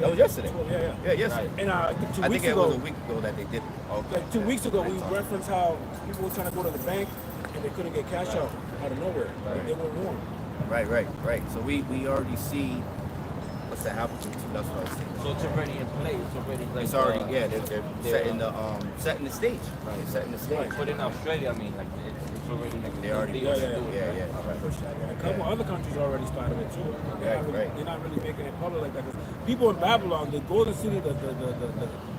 That was yesterday. Yeah, yesterday. And I think 2 I weeks think it ago, was a week ago that they did it. Okay. like 2 weeks ago, we referenced how people were trying to go to the bank and they couldn't get cash out of nowhere. They weren't warned. Right. So we already see what's that happening to. That's what I was saying. So it's already in place. It's already like. It's already they're setting the stage. Right. They're setting the stage. But in Australia, I mean, like it's already like they already yeah. Right. A couple other countries already started it too. They're not really making it public like that. People in Babylon, the golden city, the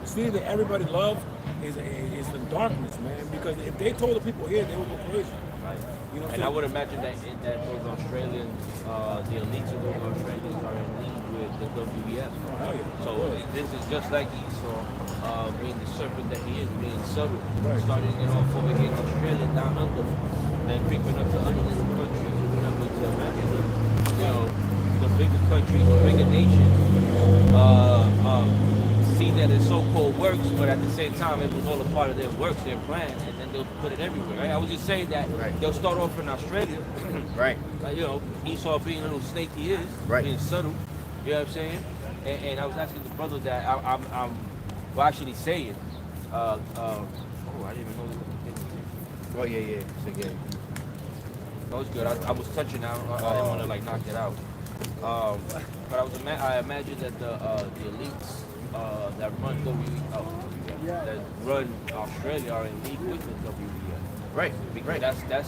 city that everybody loves, is the darkness, man. Because if they told the people here, they would go crazy. Right. You know and I would imagine that those Australians, the elites of those Australians are in league with the WEF. So this is just like Esau being the serpent that he is, being subtle, starting it off over here in Australia, down under, then creeping up to other little countries. We're not going to imagine, the bigger countries, the bigger nations, see that it so-called works, but at the same time, it was all a part of their works, their plan, and then they'll put it everywhere. Right? I was just saying that they'll start off in Australia, right? Like, Esau being a little snake he is, being subtle. You know what I'm saying? And I was asking the brother that I'm actually saying. I didn't even know. Oh yeah. So yeah. That was good. I was touching out. I didn't want to like knock it out. But I imagine that the elites that run that run Australia are in league with the WEF. Right. Because that's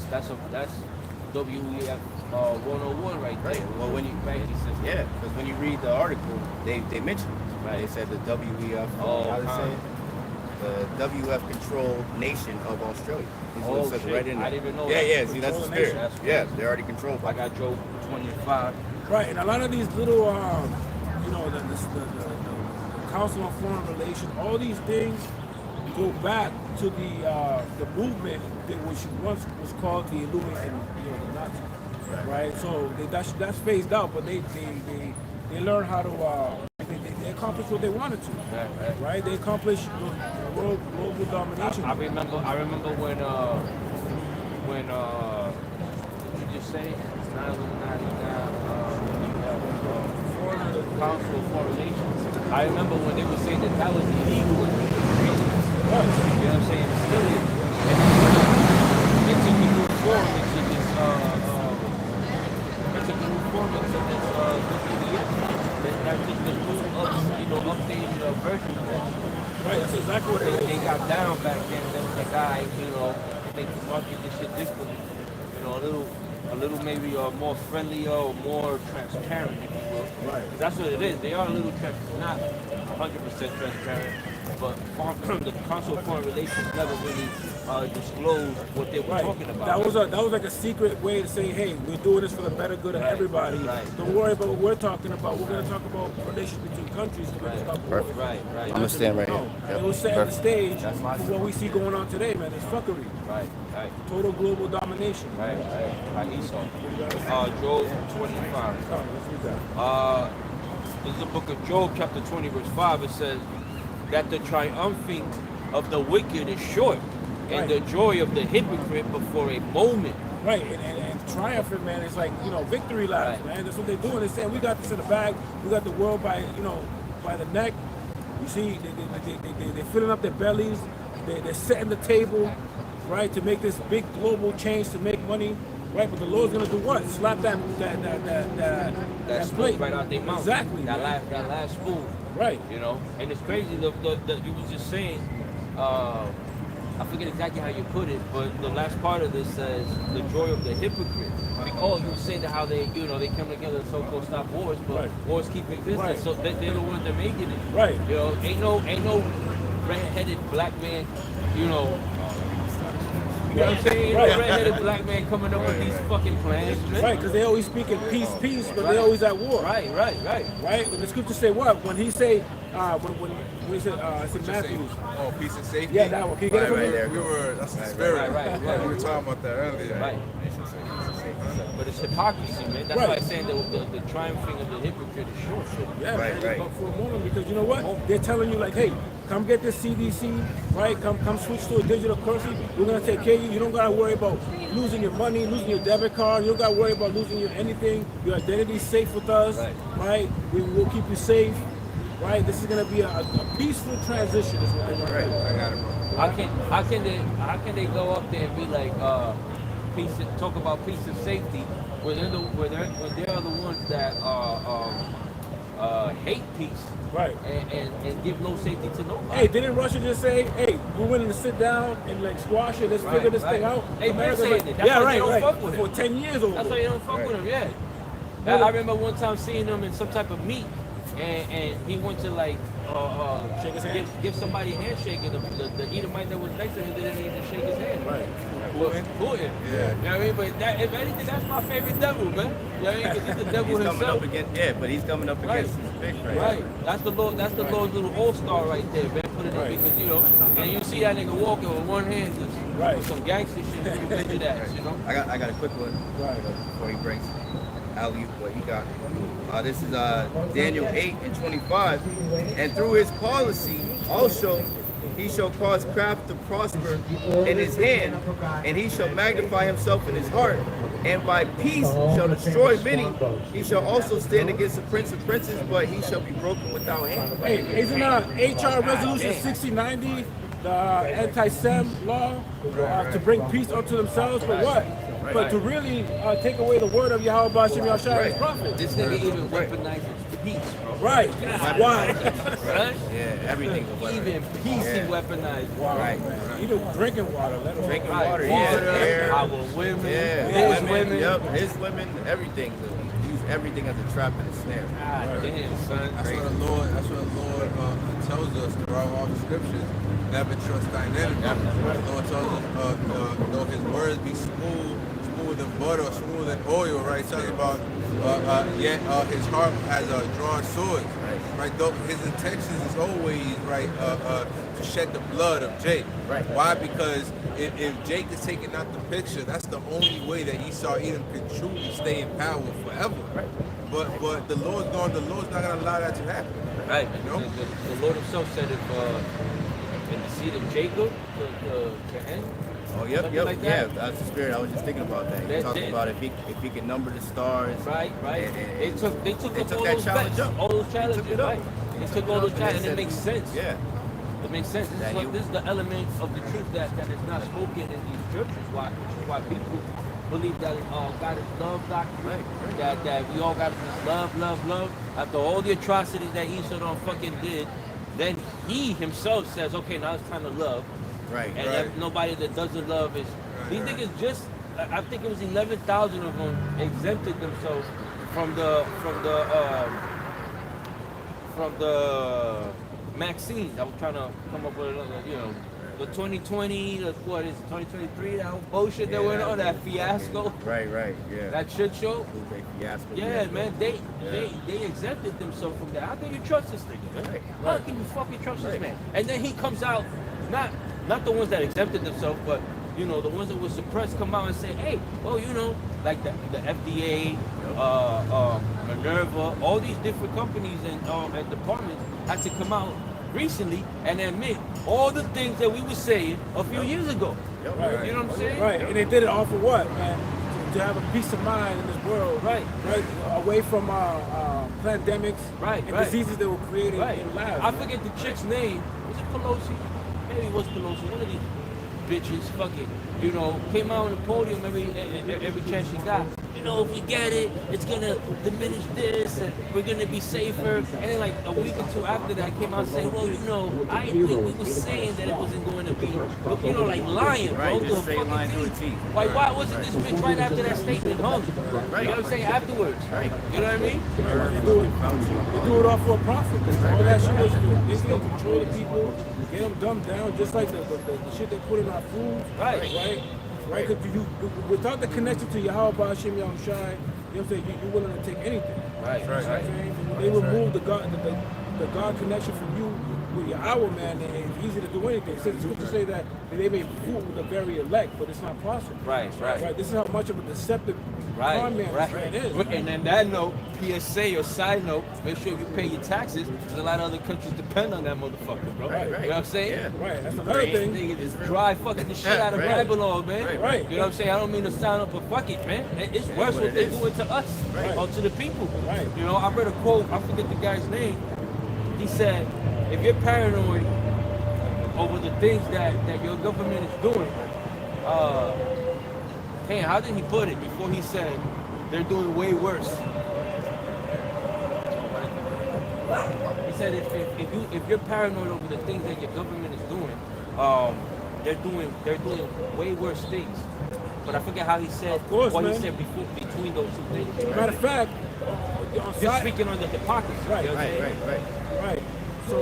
WEF 101 right there. Well, when because when you read the article, they mentioned it. Right. They said the WEF. The WF controlled nation of Australia. Shit. Right in there. I didn't even know. Yeah. See, that's the spirit. They're already controlled. I got Joe 25. Right, and a lot of these little, the Council on Foreign Relations, all these things go back to the movement that which once was called the Illuminati, the Nazis. Right. So that's phased out, but they learn how to they accomplish what they wanted to. Right. They accomplished global domination. I remember when what did you say? 1999. Council of Foreign Relations. I remember when they were saying that was illegal. You know what I'm saying? It still is. It took a new form into this WEF. That's just the new updated version of that. Right, that's exactly what they got down back then. There was like, they can market this shit differently. A little maybe more friendlier or more transparent, if you will. Right. That's what it is. They are a little not 100% transparent, but the Council of Foreign Relations never really disclosed what they were talking about. That was like a secret way to say, hey, we're doing this for the better good of everybody. Don't worry about what we're talking about. We're going to talk about relations between countries. Perfect. Right. I'm going to stand right here. It was setting the stage for what we see going on today, man. It's fuckery. Right. Total global domination. Right. Esau. Job 25. This is the book of Job, chapter 20, verse 5. It says that the triumphing of the wicked is short, and the joy of the hypocrite but for a moment. Right, and triumphing, man, it's like, victory laps, man. That's what they're doing. They're saying, we got this in the bag. We got the world by the neck. You see, they're filling up their bellies. They're setting the table, right, to make this big global change, to make money. Right, but the Lord's gonna do what? Slap that plate right out their mouth. Exactly. That last spoon. Right. And it's crazy. You was just saying. I forget exactly how you put it, but the last part of this says the joy of the hypocrite. You say that how they come together to so-called stop wars, but wars keeping business. Right. So they're the ones that are making it. Right. Ain't no red-headed black man. You know what I'm saying? Right. Red-headed black man coming up with these fucking plans. Right, because they always speak in peace, but they always at war. Right. Right? But the scripture say what? When he say, when he said, it's in Matthew. Oh, peace and safety? Yeah, that one. Can you get it from there? That's the spirit. Right. We were talking about that earlier. Right. But it's hypocrisy, man. That's why I'm saying the triumphing of the hypocrite is short. Yeah, right. But for a moment, because you know what? They're telling you like, hey, come get this CDC, right? Come switch to a digital currency. We're gonna take care of you. You don't gotta worry about losing your money, losing your debit card. You don't gotta worry about losing anything. Your identity's safe with us, right? We will keep you safe. right? This is going to be a peaceful transition. Is what they want to do. I got it, bro. How can they go up there and be like talk about peace and safety when they are the ones that hate peace, right? And give no safety to nobody. Hey, didn't Russia just say, "Hey, we're willing to sit down and like squash it. Let's figure this thing out"? They've been saying it. That's yeah, why right, they don't right. fuck with For him. 10 years over. That's why you don't fuck with him. Yeah. I remember one time seeing him in some type of meat, and he went to like shake his hand? give somebody a handshake, and the Edomite that was next to him didn't even shake his hand. Right. Putin. Yeah. You know what I mean? But that, if anything, that's my favorite devil, man. You know what I mean? 'Cause he's the devil He's coming himself. up against, but he's coming up against his big Right. That's the Lord's little all-star right there, man. Put it in because, you know, and you see that nigga walking with one hand, just with some gangster shit, you picture that, you know? I got a quick one before he breaks alley what he got. This is Daniel 8:25, and through his policy also he shall cause craft to prosper in his hand, and he shall magnify himself in his heart, and by peace shall destroy many. He shall also stand against the prince of princes, but he shall be broken without hand. Hey, isn't HR Resolution 6090 the anti-Sem law to bring peace unto themselves for what? But to really take away the word of Yahawah Shem Yahshua, his prophet. This nigga even weaponizes peace, bro. Right. That's why. Right? Yeah, everything. Even peace he weaponized. Right. Even drinking water. Let him Drinking Right. water, Water, our women, his women. Yep, his women, everything. He used everything as a trap and a snare. God damn, son. That's what the Lord tells us throughout all the scriptures. Never trust thine enemy. The Lord tells us, though his words be smooth than butter, smooth than oil, right? Talking about yet his heart has drawn swords, right? Though his intentions is always right to shed the blood of Jake. Right. Why? Because if Jake is taking out the picture, that's the only way that Esau Edom can truly stay in power forever. Right. But the Lord's not gonna allow that to happen. Right. You know? The Lord himself said if in the seed of Jacob to end. Oh, yep, Like that. yeah. That's the spirit. I was just thinking about that. He talked about if he can number the stars. Right. They took all that those challenge bets, up. all those challenges, They took it up. right? They took all those challenges, and it makes sense. Yeah. It makes sense. This is the element of the truth that is not spoken in these churches. Why people believe that God is love doctrine, that we all got to just love. After all the atrocities that Esau fucking did, then he himself says, okay, now it's time to love. Right. And that nobody that doesn't love is these niggas just. I think it was 11,000 of them exempted themselves from the vaccines. I was trying to come up with another, the 2020, what is it, 2023, that whole bullshit that went on, that fiasco. Right, yeah. That shit show. Fiasco. Yeah, man, they exempted themselves from that. How can you trust this nigga, man? How can you fucking trust this man? And then he comes out, not the ones that exempted themselves, but the ones that were suppressed come out and say, hey, well, like the FDA, Minerva, all these different companies and departments had to come out recently and admit all the things that we were saying a few years ago. Right. You know what I'm saying? Right, and they did it all for what, man? To have a peace of mind in this world. Right. Away from pandemics and diseases that were created in labs. I forget the chick's name. Was it Pelosi? Maybe it was Pelosi. One of these bitches, fuck it. Came out on the podium every chance she got. If we get it, it's gonna diminish this, and we're gonna be safer. And then like a week or two after that, I came out saying, well, we were saying that it wasn't going to be, like lying, bro. Right, just say lying to a T. Like, why wasn't this bitch right after that statement hung? Right. You know what I'm saying? Afterwards. Right. You know what I mean? They do it all for a profit. All that shit was to control the people, get them dumbed down, just like the shit they put in our food. Right. Because without the connection to Yahawah Shem Yahshua, you're willing to take anything. Right. They remove the God connection from you with Yahawah, man, and it's easy to do anything. It's good to say that they may fool the very elect, but it's not possible. Right. This is how much of a deceptive con man this man is. And then that note, PSA or side note, make sure you pay your taxes, because a lot of other countries depend on that motherfucker, bro. Right. You know what I'm saying? Yeah. Right. That's another thing. Nigga just dry fucking the shit out of Babylon, man. Right. You know what I'm saying? I don't mean to sound up, but fuck it, man. It's worse what they doing to us or to the people. Right. I read a quote, I forget the guy's name. He He said, if you're paranoid over the things that your government is doing, hey, how did he put it before he said they're doing way worse? He said if you're paranoid over the things that your government is doing, they're doing way worse things. But I forget how he said what he said between those two things. Matter of fact, just speaking on the hypocrisy. Right. So,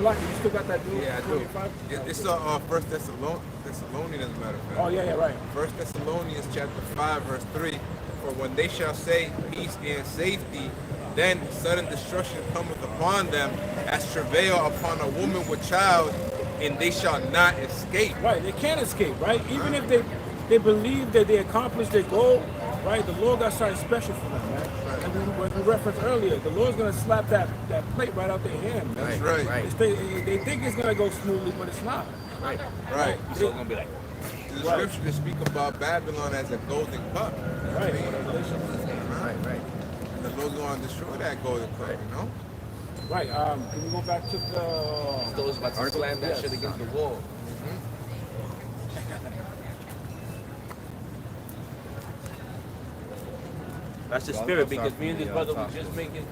like, you still got that dude? Yeah, I do. It's First Thessalonians, as a matter of fact. Oh, yeah, right. First Thessalonians chapter 5, verse 3. For when they shall say peace and safety, then sudden destruction cometh upon them as travail upon a woman with child, and they shall not escape. Right, they can't escape, right? Even if they believe that they accomplished their goal, right? The Lord got something special for them, man. Right. And when we referenced earlier, the Lord's gonna slap that plate right out their hand. Man. That's right. They think it's gonna go smoothly, but it's not. Right. So it's gonna be like. The scripture to speak about Babylon as a golden cup. Right. Right. And the Lord's going to destroy that golden cup, you know? Right. Can we go back to the... Those about to slam that shit against the wall. That's the spirit, because me and this brother was just making...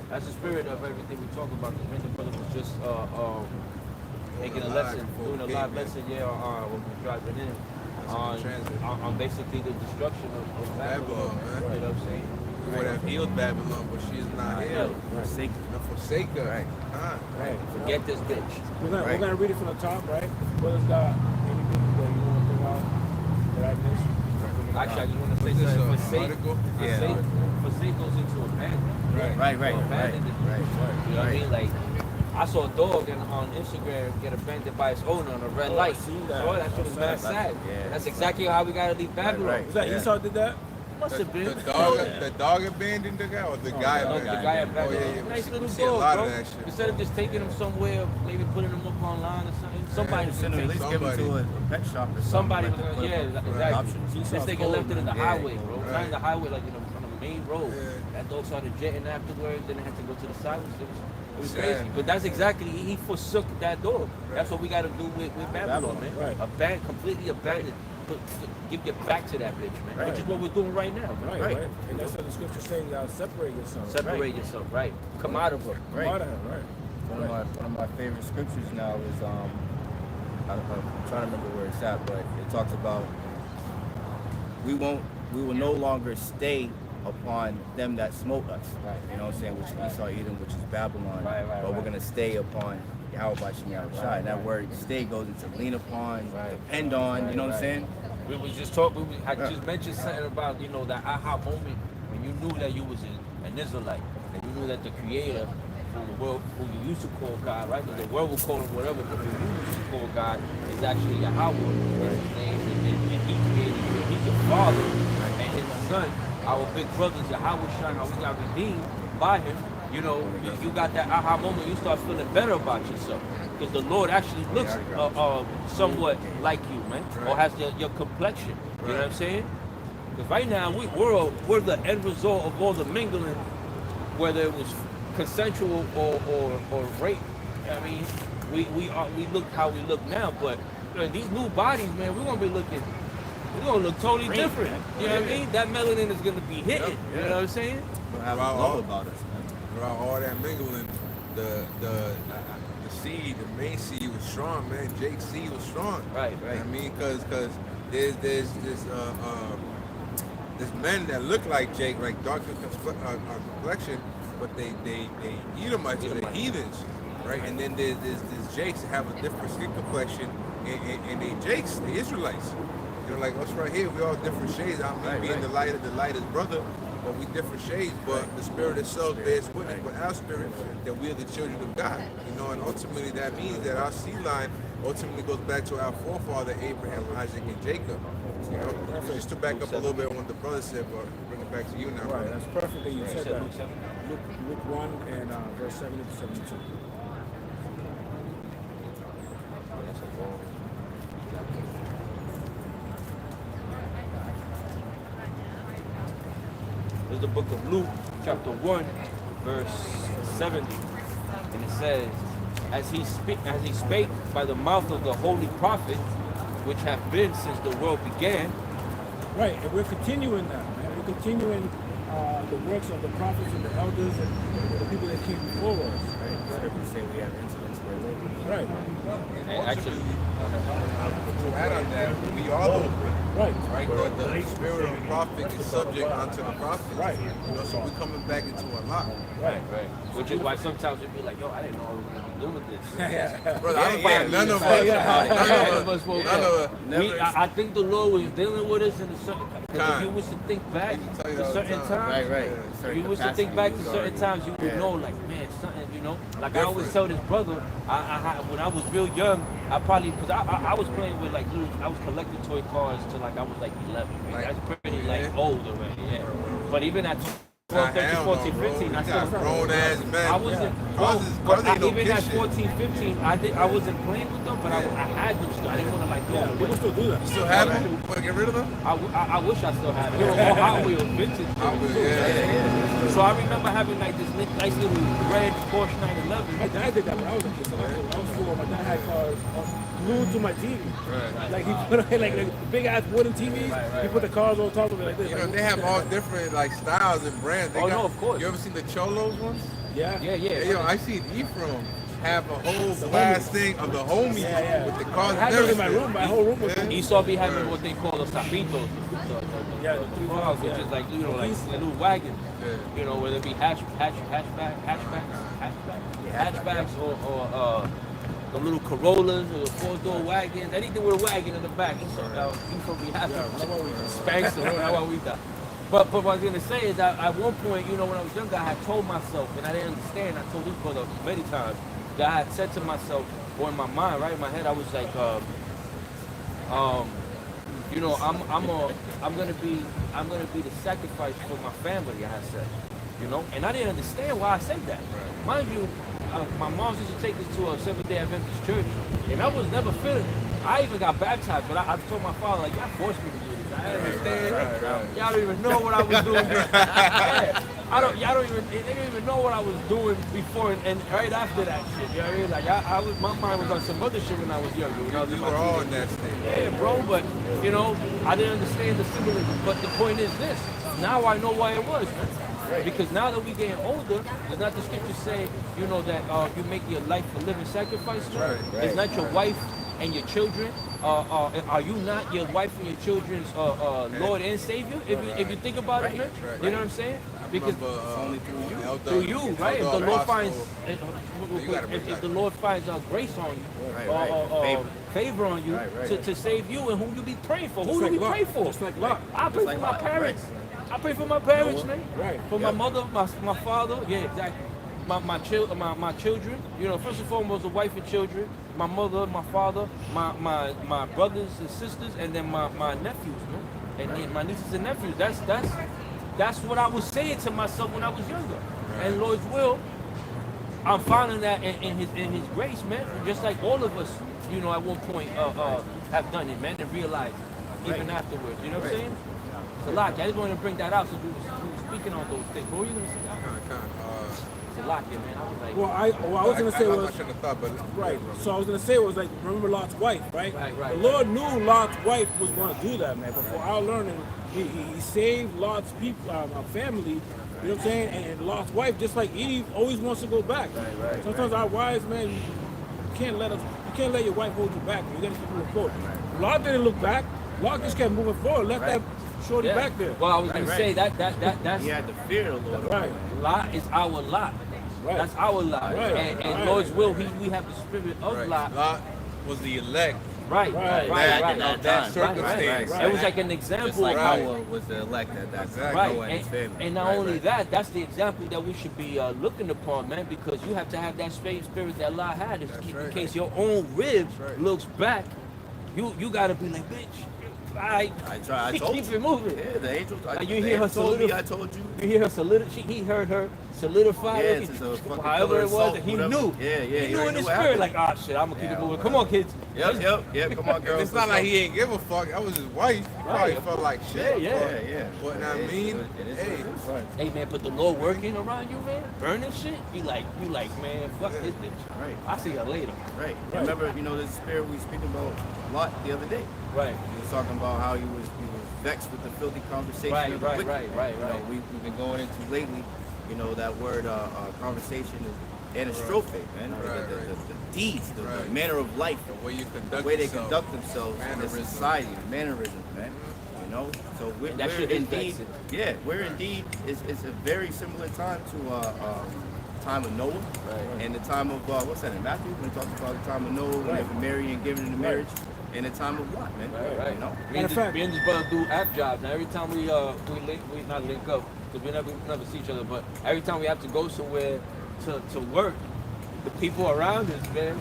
That's the spirit of everything we talk about. Me and the brother was just making a lesson, doing a live lesson, when we were driving in. On basically the destruction of Babylon, man. You know what I'm saying? We would have healed Babylon, but she is not here. Forsake her. Right. Forget this bitch. We're gonna read it from the top, right? Brother's got anything that you want to bring out that I missed? Actually, I just want to say something. Forsake goes into abandon. Right. You know what I mean? Like, I saw a dog on Instagram get abandoned by its owner on a red light. That shit was mad sad. Yeah. That's exactly how we gotta leave Babylon. Was that Esau did that? Must have been. The dog abandoned the guy, or the guy abandoned? The guy abandoned. Oh, yeah. Nice little See a lot dog, of bro. that shit. Instead of just taking him somewhere, maybe putting him up online or something. Somebody Send them, at least give them to a pet shop or Somebody was something. exactly. This nigga left it in the highway, bro. Right. Not in the highway, like on the main road. That dog started jetting afterwards, then they had to go to the silence. It was crazy. But that's exactly, he forsook that dog. That's what we got to do with Babylon, man. Right. Completely abandoned. Give it back to that bitch, man. Right. Which is what we're doing right now, man. Right. And that's what the scripture saying, separate yourself. Separate yourself, right. Come out of her. Come out of her, right. One of my favorite scriptures now is I'm trying to remember where it's at, but it talks about we will no longer stay upon them that smote us. Right. You know what I'm saying? Which Esau Edom, which is Babylon. But we're gonna stay upon Yahawashi. And that word stay goes into lean upon, depend on, you know what I'm saying? We was just talking, I just mentioned something about, the aha moment when you knew that you was an Israelite, and you knew that the creator who the world, who you used to call God, right? The world will call him whatever, but who you used to call God is actually Yahawah. That's his name, and he created you. He's your father, and his son, our big brothers, Yahawashi, how we got redeemed by him. You got that aha moment, you start feeling better about yourself. Because the Lord actually looks somewhat like you, man, or has your complexion. You know what I'm saying? Because right now we're the end result of all the mingling, whether it was consensual or rape. I mean, we look how we look now, but these new bodies, man, we're gonna look totally different. You know what I mean? That melanin is gonna be hitting. You know what I'm saying? We'll have a glow about us, man. Throughout all that mingling, the seed, the main seed was strong, man. Jake's seed was strong. Right. I mean, because there's men that look like Jake, like darker complexion, but they Edomites, so they're heathens, right? And then there's Jakes that have a different skin complexion, and they Jakes, the Israelites. Like us right here, we all different shades. I mean, being the lightest brother, but we different shades. But the spirit itself bears witness with our spirit that we are the children of God. And ultimately that means that our seed line ultimately goes back to our forefather Abraham, Isaac, and Jacob. Just to back up a little bit on what the brother said, but bring it back to you now. Right, Brother. that's perfectly you said that. Luke 1 and verse 70 to 72. This is the book of Luke, chapter 1, verse 70. and it says, as he spake by the mouth of the holy prophet, which have been since the world began. Right, and we're continuing that, man. We're continuing the works of the prophets and the elders and the people that came before us. Right. Scriptures say we have incidents where they Right. And actually, To add on that, we all open. Right. Right, but the spirit of the prophet is subject unto the prophet. Right. You know, so we're coming back into a lot. Right. right. Which is why sometimes you'd be like, yo, I didn't know I was gonna be doing this. Brother, I don't find none of us. None None of us woke None up. of us. I think the Lord was dealing with us in a certain. Because if you was to think back He can tell you to all the certain time. times, right. if you was to think back to certain times, you would know, like, man, something, you know. Like I always tell this brother, when I was real young, I probably, because I was playing with like little, I was collecting toy cars till like I was like 11. Right? That's pretty like old already, yeah. But even at 12, 13, 14, 15, I still grown ass man. I wasn't. Even at 14, 15, I wasn't playing with them, but I had them still. I didn't want to like go. People still do that. You still have them? You want to get rid of them? I wish I still had it. They were all Hot Wheels, vintage. Yeah. So I remember having like this nice little red Porsche 911. My dad did that when I was a kid. So I was 4. My dad had cars glued to my TV. Right. Like he put like big ass wooden TVs. He put the cars on top of it like this. You know, they have all different like styles and brands. They Oh, no, of course. You ever seen the Cholos ones? Yeah. Yeah. Hey, yo, I seen EPHRAIM have a whole glass thing of the homies with the cars. I had those in my room. My whole room was Esau be having what they call the sapitos. Yeah, the 3 cars, which is like, you know, like little wagons. You know, whether it be hatchbacks or the little Corollas or the 4-door wagons, anything with a wagon in the back. Esau be having Spanx or how we got. But what I was gonna say is that at one point, you know, when I was younger, I had told myself, and I didn't understand. I told this brother many times that I had said to myself, or in my mind, right in my head, I was like, you know, I'm gonna be the sacrifice for my family. I had said, you know, and I didn't understand why I said that. Mind you, my mom used to take us to a Seventh-day Adventist church, and I was never feeling. I even got baptized, but I told my father, like, y'all forced me to do this. I understand. Y'all don't even know what I was doing. They don't even know what I was doing before and right after that shit. You know what I mean? Like my mind was on some other shit when I was younger. When I was in my all in that state. Yeah, bro. But you know, I didn't understand the symbolism. But the point is this: now I know why it was. Because now that we're getting older, it's not the scriptures say, you know, that you make your life a living sacrifice. Right. It's not your wife and your children. Are you not your wife and your children's Lord and Savior? If you think about it, man, you know what I'm saying? Because only through you, right? If the Lord finds, if the Lord finds grace on you, favor on you to save you, and who you be praying for? Who do we pray for? Just like Lot. I pray for my parents. I pray for my parents, man. Right. For my mother, my father. Yeah, exactly. My children, you know, first and foremost, the wife and children, my mother, my father, my brothers and sisters, and then my nephews, man, and then my nieces and nephews. That's what I was saying to myself when I was younger. And Lord's will, I'm finding that in His grace, man. Just like all of us, you know, at one point have done it, man, and realized even afterwards. You know what I'm saying? It's a lot. I just wanted to bring that out since we were speaking on those things. What were you gonna say? It's a lot, yeah, man. I was like, Well, I was gonna say was I shouldn't have thought, but right. So I was gonna say was like, remember Lot's wife, right? Right. The Lord knew Lot's wife was gonna do that, man. But for our learning, he saved Lot's people, family. You know what I'm saying? And Lot's wife, just like Eve, always wants to go back. Right. Sometimes our wives, man, you can't let your wife hold you back. You gotta keep moving forward. Lot didn't look back. Lot just kept moving forward. Left that shorty back there. well, I was gonna say that's he had the fear of the Lord. Right. Lot is our lot. Right. That's our lot. Right. And Lord's will, we have the spirit of Lot. Lot was the elect. Right. That circumstance. It was like an example Just like of how. Noah was the elect at that time. Right, Noah and his family. and not only that, that's the example that we should be looking upon, man, because you have to have that same spirit that Allah had, in case your own rib looks back, you gotta be like, bitch, I told keep it moving. Yeah, the angel. You hear her solidify. I told you. You hear her solidify. He heard her solidify. However it was, he knew. Yeah. He knew in his spirit, like, ah, shit, I'm gonna keep it moving. Come on, kids. Yep. Come on, girls. It's not like he ain't give a fuck. That was his wife. probably felt like shit. Yeah. But I mean, hey, Hey man, but the Lord working around you, man, burning shit. You like, man, fuck this bitch. Right. I see you later. Right. Remember, the spirit we speaking about a lot the other day. Right. He was talking about how he was vexed with the filthy conversation. Right. of the wicked. Right. We've been going into lately, that word conversation is anastrophe, man. The deeds, the manner of life, the way you conduct the way they yourself, conduct themselves in the society, mannerisms, man. So we're indeed, we're indeed, it's a very similar time to time of Noah, and the time of what's that in Matthew when he talks about the time of Noah, when they were marrying and giving into marriage, and the time of Lot, man. Me and this brother do app jobs. Now every time we not link up because we never see each other, but every time we have to go somewhere to work, the people around us, man,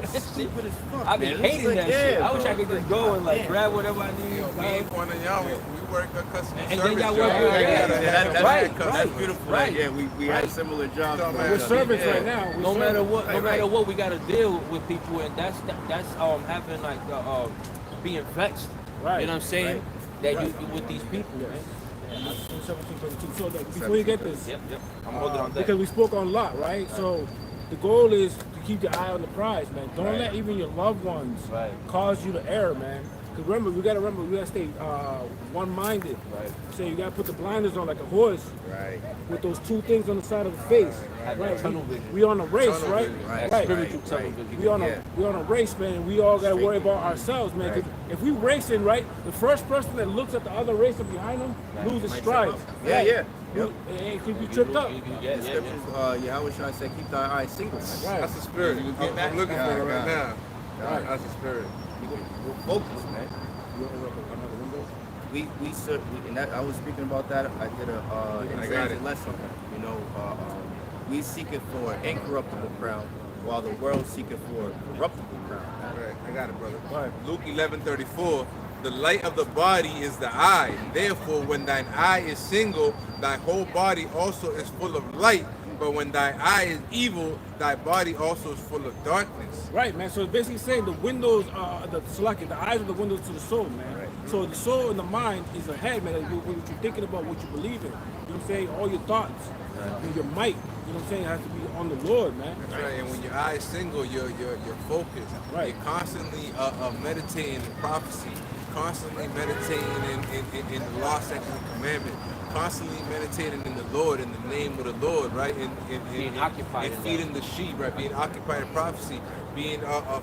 stupid as fuck. I be hating that shit. I wish I could just go and grab whatever I need. me and one of y'all, we work a customer And service then y'all job. work That's beautiful. Right. Yeah, we had similar jobs. We're servants right now. No matter what, we gotta deal with people, and that's having being vexed. Right. You know what I'm saying? That you with these people, man. So before you get this, Yep. I'm holding on that. because we spoke on Lot, right? So the goal is to keep your eye on the prize, man. Don't let even your loved ones cause you to err, man. Because remember, we gotta stay one-minded. Right. So you gotta put the blinders on like a horse. Right. With those two things on the side of the face. Right. Tunnel vision. We on a race, Tunnel right? vision. Right. Spiritual tunnel vision. We on a race, man, and we all gotta worry about ourselves, man. 'Cause if we racing, right, the first person that looks at the other racer behind them loses strides. Yeah. Yep. And could be tripped up. The scriptures, Yahawashi said, keep thy eyes single. Right. That's the spirit. I'm looking for it right now. That's the spirit. We're focused, man. And I was speaking about that. I did a transit lesson. We seek it for incorruptible crown, while the world seeketh for corruptible crown. Right, I got it, brother. Right. Luke 11:34. The light of the body is the eye. Therefore, when thine eye is single, thy whole body also is full of light. But when thy eye is evil, thy body also is full of darkness. Right, man. So it's basically saying the windows are the eyes are the windows to the soul, man. Right. So the soul and the mind is the head, man. What you're thinking about, what you believe in. You know what I'm saying? All your thoughts, and your might. You know what I'm saying? It has to be on the Lord, man. That's right. And when your eye is single, you're focused. Right. You're constantly meditating in prophecy, constantly meditating in the law, statutes, and commandments, constantly meditating in the Lord, in the name of the Lord, right? Being occupied in in feeding the sheep, right? Being occupied in prophecy, being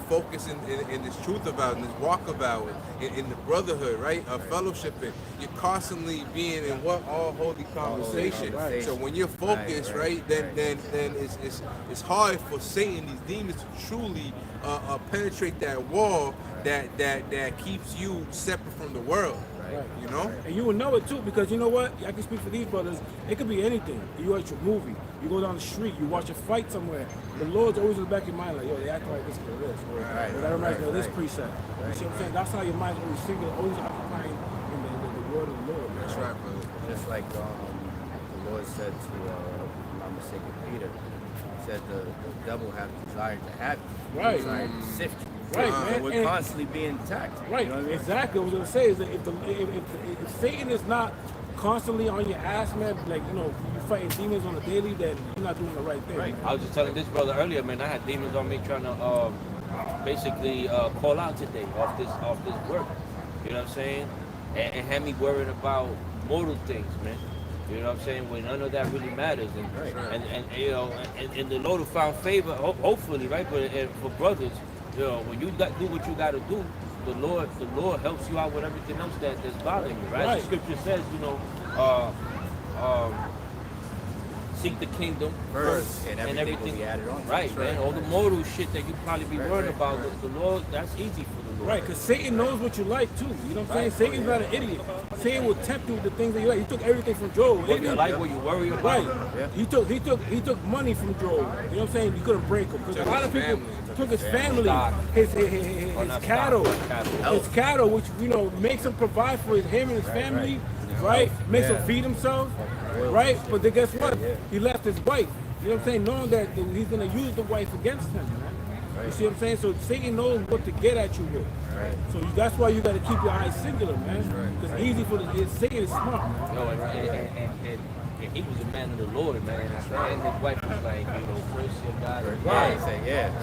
focused in this truth about, in this walk about, in the brotherhood, right? Fellowshipping. You're constantly being in what all holy conversation. Right. So when you're focused, right, then it's hard for Satan, these demons, to truly penetrate that wall that keeps you separate from the world. Right. You know? And you will know it too, because you know what? I can speak for these brothers. It could be anything. You watch a movie, you go down the street, you watch a fight somewhere. The Lord's always in the back of your mind, like, yo, they act like this or this. Or that reminds me of this precept. You see what I'm saying? That's how your mind's always single, always occupying in the word of the Lord. Man. That's right, brother. Just like the Lord said to, if I'm mistaken, Peter, he said the devil has desire to have you. Right. Desire to sift you. Right, So man. we're constantly being attacked. Right, You know what I mean? exactly. What I was gonna say is that if Satan is not constantly on your ass, man, like you're fighting demons on a daily, then you're not doing the right thing. Right. I was just telling this brother earlier, man. I had demons on me trying to basically call out today off this work. You know what I'm saying? And had me worrying about mortal things, man. You know what I'm saying? When none of that really matters, and the Lord will find favor, hopefully, right? But for brothers, when you do what you got to do, the Lord helps you out with everything else that's bothering you, right? The scripture says, seek the kingdom First, and everything everything will be added on. Right, man. All the mortal shit that you probably be worried about, the Lord, that's easy for the Lord. Right, because Satan knows what you like too. You know what I'm saying? Satan's not an idiot. Satan will tempt you with the things that you like. He took everything from Job. What you like, what you worry about. Right. Yeah. He took money from Job. You know what I'm saying? You couldn't break him. Because a lot of people took his family, his cattle, which makes him provide for him and his family, right? Makes him feed himself, right? But then guess what? He left his wife. You know what I'm saying? Knowing that he's gonna use the wife against him, man. You see what I'm saying? So Satan knows what to get at you with. So that's why you got to keep your eyes singular, man. Because it's easy for Satan is smart. No, and he was a man of the Lord, man. And his wife was like, first your God. Right.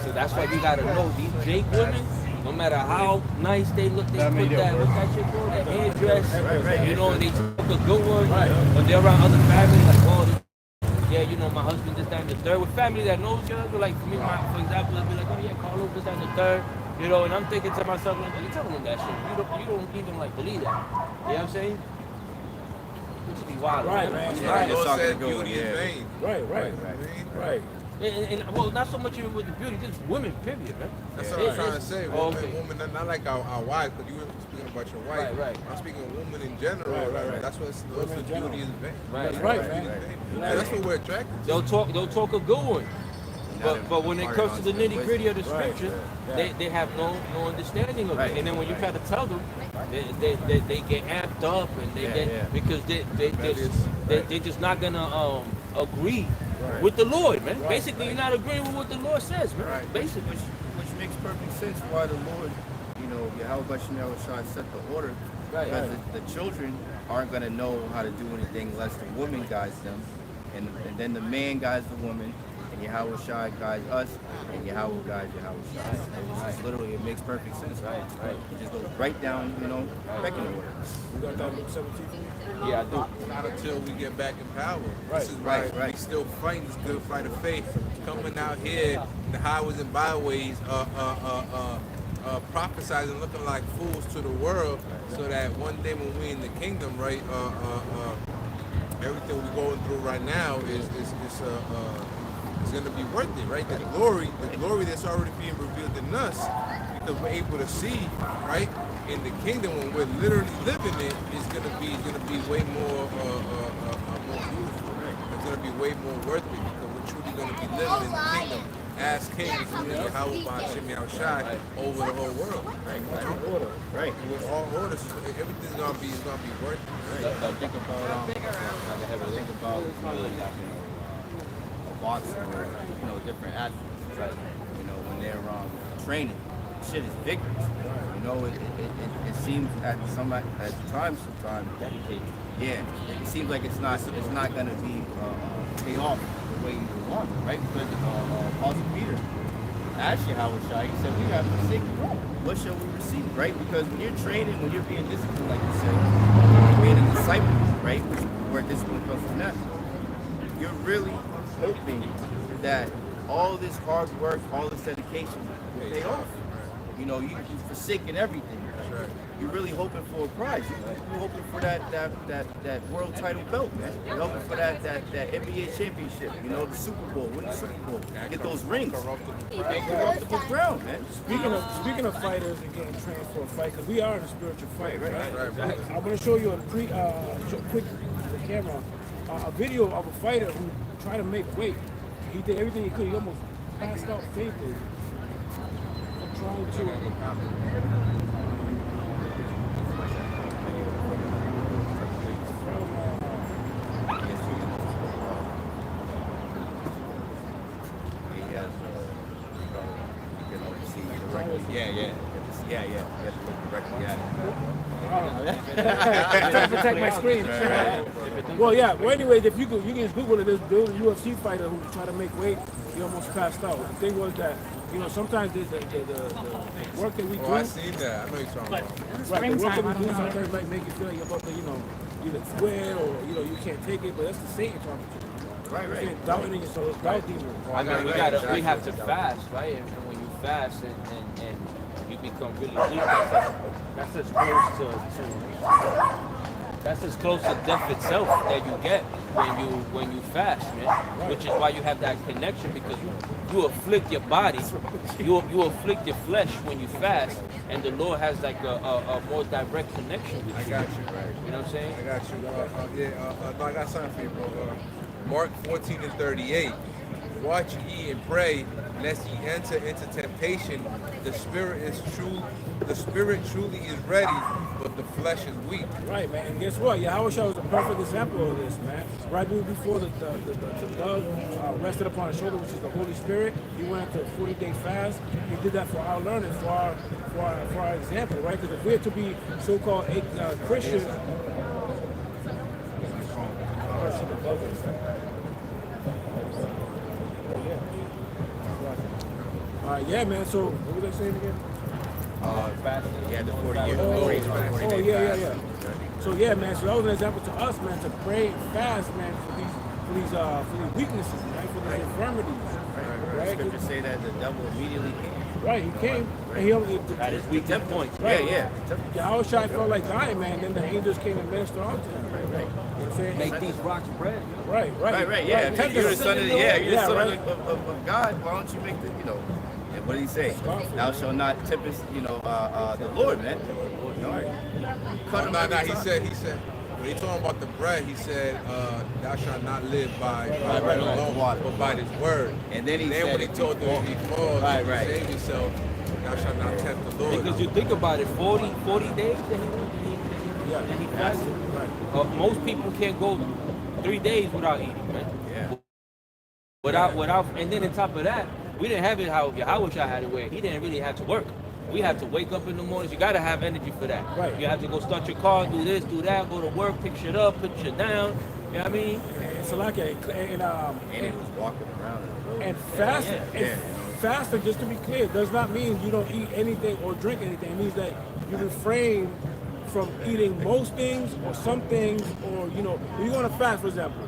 So that's why you gotta know these Jake women, no matter how nice they look, they put that shit on, that hairdress, and they took a good one. When they're around other families, like, my husband this, that, and the third. With family that knows each other, like me, for example, I'd be like, Carlos this, that, and the third. And I'm thinking to myself, like, you telling them that shit. You don't even like believe that. You know what I'm saying? Which be wild. Right, man. The Lord said beauty is vain. Right. And well, not so much even with the beauty, just women, period, man. That's what I'm trying to say. Women, not like our wives, because you were speaking about your wife. Right. I'm speaking of women in general. Right. That's what beauty is vain. Right, man. That's what we're attracted to. They'll talk a good one. But when it comes to the nitty gritty of the scripture, they have no understanding of it. And then when you try to tell them, they get amped up and they get because they're just not gonna agree with the Lord, man. Basically, you're not agreeing with what the Lord says, man. Basically, which makes perfect sense why the Lord, Yahawashi set the order. Because the children aren't gonna know how to do anything unless the woman guides them, and then the man guides the woman. Yahawashi guides us, and Yahawah guides Yahawashi. It's literally, it makes perfect sense. Right. It just goes right down, pecking order. You got that Luke 17? Yeah, I do. Not until we get back in power. This is why we still fighting this good fight of faith. Coming out here, the highways and byways, prophesizing, looking like fools to the world, so that one day when we in the kingdom, right, everything we're going through right now is going to be worth it, right? The glory that's already being revealed in us, because we're able to see, right, in the kingdom when we're literally living it, is going to be way more beautiful. It's going to be way more worth it, because we're truly going to be living in the kingdom as kings, Yahawah over the whole world. Right. With all orders, everything's going to be worth it. Think about boxing or different athletes, right? When they're training, shit is vigorous. It seems at times dedicated. Yeah, it seems like it's not gonna be pay off the way you want, right? Because Apostle Peter asked Yahawashi, he said, we have to forsake wrong. What shall we receive, right? Because when you're training, when you're being disciplined, like you said, you're being a disciple, right? Where discipline comes from that. You're really hoping that all this hard work, all this dedication will pay off. You're forsaking everything. You're really hoping for a prize. You're hoping for that world title belt, man. You're hoping for that NBA championship. The Super Bowl, win the Super Bowl, get those rings. Get the ground, man. Speaking of fighters and getting trained for a fight, because we are in a spiritual fight, right? I'm going to show you quick camera. A video of a fighter who tried to make weight. He did everything he could. He almost passed out faintly. I'm trying to. Yeah. You have to look directly at it. I'm trying to protect my screen. Well, anyways, if you can just Google it. This dude, a UFC fighter who tried to make weight, he almost passed out. The thing was that, sometimes the work that we do. Oh, I seen that. I know you're talking about. Right, the work that we do sometimes might make you feel like you're about to, either quit or, you can't take it, but that's the Satan talking to you. Right. Doubting in yourself, doubt demon. I mean, we have to fast, right? And when you fast and you become really weak, that's as close to death itself that you get when you fast, man. Which is why you have that connection, because you afflict your body, you afflict your flesh when you fast, and the Lord has like a more direct connection with you. I got you, right? You know what I'm saying? I got you. I got something for you, bro. Mark 14:38. Watch ye and pray, lest ye enter into temptation. The spirit truly is ready, but the flesh is weak. Right, man. And guess what? Yahawashi was a perfect example of this, man. Right before the dove rested upon his shoulder, which is the Holy Spirit, he went into a 40-day fast. He did that for our learning, for our example, right? Because if we're to be so-called Christians, yeah, man. So what was I saying again? Yeah, the 40-year yeah. So yeah, man. So that was an example to us, man, to pray and fast, man, for these weaknesses, right? For these infirmities. Right. Scripture say that the devil immediately came. Right, he came and he only At his weak point. Right. Yeah. Yahawashi felt like dying, man. Then the angels came and ministered unto him. Right. You know what I'm saying? Make these rocks bread. Right. Yeah. Right. You're the son of right. of God. Why don't you make the And what did he say? Thou shalt not tempt, the Lord, man. Cut him. No. He said. When he talking about the bread, he said, "Thou shalt not live by bread alone, but by His word." And then when he told them, he called, save yourself. Thou shalt not tempt the Lord. Because you think about it, 40 days that he fasted. Most people can't go 3 days without eating, right? Yeah. Without, and then on top of that, we didn't have it how Yahawashi had it, where he didn't really have to work. We have to wake up in the mornings. You got to have energy for that. Right. You have to go start your car, do this, do that, go to work, pick shit up, put shit down. You know what I mean? So like And he was walking around. And fasting, fasting, just to be clear, does not mean you don't eat anything or drink anything. It means that you refrain from eating most things or some things, or if you're going to fast, for example,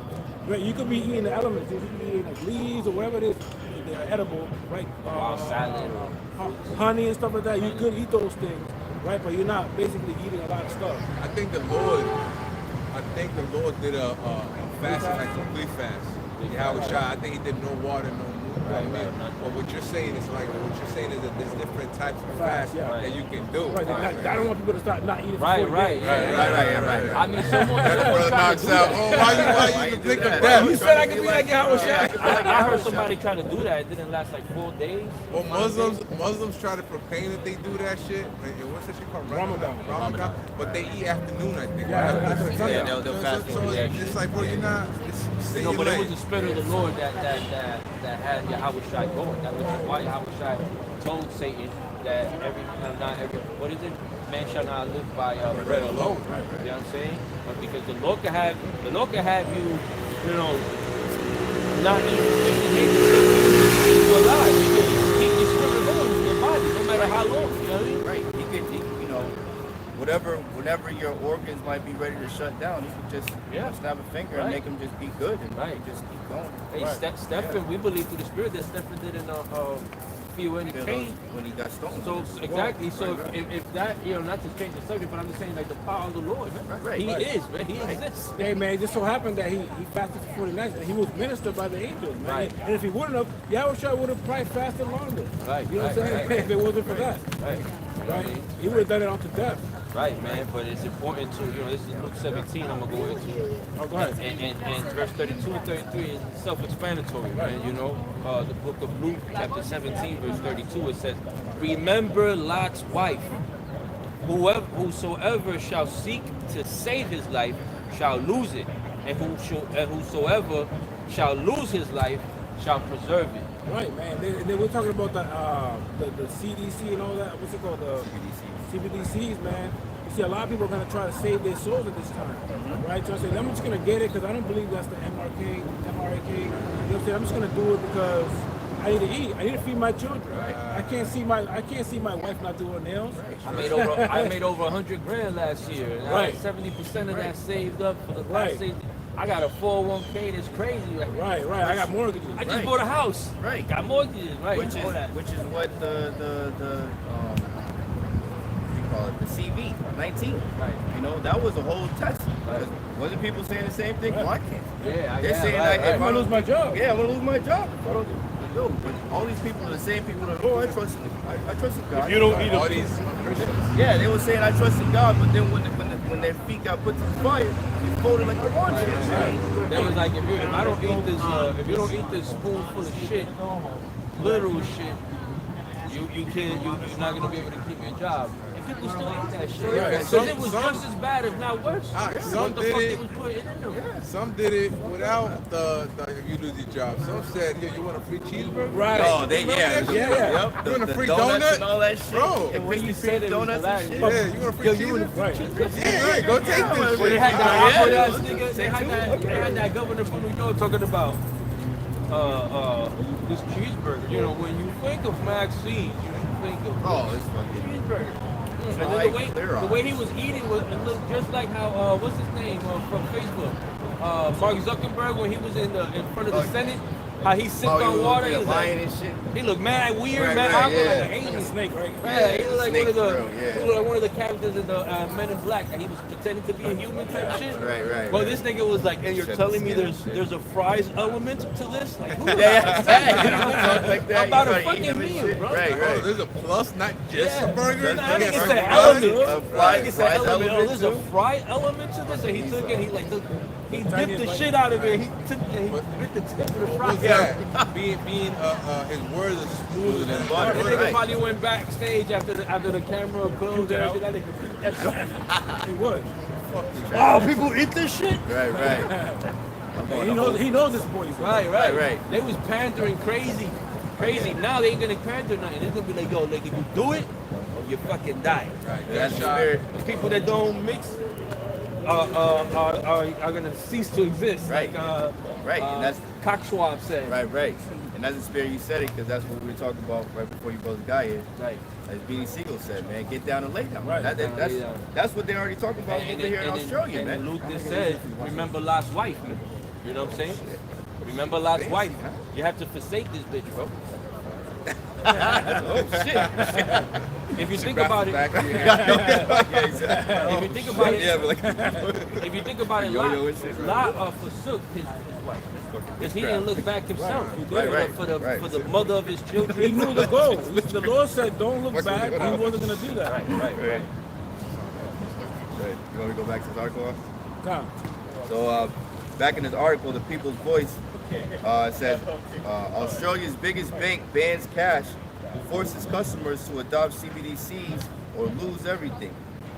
right? You could be eating the elements. You could be eating like leaves or whatever it is. They're edible, right? Salad. Honey and stuff like that. You could eat those things, right? But you're not basically eating a lot of stuff. I think the Lord did a fast, like complete fast. Yahawashi, I think he did no water, no moon. Right. But what you're saying is that there's different types of fast that you can do. Right. I don't want people to start not eating. Right. I mean, someone knocks out. Why you think of that? You said I could be like Yahawashi. I heard somebody trying to do that. It didn't last like 4 days. Well, Muslims try to proclaim that they do that shit. What's that shit called? Ramadan. But they eat afternoon, I think. They'll fast. So it's like, well, you're not. But it was the spirit of the Lord that had Yahawashi going. That was why Yahawashi told Satan that what is it? Man shall not live by bread alone. You know what I'm saying? But because the Lord can have you, not eating you alive. You can keep your spirit going in your body, no matter how long. You know what I mean? Right. He could, whenever your organs might be ready to shut down, you can just snap a finger and make them just be good and just keep going. Hey, Stephen, we believe through the spirit that Stephen didn't feel any pain when he got stoned. So exactly. So if that, not to change the subject, but I'm just saying like the power of the Lord, man. He is, man. He exists. Hey, man, it just so happened that he fasted for 40 nights and he was ministered by the angels, man. Right. And if he wouldn't have, Yahawashi would have probably fasted longer. Right. You know what I'm saying? If it wasn't for that. Right. He would have done it unto death. Right, man, but it's important to, this is Luke 17 I'm going to go into. Oh, go ahead. And verse 32 and 33 is self-explanatory, man. The book of Luke, chapter 17, verse 32, it says, "Remember Lot's wife. Whosoever shall seek to save his life shall lose it, and whosoever shall lose his life shall preserve it." Right, man. They were talking about the CDC and all that. What's it called? The CBDCs, man. You see, a lot of people are going to try to save their souls at this time, right? So I say, I'm just going to get it because I don't believe that's the MRK. You know what I'm saying? I'm just going to do it because I need to eat. I need to feed my children. Right? I can't see my wife not doing her nails. I made over $100 grand last year, and I had 70% of that saved up for the last. I got a 401k that's crazy. Right. I got mortgages. I just bought a house. Right. Got mortgages. Right. Which is what the CV 19. Right. That was a whole test. Right. Wasn't people saying the same thing? Well, I can't. They're saying I'm gonna lose my job. Yeah, I'm gonna lose my job. But all these people are the same people that I trust in God. If you don't eat all these Christians. Yeah, they were saying I trust in God, but then when their feet got put to the fire, they folded like a orange. That was like if I don't eat this, if you don't eat this spoonful of shit, literal shit, you're not gonna be able to keep your job. people still eat that shit. Yeah, Because it was just as bad, if not worse. Some What the did fuck it. they was putting in them? Some did it without the if you lose your job. Some said, "Yo, you want a free cheeseburger?" Right. Oh, they Remember that shit? Yep. You want a The free donuts donut? and all that shit. Bro. And When you said it, donuts and shit. Yeah, you want a free cheeseburger? Right. Yeah, right. Go take this When they shit. had that Yeah. awkward ass nigga, they had that governor from New York talking about this cheeseburger. You know, when you think of Maxine, you think of Oh, it's fucking. cheeseburger. And then like the clear way he was eating was it looked just like how what's his name from Facebook, Mark Zuckerberg when he was in front of the Senate. How he sipped on water. He was lying like, and shit. he looked mad weird, Right, man. right, I was yeah. like an Like a alien. snake, right? Yeah, he looked like Snake one of the thrill, yeah. he looked like one of the characters in the Men in Black, and he was pretending to be a human type shit. Right. Well, this nigga was like, and you're Shut telling the me skin there's shit. there's a fries element to this? Like, who Yeah, the fuck you know, talk like that. I'm about you to gotta eat fucking them and meal, shit. bro. Right, Oh, right. there's a plus, not just Yeah. a burger. Nah, I think it's Yes, an a element. A I fry- think it's an fry element. Oh, element there's a too? fry element to this, and he took it. He dipped the shit out of it. He took and he bit the tip of the fry. What was that? Being his words are smoother than butter. The nigga Right. probably went backstage after the camera closed and everything. That nigga that shit. He would. Oh, people eat this shit. Right. He knows this boy. Right. They was pandering crazy. Now they ain't gonna pander nothing. They're gonna be like, yo, like if you do it, or you fucking die. Right, That's that the shot. spirit. The people that don't mix are gonna cease to exist. Right. Right, and that's- Cockschwab said. Right. And that's the spirit you said it, because that's what we were talking about right before you brought the guy in. Right. As Beanie Siegel said, man, get down and lay down. Right. That's what they're already talking about over here in Australia, and man. Luther said, remember Lot's wife. You know what I'm saying? Remember Lot's wife. You have to forsake this bitch, bro. Oh shit. If you think about it, Back of your head. Yeah, exactly. if you think about it, Yeah, but like, if you think about it, Yo-yo and shit, right. Lot forsook his wife. Because he didn't look back himself. Right. For the Right. for the mother of his children. He knew the goal. The Lord said, "Don't look back." He wasn't gonna do that. Right. Right. You want me to go back to this article? Come. So, back in this article, the People's Voice says Australia's biggest bank bans cash, forces customers to adopt CBDCs or lose everything.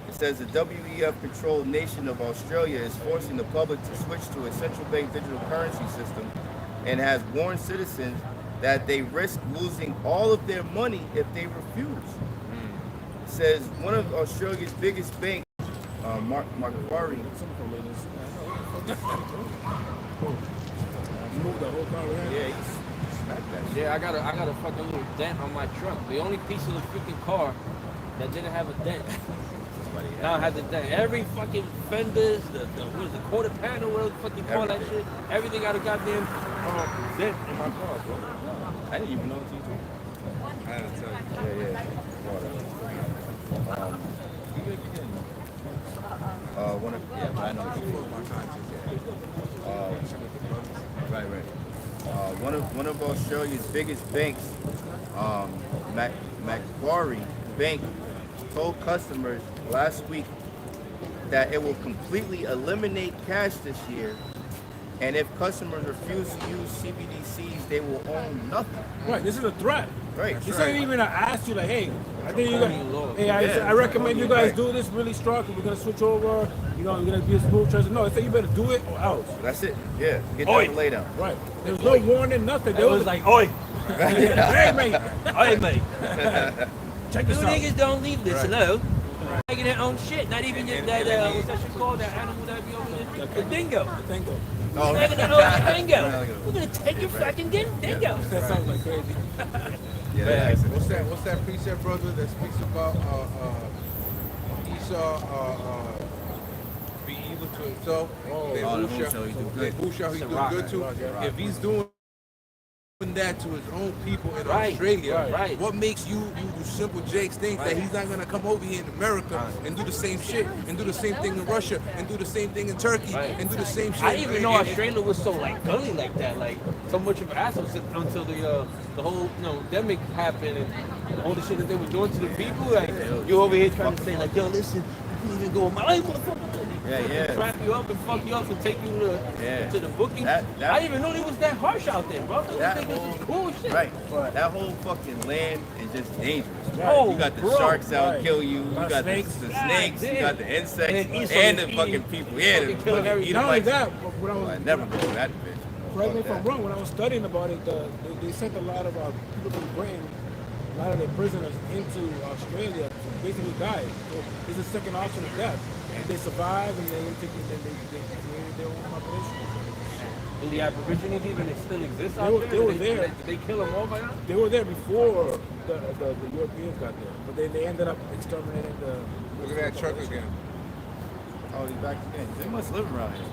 It says the WEF-controlled nation of Australia is forcing the public to switch to a central bank digital currency system and has warned citizens that they risk losing all of their money if they refuse. It says one of Australia's biggest banks, Macquarie, Move the whole car around. yeah, he's smacked that shit. Yeah, I got a fucking little dent on my trunk. The only piece of the freaking car that didn't have a dent. Now it has a dent. Every fucking fenders, what is it, quarter panel, whatever the fuck you call that shit. Everything got a goddamn dent in my car, bro. I didn't even know it's you. I had to tell you. Yeah. One of I know. My conscience, Right. One of Australia's biggest banks, Macquarie Bank, told customers last week that it will completely eliminate cash this year, and if customers refuse to use CBDCs, they will own nothing. Right. This is a threat. Right. This ain't even an ask you like, hey, I think you guys, hey, Yeah. I recommend you guys do this really strong because we're gonna switch over. You know, we're gonna be a smooth transition. No, it's like you better do it or else. That's it. Yeah. Get down and lay down. Right. There's no warning, nothing. It was like, oi, hey, mate, oi, mate. check You this out. niggas don't leave this alone. Making their own shit. Not even that, what's that shit called? That animal that be over there? The dingo. Thank you. Oh, Making their own dingo. We're gonna take your fucking dingo. That sounds like crazy. yeah. That's it. What's that precept, brother, that speaks about Esau be evil to himself? Oh, who shall he do good? Who shall he do Rock. good to? If he's doing that to his own people in Right, Australia, right. what makes you simple Jakes think that he's not gonna come over here in America and do the same shit and do the same thing in Russia and do the same thing in Turkey Right. and do the same shit? I didn't even know Australia was so like gully like that, like so much of an asshole until the whole pandemic happened and all the shit that they were doing to the people. Like you over here trying to say like, yo, listen, you can't even go on my life, motherfucker. Yeah. Trap you up and fuck you up and take you to the booking. I didn't even know it was that harsh out there, bro. I think this is cool shit. Right. That whole fucking land is just dangerous. Oh, you got the bro. sharks out kill you. You got snakes. the snakes. You got the insects and the fucking people. Yeah, the killing fucking everything. eat Not them only like. that, but when I was I never go to that bitch. correct me if I'm wrong, when I was studying about it, they sent a lot of people from Britain, a lot of their prisoners into Australia to basically die. So it's a second option of death. And they survive and they created their own population. And the Aborigines even still exist out there? They were there. Did they kill them all by now? They were there before the Europeans got there, but they ended up exterminating the. Look at that truck again. Oh, he's back again. They must live around here.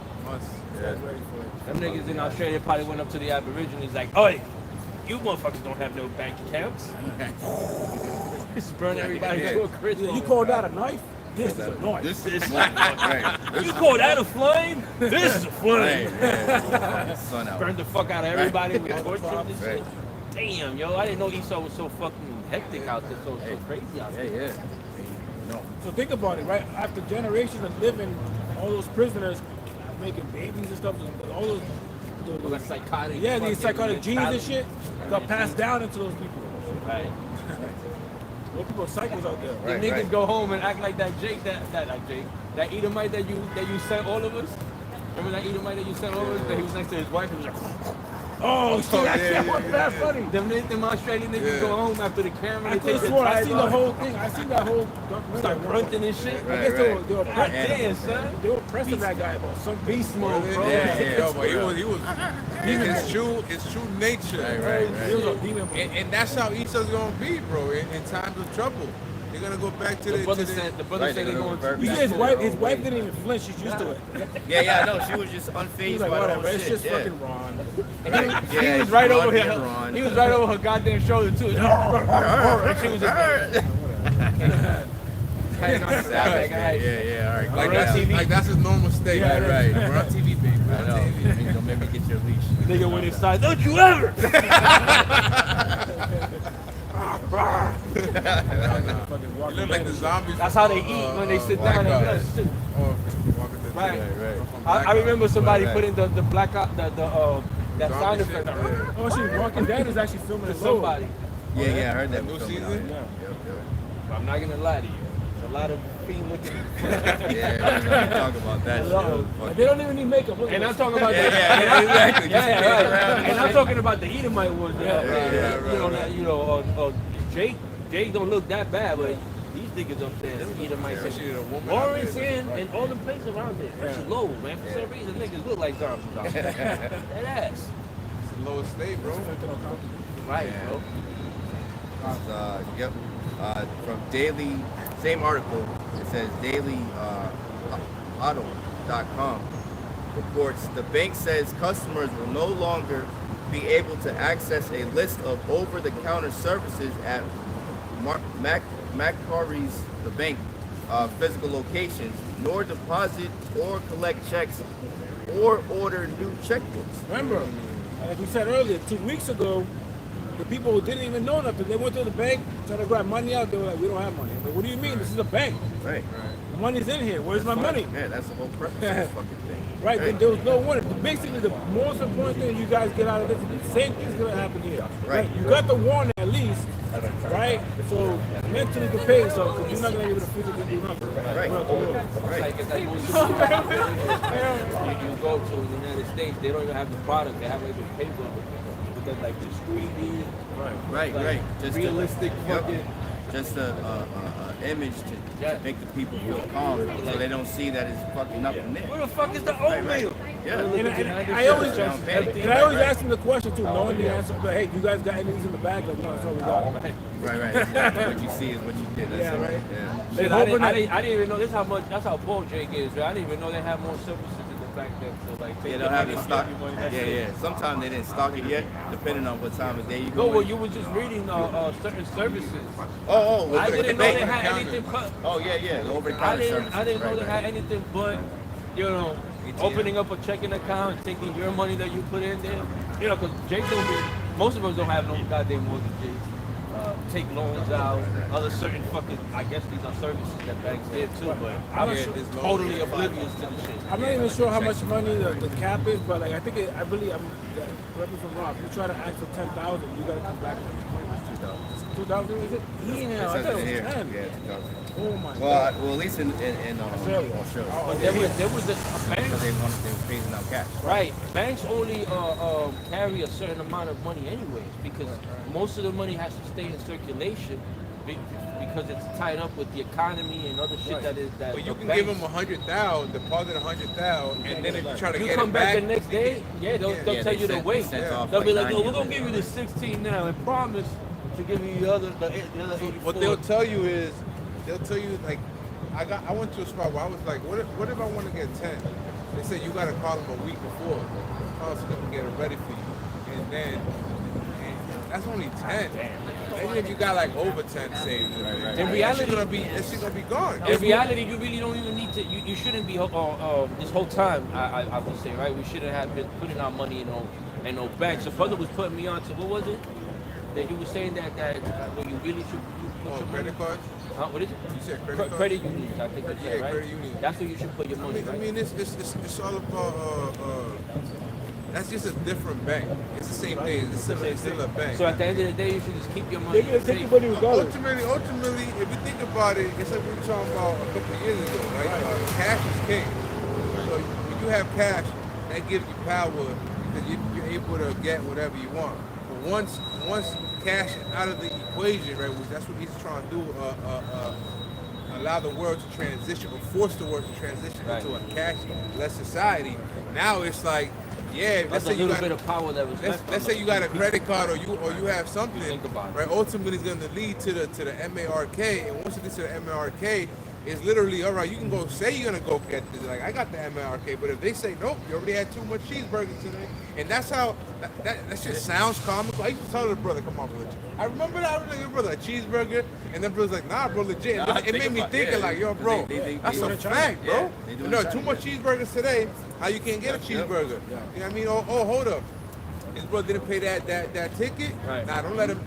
Ready for it. Them niggas in Australia probably went up to the Aborigines like, "Oi, you motherfuckers don't have no bank accounts. Just burn everybody to a crisp." You call that a knife? This is a knife. This is right. You call that a flame? This is a flame. Sun out. Burn the fuck out of everybody with torches and Right. shit. Damn, yo, I didn't know Esau was so fucking hectic out there, so crazy out there. Yeah. No. So think about it, right? After generations of living, all those prisoners making babies and stuff, all those. All that psychotic. Yeah, these fucking psychotic genes and mentality. shit got passed down into those people. Right. Those people are psychos out there. The niggas go home and act like that Jake, that Edomite that you sent all of us. Remember that Edomite that you sent all of us? That he was next to his wife and was like, Oh, shit, that shit wasn't that funny. them Australian niggas go home after the camera. I They take swear, I their seen ties the off, whole thing. I seen that whole start grunting and shit. I guess they were God pressing. damn, son. They were pressing that guy about some Beast mode, bro. Yo, but he was his true nature. He was a demon. And that's how Esau's gonna be, bro. In times of trouble, they're gonna go back to The the. brother said they're going to. You see his wife didn't even flinch. She's used to it. Yeah, no, she was just He's unfazed like, by the whatever, whole it's shit. just Yeah. fucking Ron. He was right over here. Ron. He was right over her goddamn shoulder too. And she was just Yeah, all right. Like that's his normal state. Yeah, right. We're on TV, baby. I know. Don't make me get your leash. nigga went inside. Don't you ever! You look like the zombies. That's how they eat when they sit down. Black They Right. Right. I remember somebody putting the black out that sound effect. Oh, she Walking Dead is actually filming To it somebody. Yeah, I heard that. New was coming season? out. But I'm not gonna lie to you. There's a lot of fiend looking. Yeah, I'm not talk about that shit. And they don't even need makeup. Look at And I'm this. talking about Exactly. Yeah, right. And I'm talking about the Edomite ones. Jake don't look that bad, but these niggas up there, them Edomites, Lawrence and all the places around there. It's low, man. For some reason, niggas look like zombies out there. That ass. It's the lowest state, bro. Right, bro. From Daily, same article, it says dailyauto.com reports the bank says customers will no longer be able to access a list of over-the-counter services at Macquarie's, the bank, physical locations, nor deposit or collect checks or order new checkbooks. Remember, like we said earlier, 2 weeks ago, the people who didn't even know nothing, they went to the bank, tried to grab money out, they were like, we don't have money. But what do you mean? This is a bank. Right. The money's in here. Where's my money? Yeah, that's the whole purpose of this fucking thing. Right, there was no warning. Basically, the most important thing you guys get out of this, the same thing's gonna happen here. Right. You got the warning at least, right? So mentally prepare yourself because you're not gonna be able to physically do nothing. Right. Like if you go to the United States, they don't even have the product. They have like the paper with the, like the 3D, Right. Just realistic fucking. Just a image to make the people feel calm, so they don't see that it's fucking nothing there. Where the fuck is the oatmeal? Yeah. And I always ask them the question too, knowing the answer. But hey, you guys got any of these in the bag? Like, no, that's all we got. Right. What you see is what you get. That's Yeah, it. right. Yeah. Shit, I didn't even know that's how bold Jake is, right? I didn't even know they have more services in the back there. So like Yeah, they'll have it stocked. Yeah. Sometimes they didn't stock it yet, depending on what time of day you go. No, well, you were just reading certain services. Oh, I didn't know they had anything. Oh, yeah. Over the I counter didn't services. know they had anything but, opening up a checking account, and taking your money that you put in there. Because Jake most of us don't have no goddamn mortgages. take loans out, other certain fucking, I guess these are services that banks did too, but I'm I'm not sure. totally oblivious to the shit. I'm not even sure how much money the cap is, but like I think I believe correct me if I'm wrong. If you try to ask for 10,000, you gotta come back with 2,000. Is it? Yeah, I thought it was 10. Yeah, 2,000. Oh my Well, god. well, at least in Australia. Australia. Oh, But there was a Because bank, they were phasing out cash. right? Banks only carry a certain amount of money anyways, because most of the money has to stay in circulation because it's tied up with the economy and other shit that is that. But you the can banks- give them 100,000, deposit 100,000, and then if you try to You get come it back back, the next day, they'll Yeah, tell they you to sent- wait. they sent off They'll be like like, oh, we're 9 gonna give you the 16 now and promise to give you the other 84. what they'll tell you is, they'll tell you like, I went to a spot where I was like, what if I want to get 10? They said you gotta call them a week before, call so they can get it ready for you, and then that's only 10. Even if you got like over 10 saved, In reality, that shit gonna be gone. in reality, you really don't even need to. You shouldn't be this whole time. I would say, right? We shouldn't have been putting our money in no banks. So brother was putting me on to what was it? That you were saying that when you really should put your money. Credit cards? What is it? You said credit cards? Credit unions, I think that's Yeah, right. credit unions. That's where you should put your money, I right? mean, it's all about. That's just a different bank. It's the same thing. It's still a bank. So at the end of the day, you should just keep your money. They're gonna take your safe. money regardless. Ultimately, if you think about it, it's like we were talking about a couple of years ago, right? Cash is king. So when you have cash, that gives you power because you're able to get whatever you want. But once cash is out of the equation, right, which that's what he's trying to do, allow the world to transition, or force the world to transition into a cashless society. Now it's like, yeah, That's a little bit of power that was left. let's say you got a credit card or you have something, think about it. right? Ultimately, it's going to lead to the MARK, and once it gets to the MARK, it's literally all right. You can go say you're gonna go get this. Like I got the MARK, but if they say nope, you already had too much cheeseburgers today, and that's how that shit sounds comical. I used to tell the brother, "Come on, brother." I remember that. I was like, "Brother, a cheeseburger," and then brother's like, "Nah, bro, legit." Nah, It made me thinking like, "Yo, bro, that's a fact, bro. they do You it know, in too China, much cheeseburgers today. How you can't get a cheeseburger? You know what I mean? Oh, hold up. His brother didn't pay that ticket. Right. Nah, don't let him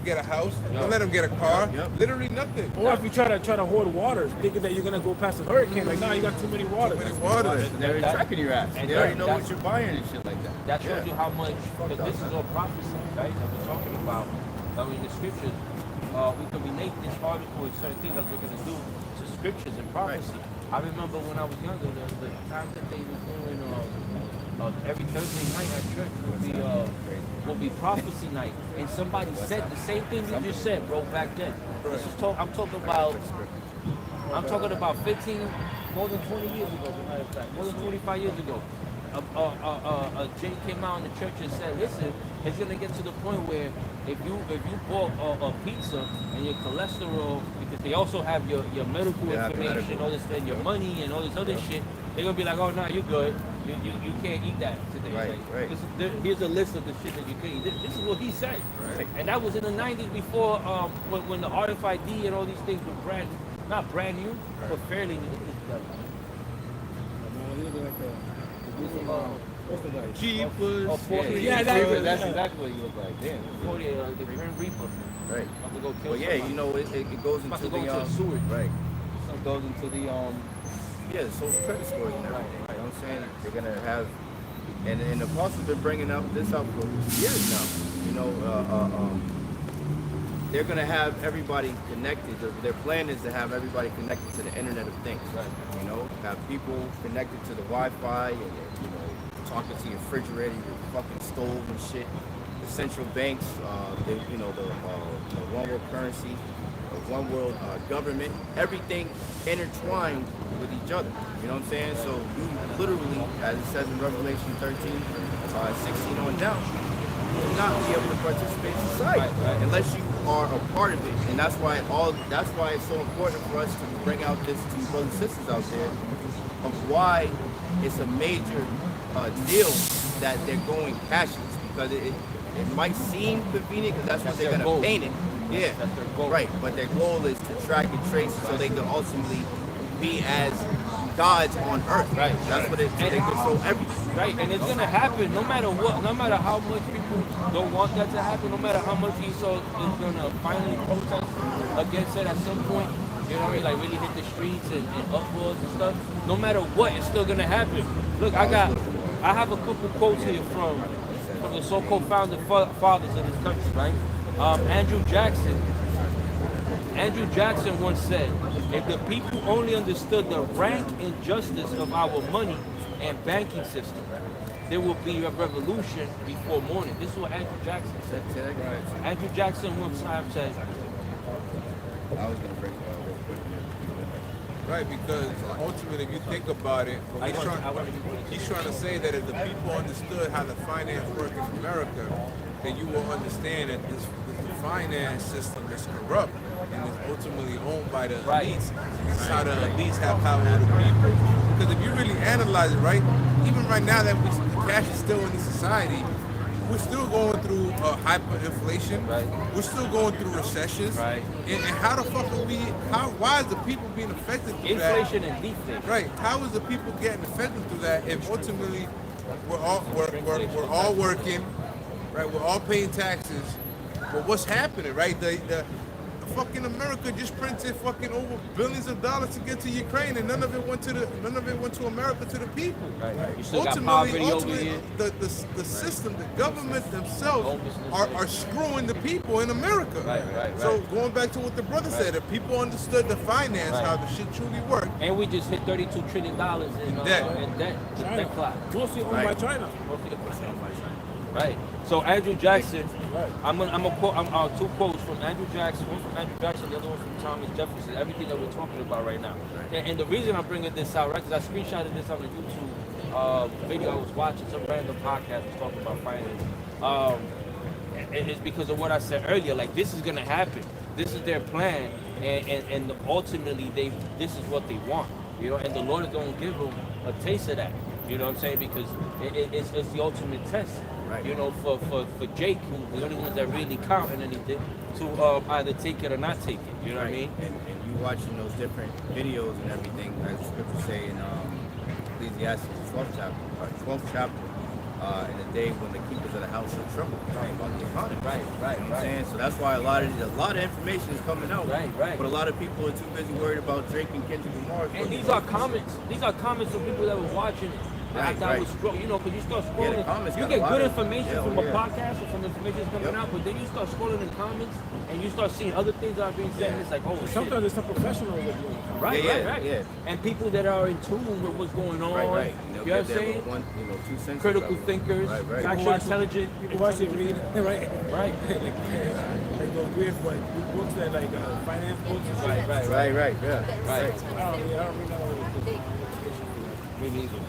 get a house. Don't let him get a car. Literally nothing. Or if you try to hoard waters, thinking that you're gonna go past a hurricane, like, nah, you got too many waters. Too many waters. They're tracking your ass. And They already know that- what you're buying and shit like that. That shows you how much, because this is all prophecy, right? That we're talking about. I mean, the scriptures, we can relate this article with certain things that we're going to do to scriptures and prophecy. I remember when I was younger, the time that they were doing every Thursday night at church would be prophecy night. And somebody said the same thing you just said, bro, back then. This is I'm talking about 15, more than 20 years ago, as a matter of fact, more than 25 years ago. A Jay came out in the church and said, listen, it's gonna get to the point where if you bought a pizza and your cholesterol, because they also have your medical information, all this, and your money and all this other shit, they're gonna be like, oh no, you're good. You can't eat that today. Right. Here's a list of the shit that you can eat. This is what he said. Right. And that was in the 90s before when the RFID and all these things were not brand new, but fairly new. Jeepers. Yeah, That's exactly what you look like. Damn. The Grim Reaper. Right. About to go kill Well, yeah, somebody. you know, it goes About into to go into the the sewage. right. It goes into the Yeah, social credit scores and everything. You know what I'm saying? They're gonna have, and the apostles been bringing this up for years now. You know, they're gonna have everybody connected. Their plan is to have everybody connected to the Internet of Things. Right. You know, have people connected to the Wi-Fi and you know, talking to your refrigerator, your fucking stove and shit. The central banks, the one world currency, the one world government, everything intertwined with each other. You know what I'm saying? So you literally, as it says in Revelation 13, 16 on down, will not be able to participate in society unless you are a part of it. And that's why it's so important for us to bring out this to brothers and sisters out there of why it's a major deal that they're going cashless, because it might seem convenient because that's what they're going to paint it. Yeah, That's their goal. right. But their goal is to track and trace so they can ultimately be as gods on earth. Right. That's what they control everything. Right, and it's gonna happen no matter what, no matter how much people don't want that to happen, no matter how much Esau is gonna finally protest against it at some point, you know what I mean, like really hit the streets and uproars and stuff. No matter what, it's still gonna happen. Look, I have a couple quotes here from the so-called founding fathers of this country, right? Andrew Jackson once said, if the people only understood the rank and justice of our money and banking system, there will be a revolution before morning. This is what Andrew Jackson said. Andrew Jackson one time said, I was going to break that real quick. Right, because ultimately, if you think about it, he's trying to say that if the people understood how the finance works in America, then you will understand that this finance system is corrupt and is ultimately owned by the elites. This is how the elites have power over the people. Because if you really analyze it, right, even right now that the cash is still in the society, we're still going through hyperinflation. Right. We're still going through recessions. Right. And how the fuck are we? Why is the people being affected through that? inflation and deflation. Right. How is the people getting affected through that if ultimately we're all working, right? We're all paying taxes. But what's happening, right? The fucking America just printed fucking over billions of dollars to get to Ukraine, and none of it went to America, to the people. Right. You still got poverty over here. The system, the government themselves are screwing the people in America. Right. So going back to what the brother said, if people understood the finance, how the shit truly worked. And we just hit $32 trillion in debt. China. Mostly owned by China. Right. So Andrew Jackson, I'm gonna quote two quotes from Andrew Jackson. One from Andrew Jackson, the other one from Thomas Jefferson. Everything that we're talking about right now. And the reason I'm bringing this out, right? Because I screenshotted this on the YouTube video I was watching. Some random podcast was talking about finance. And it's because of what I said earlier. Like, this is gonna happen. This is their plan, and ultimately this is what they want. You know, and the Lord is gonna give them a taste of that. You know what I'm saying? Because it's the ultimate test. Right. You know, for Jake, who's the only ones that really count in anything, to either take it or not take it. You know what I mean? And you watching those different videos and everything, as the scriptures say in Ecclesiastes 12th chapter, in the day when the keepers of the house shall tremble, about the economy. Right. You know what I'm saying? So that's why a lot of information is coming out. Right. But a lot of people are too busy worried about Drake and Kendrick Lamar. And these are comments. These are comments from people that were watching it. After I was scrolling, you know, because you start scrolling, you get good information from a podcast or from information that's coming out, but then you start scrolling in comments and you start seeing other things that are being said, and it's like, oh, sometimes there's some professionals that do it. Right. And people that are in tune with what's going on. Right. You know what I'm saying? 2 cents. Critical thinkers, actually intelligent. People watch it, read, right? Like those weird books that like finance books. Right. I don't read that. Me neither.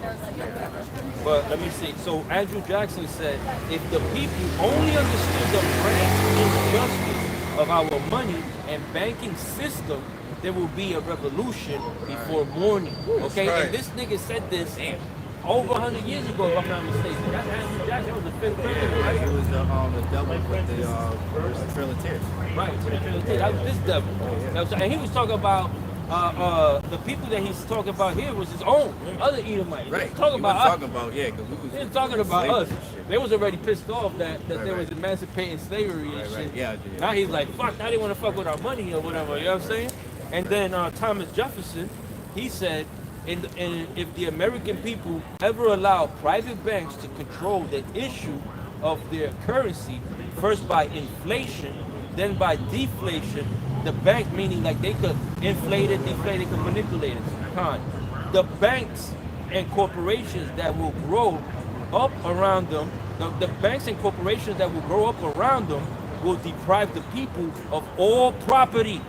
But let me see. So Andrew Jackson said, if the people only understood the rank and justice of our money and banking system, there will be a revolution before morning. Okay? Right. And this nigga said this over 100 years ago, if I'm not mistaken. That's Andrew Jackson. That was the 5th president, right? It was the devil with the Trail of Tears. Right, with the Trail of Tears. That was this devil. And he was talking about the people that he's talking about here was his own other Edomites. Right. He's talking about us. because we was. They're talking about us. They was already pissed off that there was emancipating slavery and shit. Yeah. Now he's like, fuck, now they want to fuck with our money or whatever, you know what I'm saying? And then Thomas Jefferson, he said, if the American people ever allow private banks to control the issue of their currency, first by inflation, then by deflation, the bank, meaning like they could inflate it, deflate it, could manipulate it. The banks and corporations that will grow up around them, the banks and corporations that will grow up around them will deprive the people of all property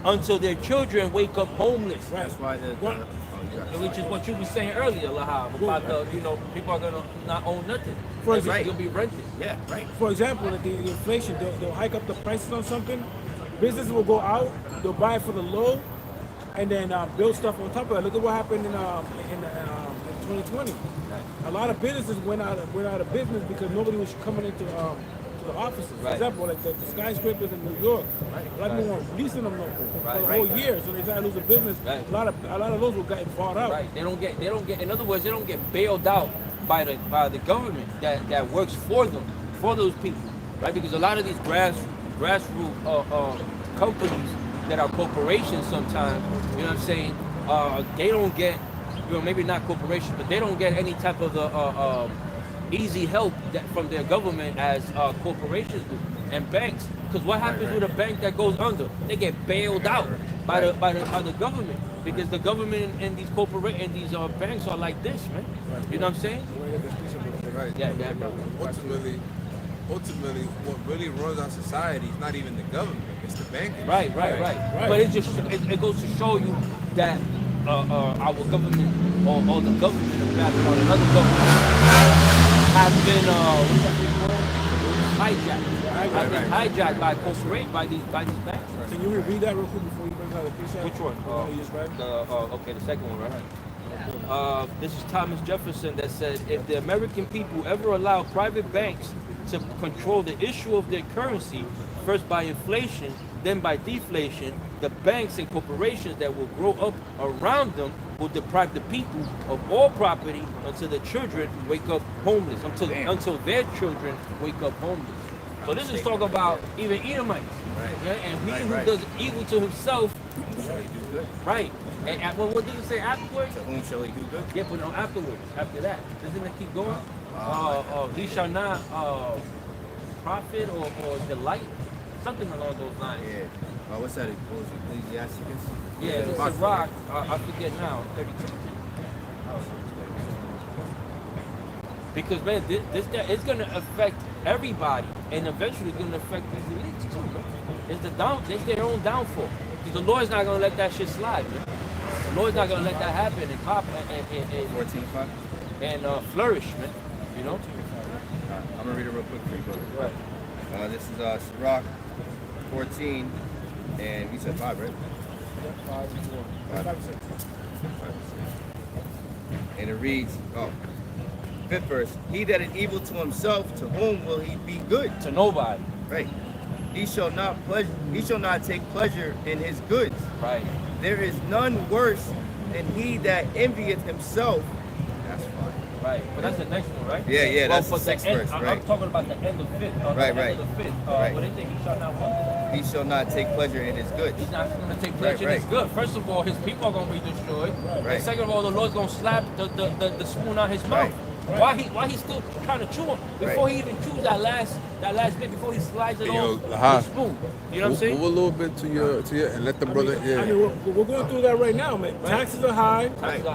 until their children wake up homeless. That's why which is what you were saying earlier, Lahab, about people are gonna not own nothing. They'll be rented. Yeah, right. For example, the inflation, they'll hike up the prices on something. Businesses will go out, they'll buy it for the low, and then build stuff on top of it. Look at what happened in 2020. A lot of businesses went out of business because nobody was coming into to to the offices. For Right. example, like the skyscrapers in New York, a lot of people weren't leasing them no more for the whole year, so they got to lose a business. Right. A lot of those were getting bought out. Right. They don't get. In other words, they don't get bailed out by the government that works for them, for those people, right? Because a lot of these grassroots companies that are corporations sometimes, you know what I'm saying? They don't get, maybe not corporations, but they don't get any type of easy help from their government as corporations do and banks. Because what happens with a bank that goes under? They get bailed out by the government, because the government and these banks are like this, man. You know what I'm saying? Right. Yeah, bro. Ultimately, what really runs our society is not even the government; it's the banking. Right. But it goes to show you that our government or the government of Babylon or another government have been hijacked by these banks. Can you read that real quick before you bring out the precept? Which one? The second one, right? This is Thomas Jefferson that said, if the American people ever allow private banks to control the issue of their currency, first by inflation, then by deflation, the banks and corporations that will grow up around them will deprive the people of all property until the children wake up homeless, until their children wake up homeless. So this is talking about even Edomites. Right. Yeah? And he who does evil to himself, Shall he do good? right. And what did it say afterwards? To whom shall he do good? Yeah, but no, afterwards, after that, doesn't it keep going? He shall not profit or delight, something along those lines. Yeah. What's that? Ecclesiasticus? Yeah, it's a rock. I forget now. 32. Because man, this it's gonna affect everybody, and eventually it's gonna affect these elites too, man. It's their own downfall. Because the Lord's not gonna let that shit slide, man. The Lord's not gonna let that happen and pop and 14:5. and flourish, man. You know. I'm gonna read it real quick for you, brother. Right. This is Sirach 14, and you said 5, right? 5 and 4. 5 and 6. And it reads, 5th verse, he that is evil to himself, to whom will he be good? To nobody. Right. He shall not take pleasure in his goods. Right. There is none worse than he that envieth himself. That's fine. Right. But that's the next one, right? Yeah, that's the but 6th verse, I'm right. talking about the end of 5th. Right. The end of the 5th. Right. What they think he shall not what? He shall not take pleasure in his goods. He's not going to take pleasure in his good. First of all, his people are going to be destroyed. Right. And second of all, the Lord's going to slap the spoon out his mouth. Right. Why he still trying to chew him before he even chews that last bit, before he slides it on the spoon. You know what I'm saying? Move a little bit to your and let the brother. I mean, we're going through that right now, man. Right. Taxes are high,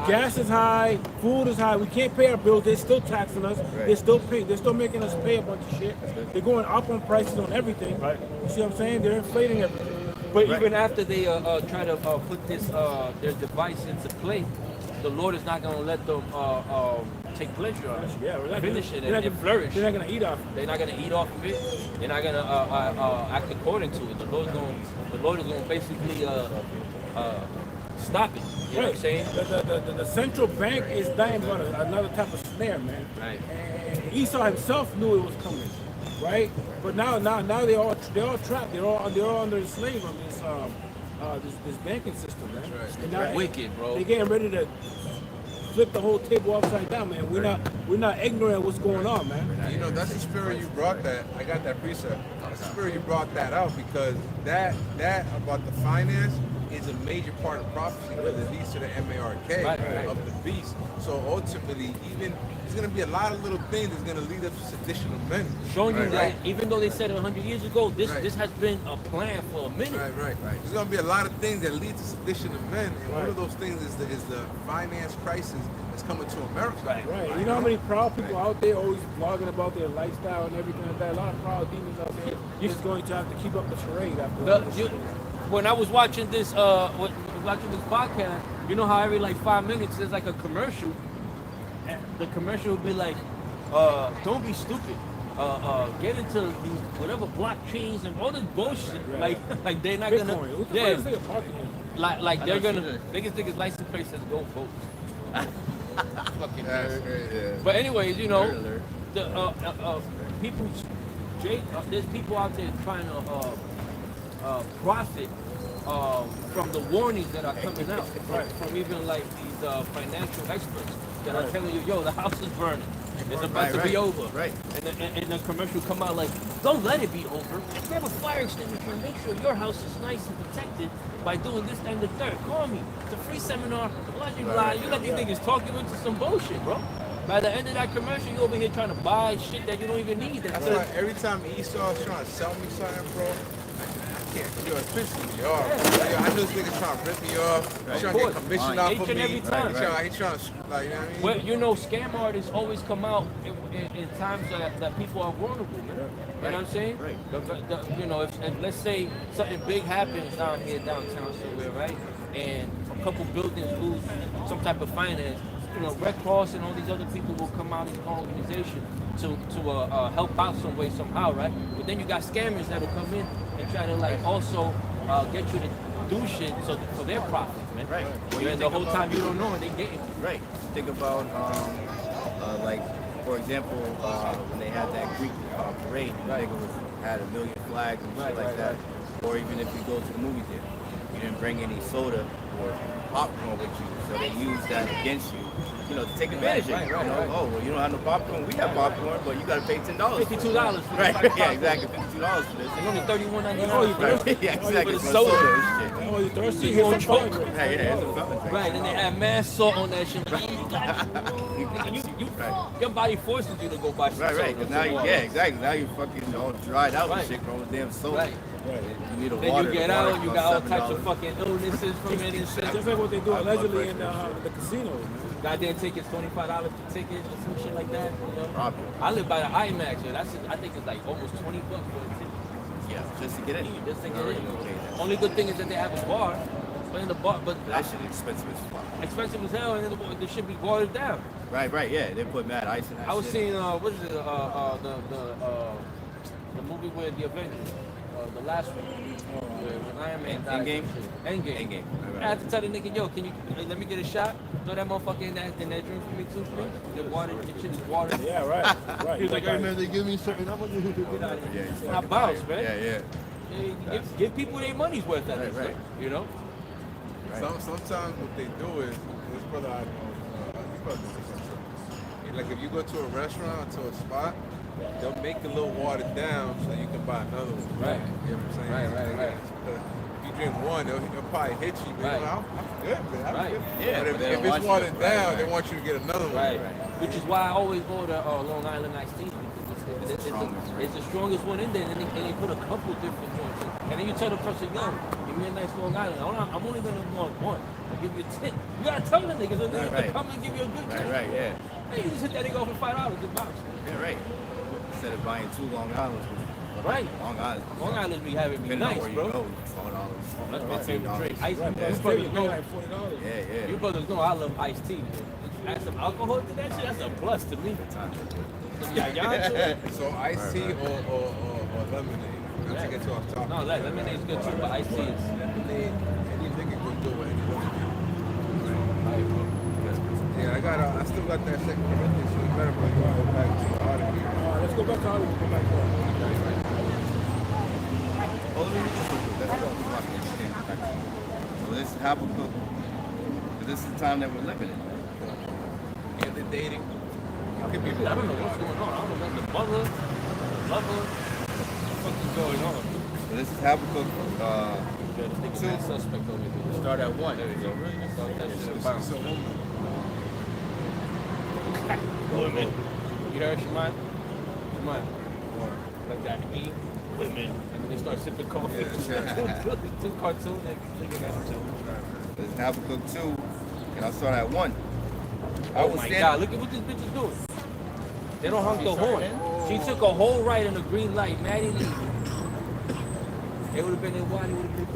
gas is high, food is high. We can't pay our bills. They're still taxing us. Right. They're still paying. They're still making us pay a bunch of shit. They're going up on prices on everything. Right. You see what I'm saying? They're inflating everything. But even after they try to put this their device into play, the Lord is not going to let them take pleasure on it. Yeah, finish it and flourish. They're not going to eat off it. They're not going to eat off of it. They're not going to act according to it. The Lord is going to basically stop it. You know what I'm saying? The central bank is dying about another type of snare, man. Right. And Esau himself knew it was coming, right? But now they're all trapped. They're all under the slave of this banking system, man. That's right. And now Wicked, bro. They're getting ready to flip the whole table upside down, man. We're not ignorant of what's going on, man. You know, that's the spirit you brought that. I got that precept. The spirit you brought that out because that about the finance is a major part of prophecy because it leads to the MARK of the beast. So ultimately, even there's going to be a lot of little things that's going to lead up to sedition of men. Showing you that even though they said it 100 years ago, this has been a plan for a minute. Right. There's going to be a lot of things that lead to sedition of men, and one of those things is the finance crisis that's coming to America. Right. You know how many proud people out there always blogging about their lifestyle and everything like that? A lot of proud demons out there just going to have to keep up the charade after when I was watching this podcast, you know how every like 5 minutes there's like a commercial. And the commercial would be like, don't be stupid. Get into these whatever blockchains and all this bullshit. Right. Like they're not Bitcoin. gonna like they're gonna biggest thing is license plate says go vote. Fucking nerd. Yeah. But anyways, you know, the people there's people out there trying to profit from the warnings that are coming out, from even like these financial experts that are telling you, yo, the house is burning. It's about to be over. Right. And the commercial come out like, don't let it be over. If you have a fire extinguisher, make sure your house is nice and protected by doing this and the third. Call me. It's a free seminar. Blah, blah, blah. You got these niggas talking into some bullshit, bro. By the end of that commercial, you over here trying to buy shit that you don't even need. That's why every time Esau's trying to sell me something, bro, I can't. Yo, it's pissing me off. Yo, I know this nigga trying to rip me off. He's trying to get commission off of me. Every time. He's trying to, like, you know what I mean? Well, you know, scam artists always come out in times that people are vulnerable, man. You know what I'm saying? Right. You know, if let's say something big happens down here, downtown somewhere, right? And a couple buildings lose some type of finance. You know, Red Cross and all these other people will come out as an organization to help out some way, somehow, right? But then you got scammers that will come in and try to like also get you to do shit for their profits, man. Right. Well, and the whole time you don't know and they get it. Right. Think about like, for example, when they had that Greek parade, had 1 million flags and shit like that. Or even if you go to the movie theater, you didn't bring any soda or popcorn with you, so they use that against you, you know, to take advantage of you. Oh, well, you don't have no popcorn. We have popcorn, but you got to pay $10. $52 for Right. this. Yeah, exactly. $52 for this. It's only $31.99. Oh, you thirsty? Yeah, exactly. For the For soda. and shit. Oh, you thirsty? You Get gonna some choke. fire. Yeah, yeah, it's a fountain drink. Right, and they add mad salt on that shit. Your body forces you to go buy some Right, right. soda. Because now you, exactly. Now you're fucking all dried out and shit, growing damn soda. Right. You need a Then water. you get the out, water you got all costs types of $7. fucking illnesses from it and It's shit. just like what they do allegedly in the casinos. Goddamn tickets, $25 per ticket or some shit like that. You know? Probably. I live by the IMAX, so I think it's like almost $20 for a ticket. Yeah, just to get in. Just to get Already in. okay, then. Only good thing is that they have a bar. But in the bar, but That shit expensive as fuck. expensive as hell, and then the shit be watered down. Right, right, yeah. They put mad ice in that I was shit. seeing what is it? The movie with the Avengers, the last one, when Iron Man died. Endgame? Endgame. Endgame. I had to tell the nigga, yo, can you let me get a shot? Throw that motherfucker in that drink for me too, please. The water, the shit is water. Yeah, right. Right. He was like, hey man, they give me something. I'm gonna get out of here. I bounce, man. Yeah, yeah. Give people their money's worth at Right, least, right. you know? Sometimes what they do is, this brother I know, he probably knows this, I'm sure. Like if you go to a restaurant, to a spot, they'll make it a little watered down so you can buy another one. Right. You know what I'm saying? Right. If you drink one, they'll probably hit you. But Right. I'm good, man. I'm Right. good. Yeah, but but they if don't it's want you watered to- down, right. they want you to get another one. Right. Which is why I always order Long Island iced tea. It's the strongest one in there, and they put a couple different ones in. And then you tell the person, yo, give me a nice Long Island. I'm only gonna want one. I'll give you a tip. You gotta tell the niggas, and they Right. come and give you a good tip. Right, right, yeah. Hey, you just hit that nigga off for $5 a box. Yeah, right. Instead of buying 2 Long Islands. Right. Long Island. Long Island be having me Depending on nice, where you bro. go, $4. That's my favorite drink. Ice tea. Right, You man. brothers Still, know. like $40. Yeah, yeah. You brothers know I love iced tea. Add some alcohol to that shit. That's a plus to me. Yeah, So iced tea or lemonade. Not to get you off topic. No, like lemonade's good too, but iced tea is. Lemonade, any nigga can do it. Any lemonade. Yeah, I still got that second Corinthians, so you better go back to the audio. Let's go back to Hollywood. Go back to Oh, let me read this real quick. That's what we're talking about. So this is Habakkuk. This is the time that we're living in. And the dating. It could be I don't know what's going on. I don't know if the mother, lover, what the fuck is going on? So this is Habakkuk. This nigga mad suspect over here. Start at 1. There we go. Start that shit and bounce. Women. You heard Shemai? Shemai. Like that. E. Women. And then they start sipping coffee. Two cartoon niggas. This is Habakkuk 2. And I'll start at 1. Oh my God, look at what this bitch is doing. They don't honk the horn. She took a whole right on the green light, Maddie Lee. It would have been in one, it would have been.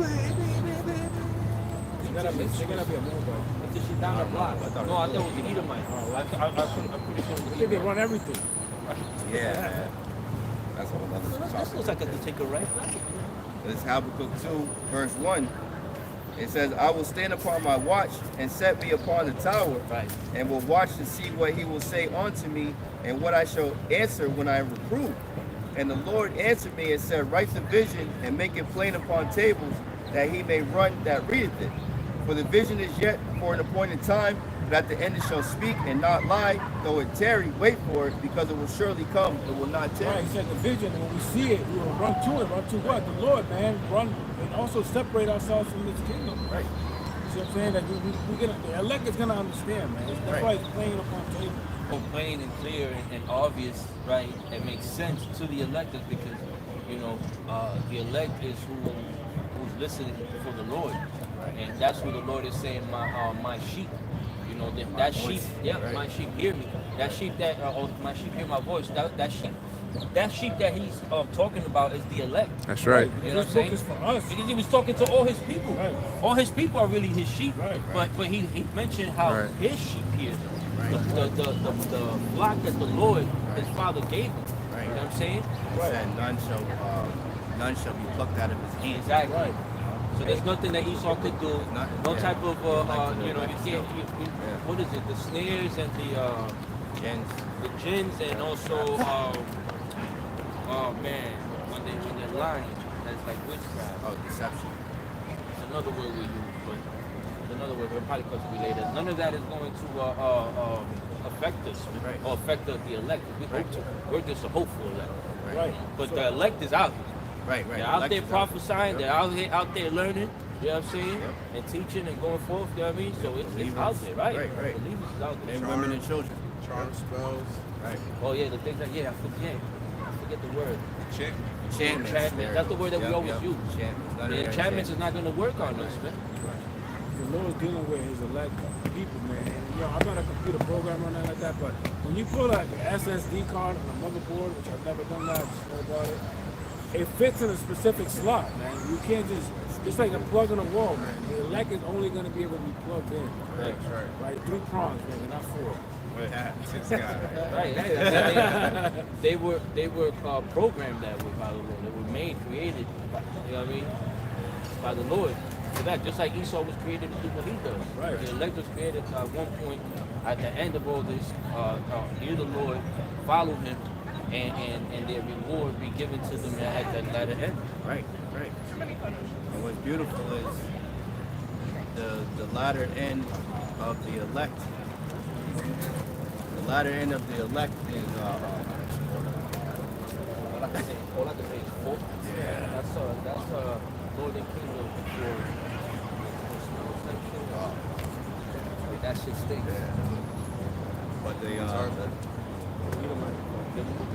They gotta be a mobile. Until she down the block. No, I thought it was the Edomite. I'm pretty sure it was They run everything. Yeah. That's a whole other That topic. looks like a take a right. This is Habakkuk 2, verse 1. It says, I will stand upon my watch and set me upon the tower, Right. and will watch to see what he will say unto me and what I shall answer when I am reproved. And the Lord answered me and said, write the vision and make it plain upon tables, that he may run that readeth it. For the vision is yet for an appointed time, but at the end it shall speak and not lie. Though it tarry, wait for it, because it will surely come. It will not tarry. Right, he said the vision, when we see it, we will run to it. Run to what? The Lord, man. Run and also separate ourselves from this kingdom. Right. See what I'm saying? That we gonna, the elect is going to understand, man. That's Right. why it's plain upon table. So plain and clear and obvious, right? It makes sense to the electors because, you know, the elect is who's listening for the Lord. And that's who the Lord is saying, my sheep. You know, that sheep, yeah, right. My sheep hear me. That sheep that, my sheep hear my voice. That sheep that he's talking about is the elect. That's right. You know what I'm saying? For us. Because he was talking to all his people. Right. All his people are really his sheep. Right. But he mentioned how Right. his sheep hears him. The flock that the Lord, his father gave him. Right. You know what I'm saying? He said, none shall be plucked out of his hand. Exactly. Right. So there's nothing that Esau could do. No type of, you know, you can't. What is it? The snares and the gins, and also, oh man, when they're lying, that's like witchcraft. Oh, deception. It's another word we use, but it's another word. We'll probably come to later. None of that is going to affect us, Right. or affect the elect. We hope to. We're just a hopeful elect. Right. But the elect is out here. Right. They're out there prophesying. Yep. They're out there learning. You know what I'm saying? Yep. And teaching and going forth. You know what I mean? So it's out there, right? Right. Believers is out there. And women and children. Charm spells. Right. Oh yeah, the things that I forget the word. Enchantments. Enchantment. That's the word that we always use. Enchantments. None of The their enchantments is not going to work on us, man. The Lord's dealing with his elect people, man. And, you know, I'm not a computer programmer or nothing like that, but when you pull like an SSD card on a motherboard, which I've never done that, I just know about it, it fits in a specific slot, man. You can't just, it's like a plug in a wall, man. The elect is only going to be able to be plugged in. Right. 3 prongs, man, not 4. Right. They were programmed that way by the Lord. They were created, you know what I mean, by the Lord. For that, just like Esau was created to do what he does. Right. The elect was created at one point. At the end of all this, hear the Lord, follow him, and their reward be given to them at the latter end. Right. And what's beautiful is the latter end of the elect. The latter end of the elect is All I can say is hope. Yeah. That's Lord and Kingdom for that shit stinks. but they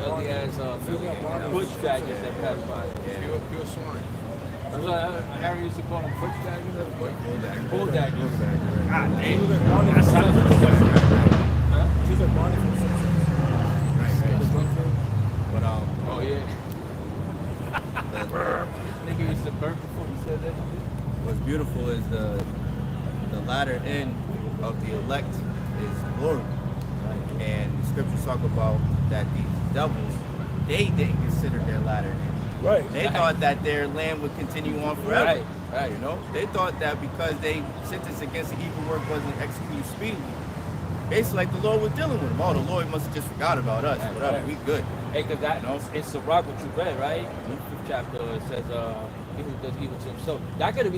Ugly ass bush dragons that pass by. Pure swine. That's what Harry used to call them, bush dragons. Bull daggers. God damn. That's Huh? She's like Barney from Simpsons. but Oh yeah. Nigga used to burp before he said that. what's beautiful is the latter end of the elect is glory. And the scriptures talk about that these devils, they didn't consider their latter end. Right. They thought that their land would continue on forever. Right. You know, they thought that because they sentence against the evil work wasn't executed speedily, basically like the Lord was dealing with them. Oh, the Lord must have just forgot about us. Whatever, we good. Hey, cause that it's the rock what you read, right? Fifth chapter it says he who does evil to himself. That could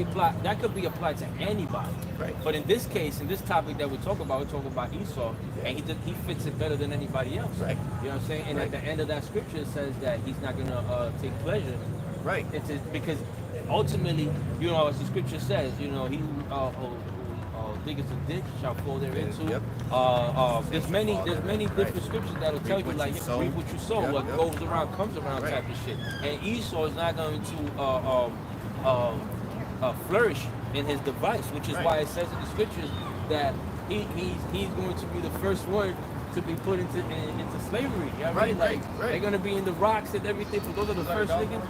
be applied to anybody. Right. But in this case, in this topic that we're talking about Esau, and he fits it better than anybody else. Right. You know what I'm saying? And at the end of that scripture it says that he's not gonna take pleasure. Right. Because ultimately, you know, as the scripture says, you know, he who diggeth a ditch shall fall therein. Yep. There's many different scriptures that'll tell you like reap what you sow. Yep, What yep. goes around comes around Right. type of shit. And Esau is not going to flourish in his device, which is Right. why it says in the scriptures that he's going to be the first one to be put into slavery. You know what I mean? Right. They're going to be in the rocks and everything. So those are the first niggas.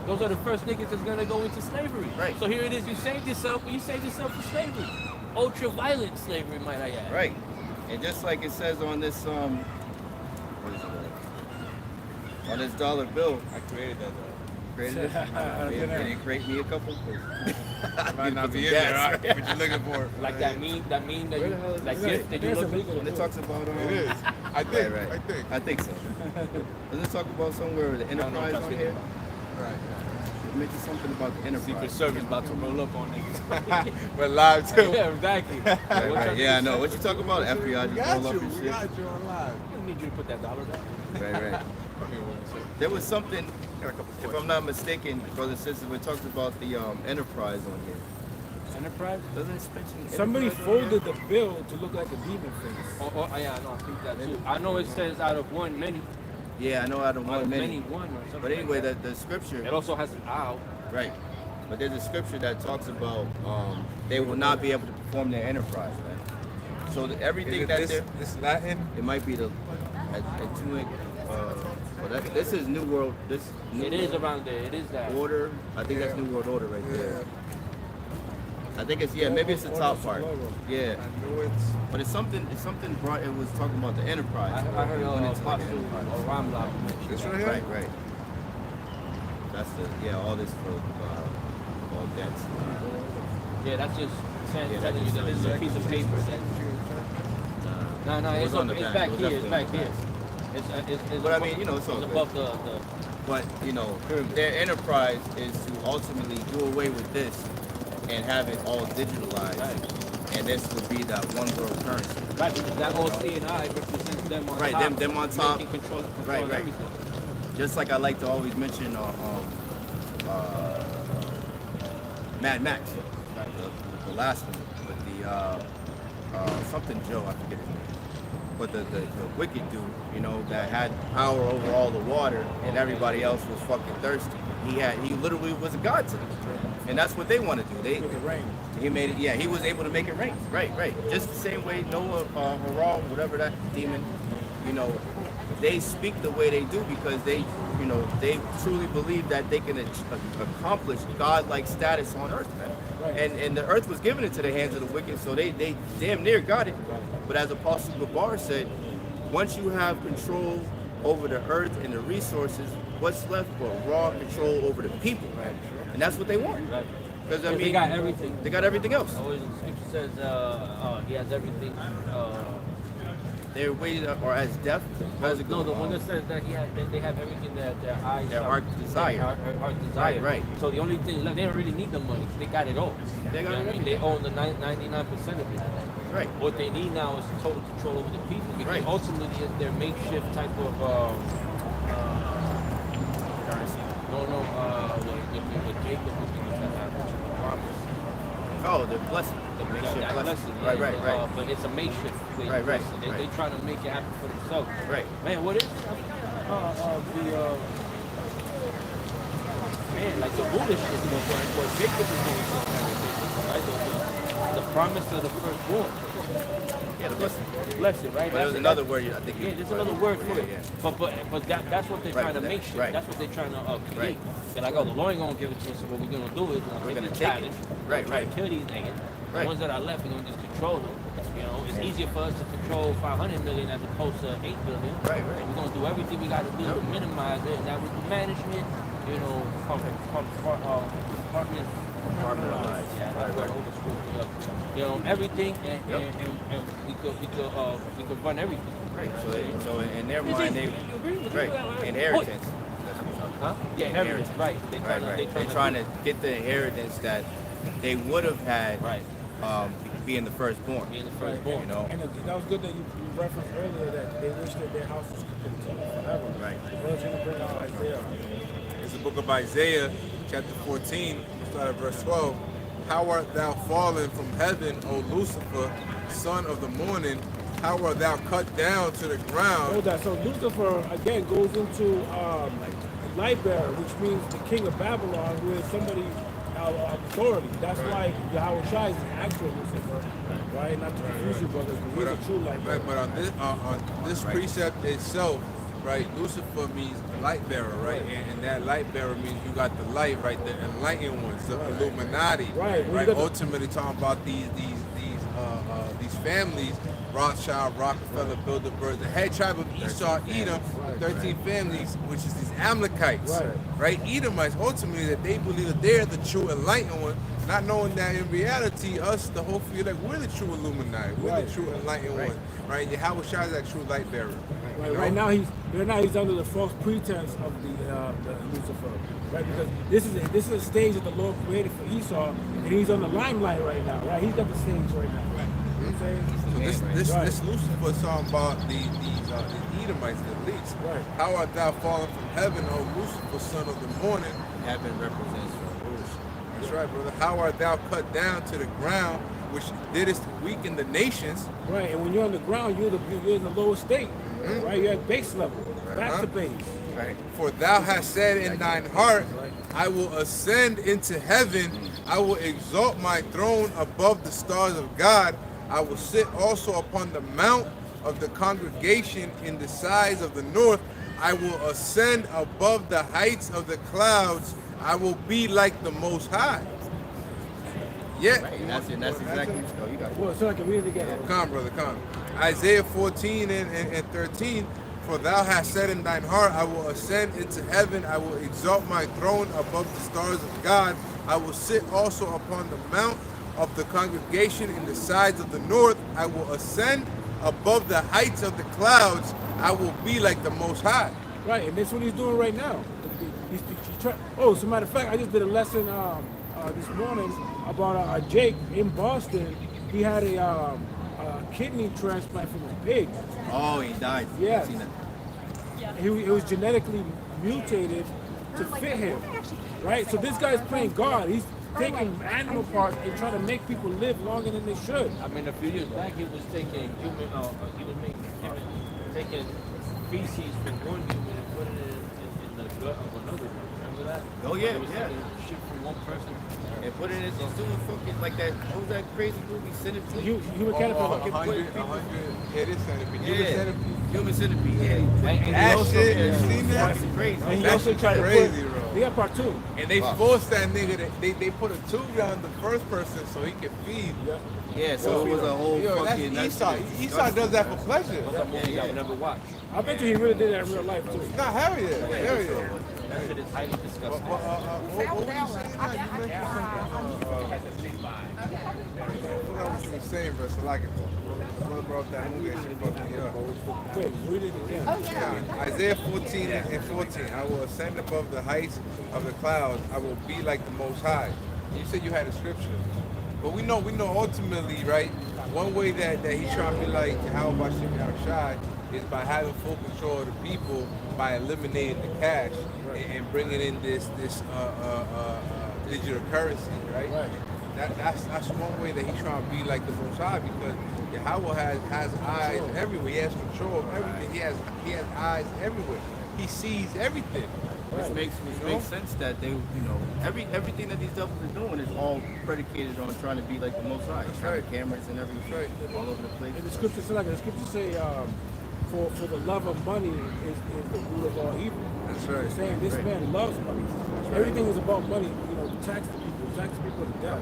Those are the first niggas that's gonna go into slavery. Right. So here it is, you saved yourself, but you saved yourself from slavery. Ultra-violent slavery, might I add. Right. And just like it says on this what is it? On this dollar bill, I created that. created it. They didn't create me a couple. Might not be in there, right? What you looking for? Like that meme that gift that you look When it talks about It is. I think. right. I think so. Does it talk about somewhere with the enterprise on here? Right. It mentions something about the enterprise. Secret Service about to roll up on niggas. We're live too. Yeah, exactly. Right. Yeah, I know. What you talking about? FBI just roll up and We shit. got you on live. I don't need you to put that dollar down. Right. There was something, if I'm not mistaken, brothers and sisters, when it talks about the enterprise on here. Enterprise? Doesn't it mention Somebody enterprise on folded the bill to look like a demon face. Oh, yeah, I know. I think that too. I know it says out of one, many. here? Yeah, I know out of one many. One or something. But anyway, like the scripture. it also has an owl. Right. But there's a scripture that talks about they will not be able to perform their enterprise, man. So everything that this Latin? it might be the atomic. Well, this is New World. This New It is World around there. It is that. Order. I think that's New World Order right there. I think it's maybe it's the top part. Yeah. I know it's. But it's something brought. It was talking about the enterprise. I heard When it's like Apostle an enterprise. or Ramla. This right here? Right. That's all this for all debts. Yeah, that's just Yeah, telling you that this is a piece of paper. No, It it's was on the it's back. back It was here. It's definitely back on the here. It's But I above- mean, it's all it's good. above the. But their enterprise is to ultimately do away with this and have it all digitalized. Right. And this would be that one world currency. Right, because that whole CNI represents them on Right, top. them on top. Making control Right. everything. Just like I like to always mention Mad Max, the last one, with the something Joe, I forget his name. But the wicked dude, that had power over all the water and everybody else was fucking thirsty. He literally was a god to them. And that's what they want to do. Make it rain. He made it, he was able to make it rain. Right. Just the same way Noah, Haram, whatever that demon, they speak the way they do because they truly believe that they can accomplish God-like status on earth, man. Right. And the earth was given into the hands of the wicked, so they damn near got it. But as Apostle Gabar said, once you have control over the earth and the resources, what's left but raw control over the people? Right. And that's what they want. Right. Because They got everything. They got everything else. Always the scripture says he has everything. Their ways are as deaf as it No, goes. the one that says that they have everything that their eyes Their heart desire. Heart desire. Right. So the only thing left, they don't really need the money. They got it all. They got You know what I mean? everything. They own the 99% of it. Right. What they need now is total control over the people because Right. ultimately it's their makeshift type of with Jacob was going to have promise. Oh, the blessing. The makeshift That blessing. blessing, Right. but it's a makeshift thing. Right. They trying to make it happen for themselves. Right. Man, what is like the rulership what Jacob is going to right? The promise of the firstborn. Yeah, the blessing. Blessing, right? But there's another word I think. Yeah, there's another word for it. Yeah. But that's what they're trying to make sure. Right. That's what they're trying to create. Right. They're like, the Lord ain't gonna give it to us. So what we're gonna do is We're gonna the take challenge. it. Right. Kill these niggas. Right. The ones that are left, we're gonna just control them. It's easier for us to control 500 million as opposed to 8 billion. Right. We're gonna do everything we gotta do to minimize it. And that with the management, compartmentalize. Yeah, that's where old school. Everything, and we could run everything. Right. So in their mind, they inheritance. Huh? Yeah, inheritance. Right. They're trying to get the inheritance that they would have had. Right. Being the firstborn. Being the firstborn. And that was good that you referenced earlier that they wish that their house was continued forever. Right. The Lord's going to bring out Isaiah. It's the book of Isaiah, chapter 14, start at verse 12. How art thou fallen from heaven, O Lucifer, son of the morning? How art thou cut down to the ground? Hold that. So Lucifer, again, goes into light bearer, which means the king of Babylon, who is somebody authority. That's why Yahawashi is an actual Lucifer, right? Not to confuse you, brothers, but he's a true light bearer. But on this precept itself, right, Lucifer means light bearer, right? And that light bearer means you got the light, right? The enlightened ones, the Illuminati, Right. Ultimately talking about these these families, Rothschild, Rockefeller, Bilderberg, the head tribe of Esau, Edom, 13 families, which is these Amalekites, right? Edomites, ultimately, that they believe that they're the true enlightened one, not knowing that in reality, us, the whole field, like we're the true Illuminati, we're the true enlightened one, right? Yahawashi is that true light bearer. Right now he's under the false pretense of the Lucifer, right? Because this is a stage that the Lord created for Esau, and he's on the limelight right now, right? He's got the stage right now, right? You know what I'm saying? So this Lucifer is talking about these Edomites, the elites. Right. How art thou fallen from heaven, O Lucifer, son of the morning? Heaven represents revolution. That's right, brother. How art thou cut down to the ground, which didst weaken the nations? Right, and when you're on the ground, you're in the lower state, right? You're at base level, back to base. Right. For thou hast said in thine heart, I will ascend into heaven. I will exalt my throne above the stars of God. I will sit also upon the mount of the congregation in the sides of the north. I will ascend above the heights of the clouds. I will be like the Most High. Yeah. Right. That's exactly. You got it. Well, so I can read it again. Come, brother, come. Isaiah 14 and 13. For thou hast said in thine heart, I will ascend into heaven. I will exalt my throne above the stars of God. I will sit also upon the mount of the congregation in the sides of the north. I will ascend above the heights of the clouds. I will be like the Most High. Right, and that's what he's doing right now. As a matter of fact, I just did a lesson this morning about Jake in Boston. He had a kidney transplant from a pig. Oh, he died. Yes. I've seen that. He was genetically mutated to fit him, right? So this guy's playing God. He's taking animal parts and trying to make people live longer than they should. I mean, a few years back, he was taking taking feces from one human and putting it in the gut of another. Remember that? Oh, yeah, He was yeah. taking shit from one person. And put it in some fucking like that. What was that crazy movie? Centipede. Human caterpillar. 100, yeah, this centipede. Human centipede. Human centipede. Yeah. And That also, shit, you seen that? That's crazy. And he That's also tried to crazy, put. bro. He got part two. And they forced that nigga, they put a tube down the first person so he could feed. Yeah. So it was a whole Yo, fucking. that's Esau. Esau does that for pleasure. What's that movie I've never watched? I bet you he really did that in real life too. Nah, hell yeah. Hell yeah. That shit is highly disgusting. What were you saying? Now? You mentioned what you were saying, bro. So like, brother brought that movie and shit fucked me up. Wait, read it again. Yeah. Isaiah 14 and 14. I will ascend above the heights of the clouds. I will be like the Most High. You said you had a scripture. But we know ultimately, right? One way that he's trying to be like Yahawashi is by having full control of the people, by eliminating the cash and bringing in this digital currency, right? That's one way that he's trying to be like the Most High, because Yahawah has eyes everywhere. He has control of everything. He has eyes everywhere. He sees everything. Which makes sense that they, everything that these devils are doing is all predicated on trying to be like the Most High. Right. Cameras and everything all over the place. And the scriptures say, for the love of money is the root of all evil. That's right. It's saying this man loves money. Everything is about money. Tax the people to death.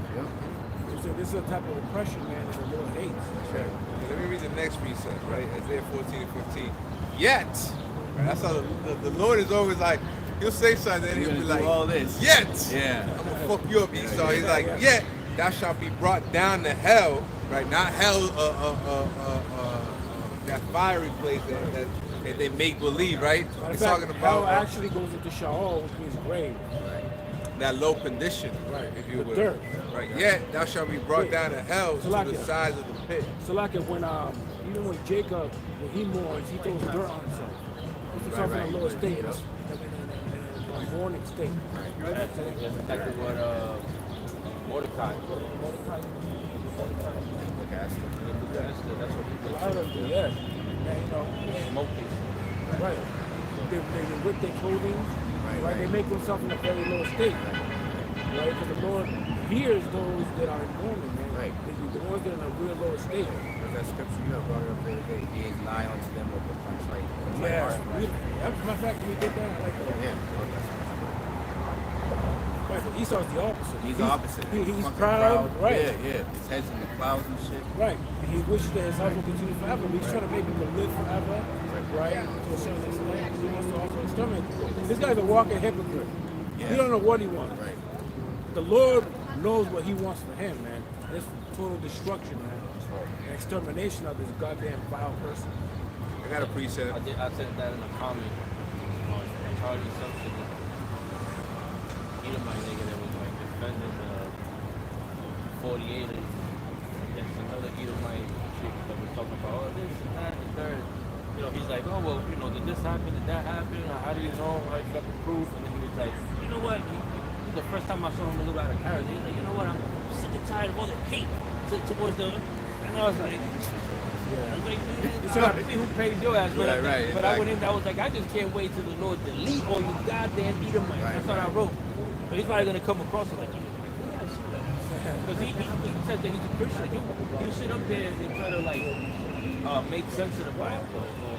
So this is a type of oppression, man, that the Lord hates. That's right. Let me read the next precept, right? Isaiah 14 and 15. Yet, right? That's how the Lord is always like, he'll say something and he'll be like, all this. Yet, Yeah. I'm gonna fuck you up, Esau. He's like, yet thou shalt be brought down to hell, right? Not hell, that fiery place that they make believe, right? He's talking hell about actually goes into Sheol, which means grave. that low condition, Right. if you The will. dirt. Right. Yet thou shalt be brought down to hell to the sides of the pit. So like when even when Jacob, when he mourns, he throws dirt on himself. Puts himself in a lower state, a mourning state. That's exactly what Mordecai. That's what he A lot of them do, yeah. did. Smoking. Right. They whip their clothing, right? They make themselves in a very low state, right? Because the Lord hears those that are in mourning, man. Right. The ones that are in a real low state. There's that scripture you have brought up the other day. He is nigh unto them with a contrite. Yeah. As a matter of fact, we did that. I like that. Yeah. Right. Esau's the opposite. He's the opposite. He's Fucking proud, right? Yeah. His head's in the clouds and shit. Right. And he wishes that his house will continue forever. But he's trying to make people live forever, right? To a certain extent. He wants to also exterminate people. This guy's a walking hypocrite. Yeah. He don't know what he wants. Right. The Lord knows what he wants for him, man. It's total destruction, man. And extermination of this goddamn vile person. I got a preset. I said that in a comment on Charlie something. Edomite nigga that was like defending 48 against another Edomite chick that was talking about all this and that and third. You know, he's like, oh well, you know, did this happen? Did that happen? How do you know? How you got the proof? And then he was like, you know what? This is the first time I saw him a little out of character. He's like, you know what? I'm sick and tired of all the hate towards the. And I was like. I was like, it's not me who paid your ass, but, but I went in. I was like, I just can't wait till the Lord delete all you goddamn Edomites. That's what I wrote. So he's probably gonna come across it like, because he says that he's a Christian. You sit up there and try to like make sense of the Bible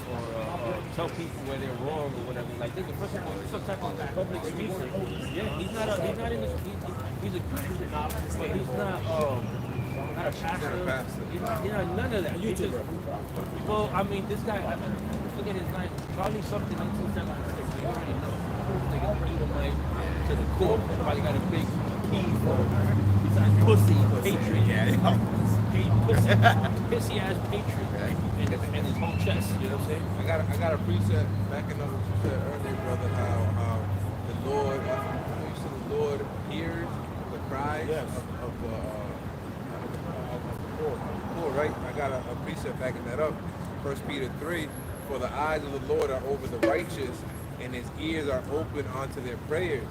or tell people where they're wrong or whatever. Like, there's a person who's some type of public speaker. Yeah, he's not in this. He's a Christian, but he's not a pastor. He's not none of that. You just, well, I mean, this guy, I forget his name, Charlie something, 1976. You already know. This nigga Edomite to the core. Probably got a big P for him. He's like pussy patriot. Yeah, pussy, pissy ass patriot. And his whole chest. You know what I'm saying? I got a preset backing up what you said earlier, brother. How the Lord, you said the Lord hears the cries of the poor, right? I got a precept backing that up. 1 Peter 3, for the eyes of the Lord are over the righteous, and his ears are open unto their prayers.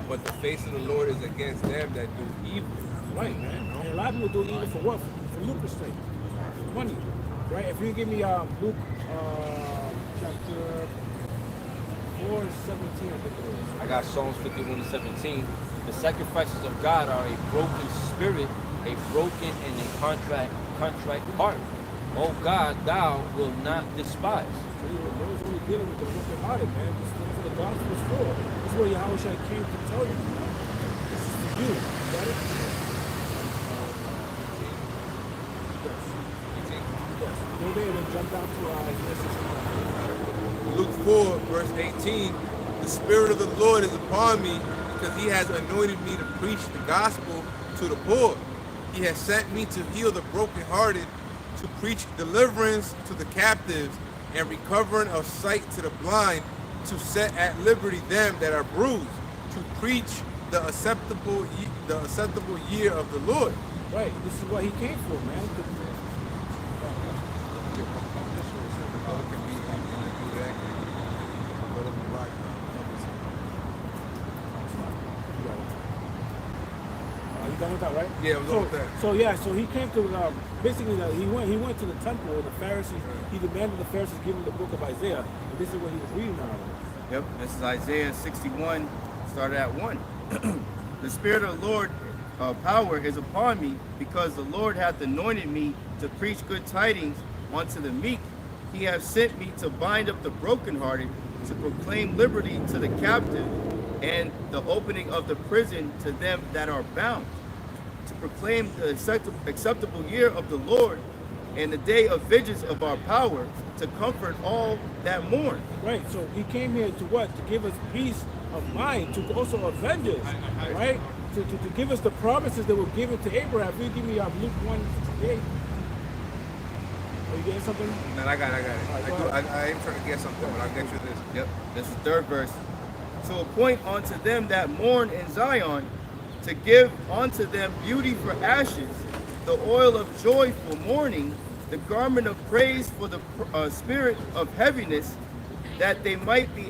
But the face of the Lord is against them that do evil. Right, man. And a lot of people do evil for what? For lucra's sake. Money. Right? If you give me Luke chapter 4 and 17, I think it is. I got Psalms 51:17. The sacrifices of God are a broken spirit, a broken and a contrite heart. Oh God, thou will not despise. Those who are dealing with the broken hearted, man. This is what the gospel is for. This is what Yahawashi came to tell you, man. This is for you. You got it? Yes. Go there and jump down to Luke 4, verse 18. The Spirit of the Lord is upon me, because he has anointed me to preach the gospel to the poor. He has sent me to heal the brokenhearted, to preach deliverance to the captives, and recovering of sight to the blind, to set at liberty them that are bruised, to preach the acceptable year of the Lord. Right. This is what he came for, man. Done with that, right? Yeah, I'm done with that. So he came to basically he went to the temple where the Pharisees. He demanded the Pharisees give him the book of Isaiah. And this is what he was reading out of. Yep, this is Isaiah 61, started at 1. The Spirit of the Lord power is upon me, because the Lord hath anointed me to preach good tidings unto the meek. He hath sent me to bind up the brokenhearted, to proclaim liberty to the captive, and the opening of the prison to them that are bound, to proclaim the acceptable year of the Lord, and the day of vengeance of our power, to comfort all that mourn. Right, so he came here to what? To give us peace of mind, to also avenge us, right? To give us the promises that were given to Abraham. If you give me Luke 1:8. Are you getting something? No, I got it. I am trying to get something, but I'll get you this. Yep, this is third verse. To appoint unto them that mourn in Zion, to give unto them beauty for ashes, the oil of joy for mourning, the garment of praise for the spirit of heaviness, that they might be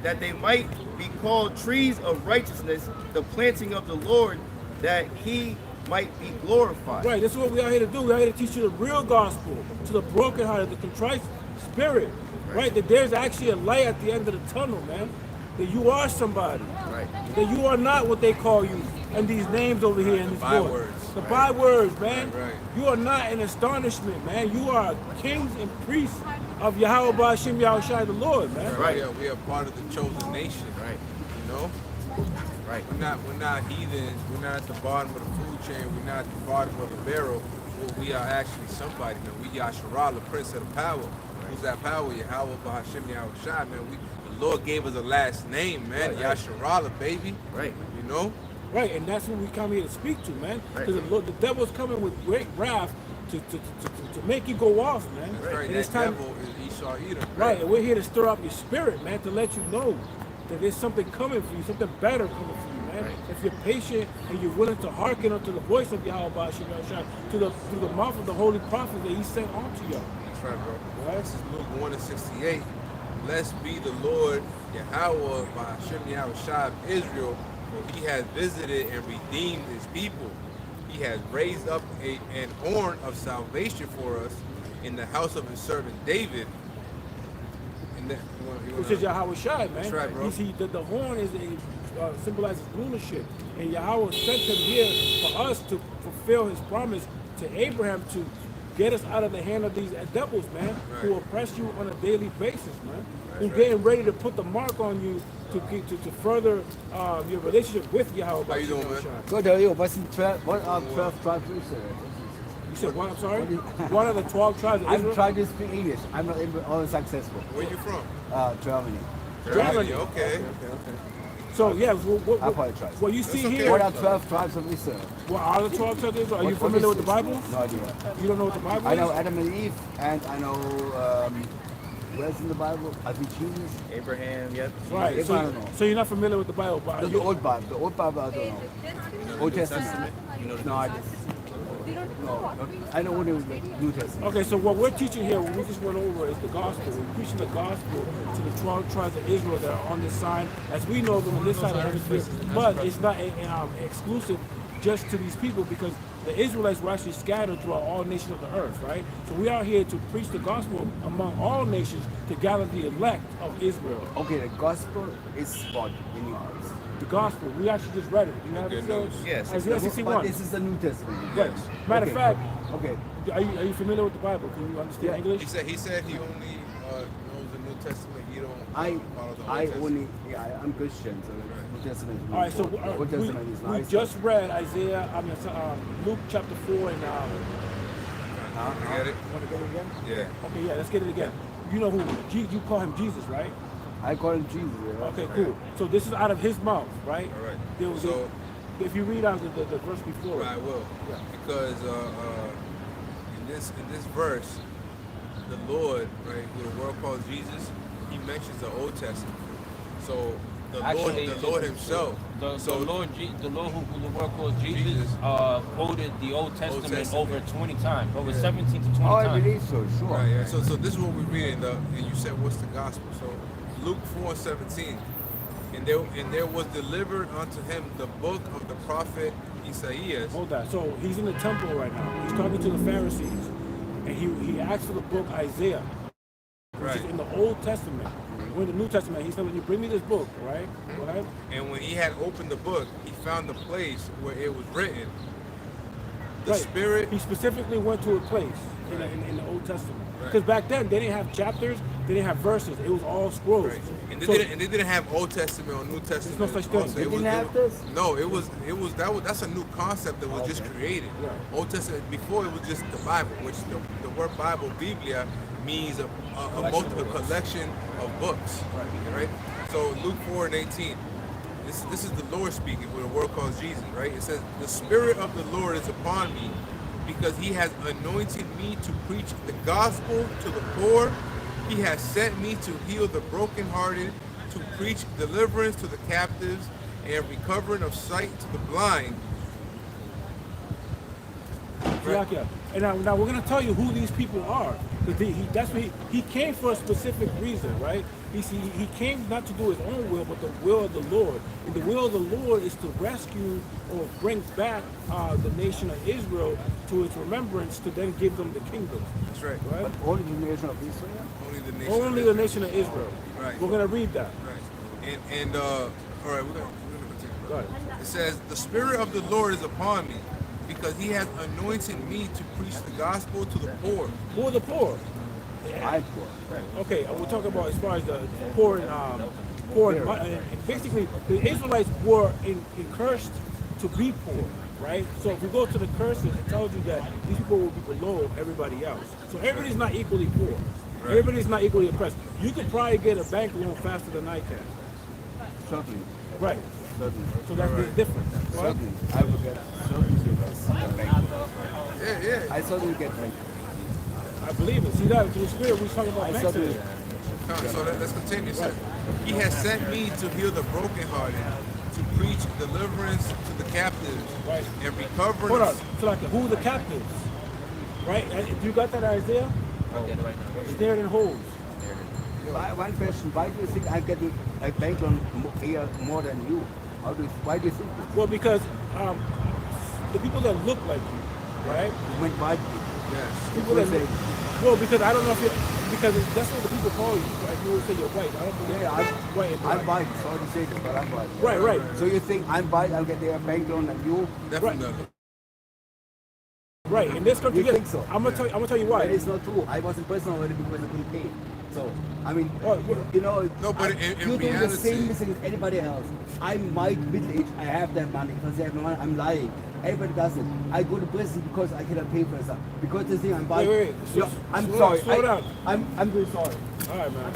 that they might be called trees of righteousness, the planting of the Lord, that he might be glorified. Right, this is what we are here to do. We are here to teach you the real gospel, to the brokenhearted, the contrite spirit. Right, that there's actually a light at the end of the tunnel, man. That you are somebody. Right. That you are not what they call you. And these names over here in these bywords. The bywords, man. Right. You are not an astonishment, man. You are kings and priests of Yahawah, Yahawashi, the Lord, man. Right. We are part of the chosen nation. Right. You know? Right. We're not heathens. We're not at the bottom of the food chain. We're not at the bottom of the barrel. Well, we are actually somebody, man. We Yahshua, the Prince of the Power. Who's that power? Yahawah, Bahashim, Yahawashi, man. The Lord gave us a last name, man. Right. Yahshua, baby. Right. You know? Right, and that's what we come here to speak to, man. Right. Because the devil's coming with great wrath to make you go off, man. That's right. And That it's time, devil is Esau Edom. right, and we're here to stir up your spirit, man, to let you know that there's something coming for you, something better coming for you, man. Right. If you're patient and you're willing to hearken unto the voice of Yahawah, through the mouth of the holy prophet that he sent onto you. That's right, bro. Right? This is Luke 1:68. Blessed be the Lord, Yahawah, Bahashim, Yahawashi of Israel, for he has visited and redeemed his people. He has raised up an horn of salvation for us in the house of his servant David. And that, Which is Yahawashi, man. That's right, bro. You see, the horn is symbolizes rulership. And Yahawah sent him here for us to fulfill his promise to Abraham to get us out of the hand of these devils, man, who oppress you on a daily basis, man. Who's getting ready to put the mark on you to further your relationship with Yahawah. How you doing, man? Good, how are you? What are 12 tribes of Israel? You said what? I'm sorry? One of the 12 tribes of I'm Israel? trying to speak English. I'm not always successful. Where you from? Germany. Germany. Okay. So, yeah, I apologize. what you see okay. here, What are 12 tribes of Israel? what are the 12 tribes of Israel? Are you What familiar is with the this? Bible? No idea. You don't know what the Bible I is? know Adam and Eve, and I know where's in the Bible? I think Jesus. Abraham, yep. Right. If I don't know. So you're not familiar with the Bible, but The old Bible. The old Bible, I don't know. Old Testament. You know the No, I know only the New Testament. okay, so what we're teaching here, what we just went over, is the gospel. We're preaching the gospel to the 12 tribes of Israel that are on this side, as we know them on this side of the hemisphere. But it's not exclusive just to these people, because the Israelites were actually scattered throughout all nations of the earth, right? So we are here to preach the gospel among all nations to gather the elect of Israel. Okay, the gospel is what in your eyes? The gospel, we actually just read it. You have it, Good sir? news. Yes. Isaiah But 61. this is the New Testament. Right. Matter of Okay, fact, Okay. are you familiar with the Bible? Can you understand Yeah. English? He said he only knows the New Testament. He don't I follow the Old I Testament. only I'm Christian, so the New Testament is All right, so Old Testament is we nice. just read Luke chapter 4 and You get it? want to get it again? Yeah. Okay, yeah, let's get it again. You know who you call him Jesus, right? I call him Jesus. Yeah. Okay, cool. So this is out of his mouth, right? All right. There was So- if you read out the verse before, I will. Yeah. Because in this verse, the Lord, right, who the world calls Jesus, he mentions the Old Testament. So Actually, the Lord himself. The Lord who the world calls Jesus, Jesus. quoted the Old Testament, Testament. over 20 times, over 17 to 20 Oh, I times. believe so. Sure. Right, yeah. So this is what we read and you said what's the gospel? So Luke 4:17. And there was delivered unto him the book of the prophet Isaiah. hold that. So he's in the temple right now. He's talking to the Pharisees, and he asked for the book Isaiah, which is Right. in the Old Testament. We're in the New Testament. He said, "When you bring me this book, right? Go ahead." And when he had opened the book, he found the place where it was written. The Right. Spirit. He specifically went to a place in the Old Testament. Right. Because back then they didn't have chapters, they didn't have verses. It was all scrolls. Right. And they, So- didn't have Old Testament or New Testament. no such thing. Also, They it was- didn't have it- this? No, that's a new concept that was just created. Yeah. Old Testament before it was just the Bible, which the word Bible, Biblia, means a collection of books. Right. So Luke 4:18. This is the Lord speaking, where the world calls Jesus. Right. It says, "The Spirit of the Lord is upon me, because He has anointed me to preach the gospel to the poor. He has sent me to heal the brokenhearted, to preach deliverance to the captives, and recovering of sight to the blind." Right. Yeah. And now we're gonna tell you who these people are, because that's what he came for a specific reason, right? He came not to do his own will, but the will of the Lord. And the will of the Lord is to rescue or bring back the nation of Israel to its remembrance, to then give them the kingdom, That's right. right? But only the nation of Israel. Only the nation. Only of the Israel. nation of Israel. Right. We're gonna read that. Right. And all right, we're gonna continue. Go ahead. It says, "The Spirit of the Lord is upon me, because He has anointed me to preach the gospel to the poor." Who are the poor? I poor. Okay, we'll talk about as far as the poor in poor. And basically, the Israelites were encouraged to be poor, right? So if you go to the curses, it tells you that these people will be below everybody else. So everybody's not equally poor. Everybody's not equally oppressed. You could probably get a bank loan faster than I can. Certainly. Right. Certainly. So that's the difference. Right? Certainly. I will get certainly bank loan. Yeah. I certainly get bank. I believe it. See that through the spirit we talking about banks today. So let's continue. So he has sent me to heal the brokenhearted, to preach deliverance to the captives, Right. and recovery. Hold on. So like who the captives? Right? And you got that Isaiah? I'll get it right now. It's there in holds. One question, why do you think I'm getting a bank loan here more than you? Why do you think this? Well, because the people that look like you, right? You went white. Yes. People that look, well, because I don't know if you're, because that's what the people call you. Like you would say you're white. I don't believe Yeah, white. I'm white. Sorry to say this, but I'm white. Right. So you think I'm white, I'll get a bank loan than you? Definitely. Right. In this country, You think so? I'm gonna tell you why. But it's not true. I was in prison already because I couldn't pay. So, I mean, Oh, you know, No, but in you do the reality- same thing as anybody else. I'm white, middle-aged, I have that money. Because I have no money, I'm lying. Everybody does it. I go to prison because I cannot pay for stuff. Because they think I'm white. Wait. Yeah, I'm Slow sorry. down. I'm really sorry. All right, man.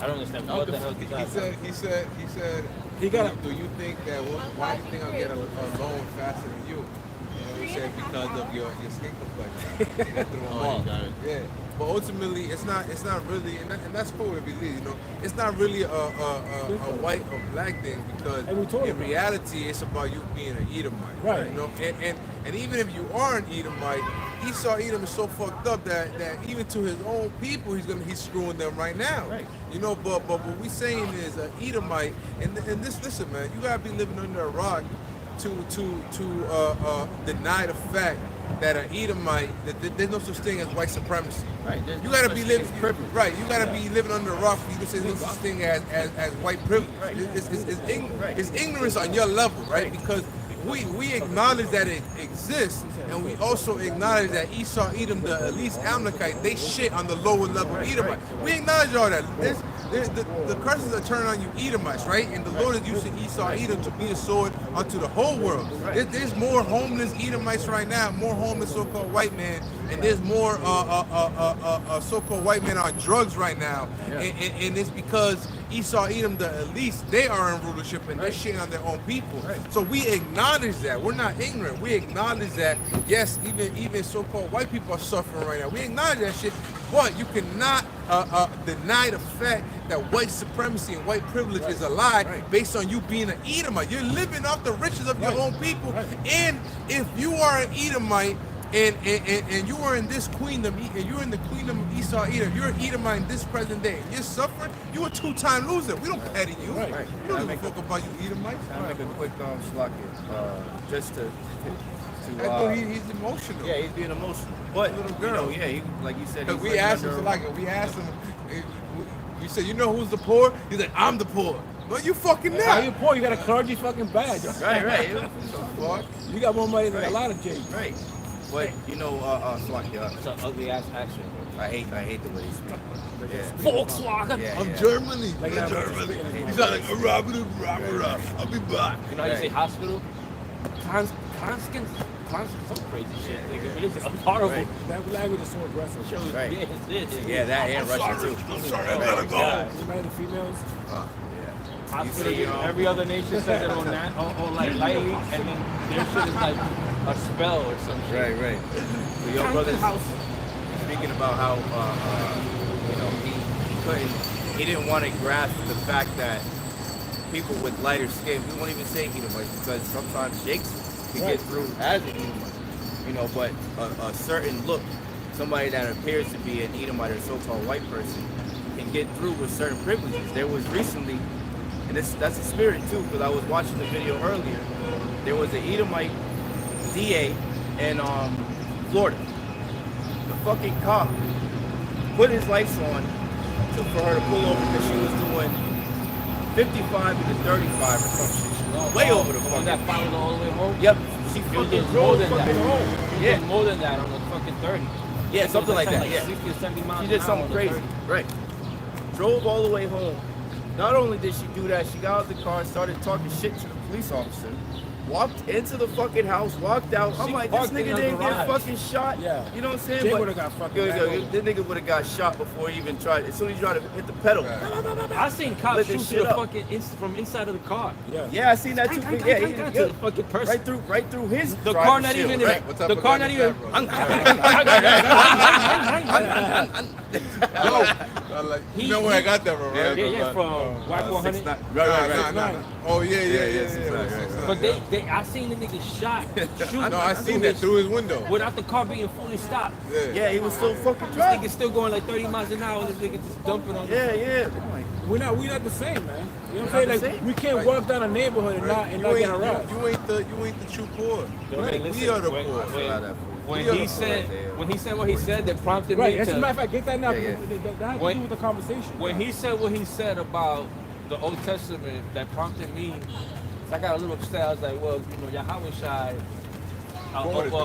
I don't understand what the hell you got. He said. He got Do you think that? Why do you think I'll get a loan faster than you? He said because of your skin complexion. That's the one. got it. Yeah. But ultimately, it's not really, and that's cool if you leave. You know, it's not really a white or black thing because And we told in him that. reality, it's about you being an Edomite. Right. You know, and even if you are an Edomite, Esau Edom is so fucked up that even to his own people, he's screwing them right now. Right. You know, but what we saying is an Edomite, and this, listen, man, you gotta be living under a rock to deny the fact that an Edomite, that there's no such thing as white supremacy. Right. You gotta be living right. You gotta be living under a rock for you to say there's no such thing as white privilege. Right. It's ignorance on your level, right? Because we acknowledge that it exists, and we also acknowledge that Esau, Edom, the at least Amalekite, they shit on the lower level Edomite. We acknowledge all that. The curses are turning on you Edomites, right? And the Lord is using Esau, Edom to be a sword unto the whole world. There's more homeless Edomites right now, more homeless so-called white men, and there's more so-called white men on drugs right now. And it's because Esau, Edom, the elites, they are in rulership and they're shitting on their own people. So we acknowledge that. We're not ignorant. We acknowledge that, yes, even so-called white people are suffering right now. We acknowledge that shit, but you cannot deny the fact that white supremacy and white privilege is a lie based on you being an Edomite. You're living off the riches of your own people. And if you are an Edomite, and you are in this queendom, and you're in the queendom of Esau Edom, you're an Edomite in this present day, and you're suffering, you're a two-time loser. We don't petty you. Right. We don't give a fuck about you Edomites. I'll make a quick slack just to He's emotional. yeah, he's being emotional. But Little you girl. know, yeah, like you said, Because he's we asked him, we said, you know who's the poor? He's like, I'm the poor. No, you fucking How not. you poor? You got a clergy fucking badge. right. You got more money than a lot of J's. Right. But you know, It's an ugly ass accent. I hate the way he speaks. Yeah. Volkswagen. Yeah, I'm yeah. Germany. Like I'm that. Germany. He's like, I'll be back. You know how you say hospital? Constant, some crazy shit. Nigga. It is horrible. Right. That language is so aggressive. Right. Yeah, it's this. Yeah, that and Russian too. I'm sorry, I gotta go. You mind the females? Hospital, see, every other nation says it on like lightly, and then their shit is like a spell or some shit. Right. So your brother's speaking about how you know he didn't want to grasp the fact that people with lighter skin, we won't even say Edomites because sometimes Jakes can get through as an Edomite, you know, but a certain look, somebody that appears to be an Edomite or so-called white person can get through with certain privileges. There was recently, and that's a spirit too, because I was watching the video earlier, there was an Edomite DA in Florida. The fucking cop put his lights on for her to pull over because she was doing 55 to 35 or some shit. She was way over the fucking. That followed all the way home? Yep. She You fucking did more drove than that. fucking home. You Yeah. did more than that on the fucking 30. Yeah, something like that. Yeah. 60 or 70 miles She did an hour something on the crazy. 30. Right. Drove all the way home. Not only did she do that, she got out of the car and started talking shit to the police officer. Walked into the fucking house, walked out. I'm She like, this parked in nigga the didn't get garage. fucking shot. Yeah. You know what I'm saying? Jay But- would've got fucking Yo, ran over. the nigga would have got shot before he even tried. As soon as he tried to hit the pedal. I seen cops Lit shoot this to shit the up. fucking from inside of the car. Yeah. Yeah, I seen that too. Yeah, To the fucking person. right through his. The driver's car not shield, even in right? it. What's up The with car that, not even. Yo, you know where I got that from, right? Yeah, from White 100. 6'9". Right. Nah. Oh, yeah. But I seen the nigga shot. Shoot. No, I seen that through his window. Without the car being fully stopped. Yeah, he was still fucking This driving. nigga still going like 30 miles an hour. This nigga just dumping on. Yeah. We're not the same, man. You know what I'm We're not saying? the Like same. we can't walk down a neighborhood and not get harassed. You ain't the true poor. Hey, listen, We are the when- poor. When he said what he said, that prompted Right. me As a matter to. of fact, get that now. Yeah. That has to When- do with the conversation. When he said what he said about the Old Testament, that prompted me. I got a little upset. I was like, well, you know, Yahawashi over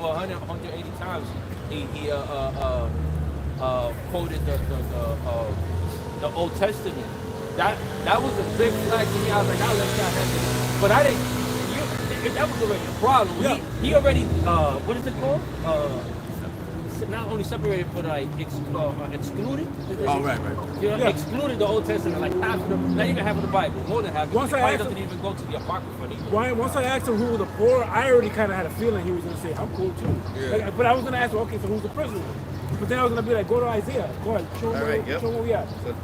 180 times he quoted the Old Testament. That was a big flag to me. I was like, I'll let y'all have it. But I didn't. That was already a problem. Yeah. He already what is it called? Not only separated, but like excluded. Oh, right. You know, Yeah. excluded the Old Testament, like half of the, not even half of the Bible, more than half. Once the I Bible asked doesn't him- even go to the Apocrypha anymore. Why? Once I asked him who were the poor, I already kind of had a feeling he was going to say, I'm cool too. Yeah. Like, but I was going to ask him, okay, so who's the prisoner? But then I was going to be like, go to Isaiah. Go ahead, show him Alright, yep. where we at. So,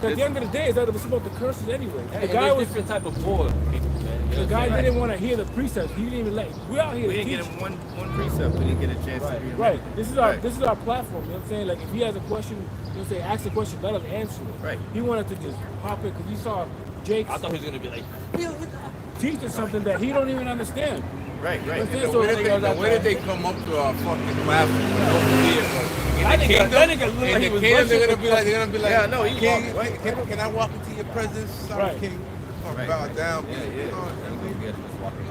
At the end of the day, it's about the curses anyway. And The guy there's was. different type of poor people, man. You know The what I'm guy saying? didn't want to hear the precepts. He didn't even let. We out here we to didn't teach. get him one precept. We didn't get a chance to read him. Right. This is Right. our platform. You know what I'm saying? Like if he has a question, you know what I'm saying, ask the question, let us answer it. Right. He wanted to just hop in because he saw Jake I thought he was gonna be like, teaching something that he don't even understand. Right. That's it. The So way did they come up to our fucking platform? that nigga looked like In he the was kingdom, they're rushing. gonna be like, Yeah, no, he King, walked, right? can I walk into your presence? Sorry, Right. King. I'm Right. bow down. Yeah. You know,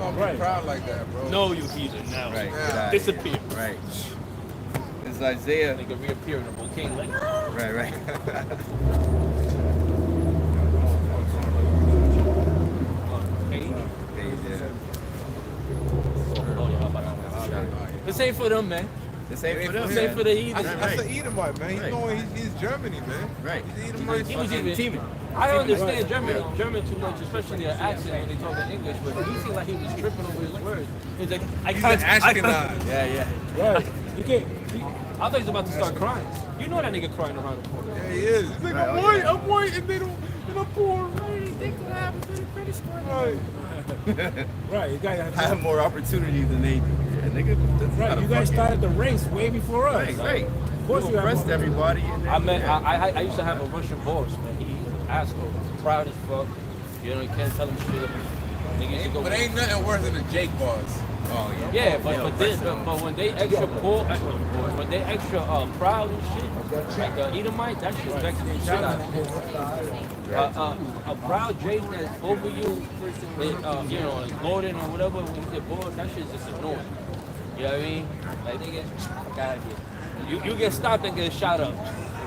I'm Right. proud like that, bro. No, you heathen now. Right. Yeah. Get outta Disappear. here. Right. It's Isaiah. Nigga reappear in a bouquet like. Right. This ain't for them, man. This ain't for them. This ain't for the heathen. That's an Edomite, man. He's Right. going. He's Germany, man. Right. He's Edomite. He was fucking even teaming. I don't understand German too much, especially their accent when they talk in English. But he seemed like he was tripping over his words. He's like, I He's an can't. Ashkenaz. Yeah. Right. You can't. I thought he was about to start crying. You know that nigga crying around the corner. Yeah, he is. He's like, Right, I'm oh, white, yeah. I'm white, and I'm poor. Right. Right. You guys I have more opportunity than they do. Yeah, nigga. That's Right. not You a guys fucking- started the race way before us. Right. Of course you have oppressed more. everybody. And I met. yeah. I used to have a Russian boss, man. He was an asshole, proud as fuck. You know, you can't tell him shit. Nigga used to go. But ain't nothing worse than a Jake boss. Oh Yeah, but when they extra poor, when they extra proud and shit, like Edomite, that shit vexes the shit out of me. A proud Jake that's over you, you know, Gordon or whatever, when you get bored, that shit's just annoying. You know what I mean? Like nigga, fuck out of here. You get stopped and get shot up. You know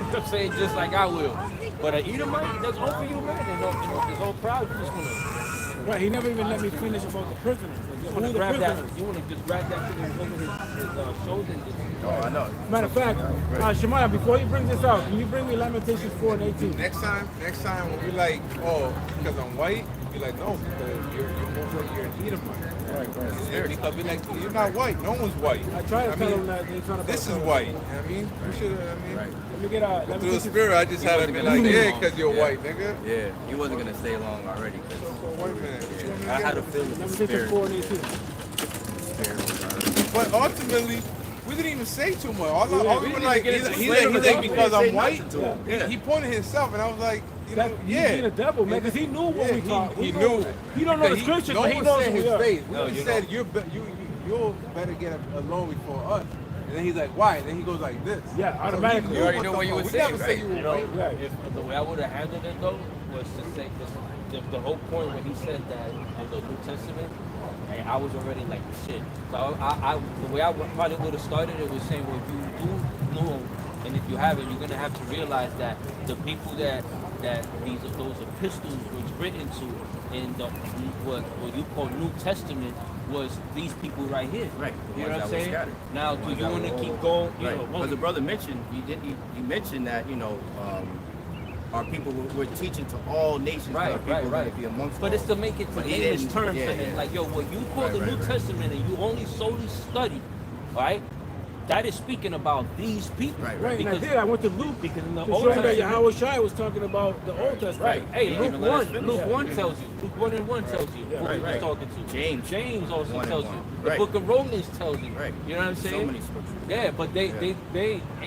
what I'm saying? Just like I will. But an Edomite that's over you, man, and is all proud, you just wanna. Right. He never even let me finish about the prisoners. Like, You who want the to grab that? prisoners? You want to just grab that thing over his shoulder and just. Oh, I know. Matter of fact, Shemaiah, before you bring this out, can you bring me Lamentations 4 and 18? Next time when we like, oh, because I'm white, be like, no, because you're most like you're an Edomite. Right. Yeah, because be like, you're not white. No one's white. I try to tell mean, them that they're trying to. this is white. I mean, we should. I mean, Let me get through the Lamentations. spirit, I just had to be like, yeah, because you're white, nigga. Yeah, he wasn't gonna stay long already. 'Cause White man. I had a feeling the Lamentations spirit. 4 and 18. But ultimately, we didn't even say too much. All we were like, get he's into like, slavery. because I'm white. Yeah. He pointed himself, and I was like, you That, know, he's yeah. being a devil, man, because he knew what we taught. He We knew. know- He don't know the scriptures, no but he one knows said who his we are. face. We No, just you said you'll better get along before us. And then he's like, why? And then he goes like this. Yeah, So automatically. he You knew already what know the what you fuck- would we say, never right? said you were You know, white. Right. if the way I would have handled it though was to say the whole point when he said that in the New Testament, and I was already like shit. So the way I probably would have started it was saying, well, if you do know, and if you haven't, you're gonna have to realize that the people that that those epistles was written to in the what you call New Testament was these people right here. Right. You know what I'm saying? Now, do you want to keep going? You know, But the brother mentioned, he mentioned that, our people we're teaching to all nations. Right. To be amongst but all. it's to make it to English terms. Yeah. Like, yo, what you call the New Testament and you only solely study, right? That is speaking about these people. Right, and I did. I went to Luke because in the to Old show that Testament, Yahawashi was talking about the Old Testament. right. Hey, Yeah, Luke even let us 1, finish. Luke 1 tells you. Luke 1 and 1 tells you who he was talking to. James also 1 and tells 1. you. The Right. book of Romans tells you. Right. You know what I'm saying? So many scriptures. Yeah, but they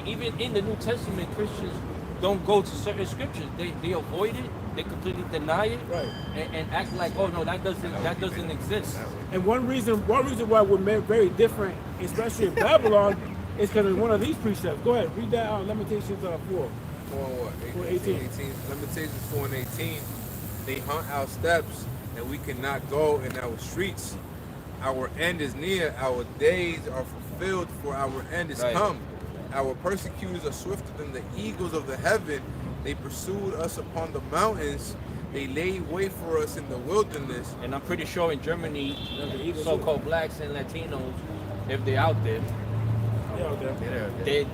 even in the New Testament, Christians don't go to certain scriptures. They avoid it. They completely deny it. Right. And act like, oh no, that doesn't exist. And one reason why we're very different, especially in Babylon, is because of one of these precepts. Go ahead, read that Lamentations 4. 4 and what? 18. 18. Lamentations 4 and 18. They hunt our steps, and we cannot go in our streets. Our end is near. Our days are fulfilled, for our end is come. Our persecutors are swifter than the eagles of the heaven. They pursued us upon the mountains. They laid wait for us in the wilderness. And I'm pretty sure in Germany, so-called blacks and Latinos, if they're out there, they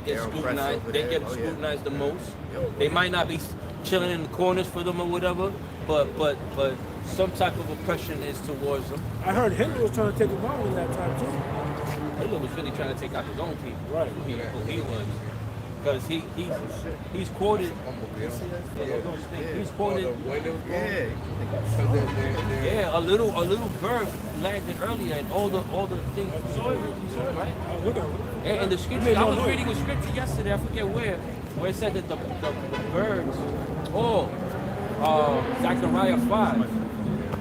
get scrutinized. They get scrutinized the most. They might not be chilling in the corners for them or whatever, but some type of oppression is towards them. I heard Hitler was trying to take them out in that time too. Hitler was really trying to take out his own people. Right. He was. Because he's quoted. He's quoted. Yeah, a little bird landed earlier, and all the things. You saw it, right? And the scripture. I was reading a scripture yesterday. I forget where it said that the birds. Zechariah 5.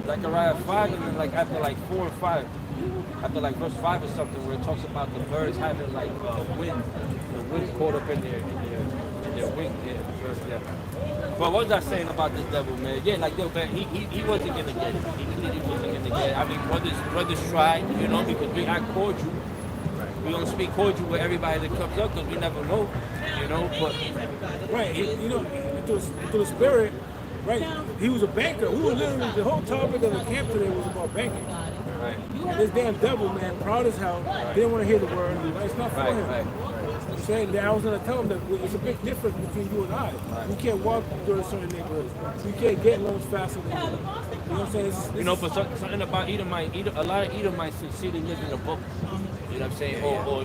Zechariah 5, and then after 4 or 5, after verse 5 or something, where it talks about the birds having wind. The wind caught up in their wing. Yeah. But what was I saying about this devil, man? Yeah, he wasn't gonna get it. He clearly wasn't gonna get it. I mean, brothers tried, because we act cordial. We don't speak cordial with everybody that comes up because we never know, but right, into the spirit, right? He was a banker. We were literally, the whole topic of the camp today was about banking. right. And this damn devil, man, proud as hell, didn't want to hear the word. It's not for him. Right. I'm saying that I was going to tell him that it's a big difference between you and I. We can't walk through certain neighborhoods. We can't get loans faster than you. You know what I'm saying? But something about Edomite, a lot of Edomites sincerely live in a book. You know what I'm saying? Or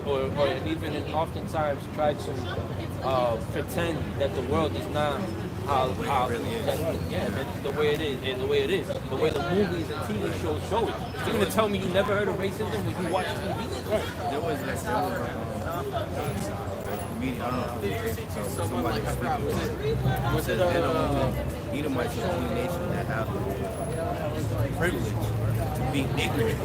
even oftentimes try to pretend that the world is not that's the way it is, and the way it is, the way the movies and TV shows show it. You're gonna tell me you never heard of racism when you watch TV? There was comedian, I don't know if somebody was it Edomites is the only nation that have privilege to be ignorant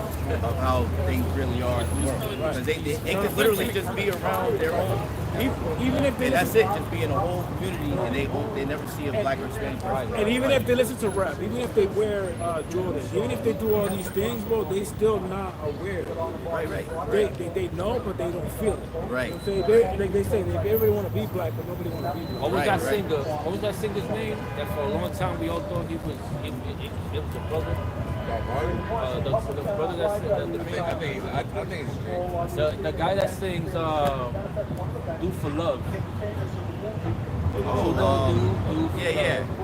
of how things really are in the world. Because they could literally just be around their own people. Even if they And that's it, just be in a whole community and they never see a black or Hispanic person. And even if they listen to rap, even if they wear Jordan, even if they do all these things, bro, they still not aware. Right. They know, but they don't feel it. Right. You know what I'm saying? They say everybody want to be black, but nobody want to be black. What was that singer's name? That for a long time we all thought he was the brother. The brother that sings, the guy that sings "Do for Love."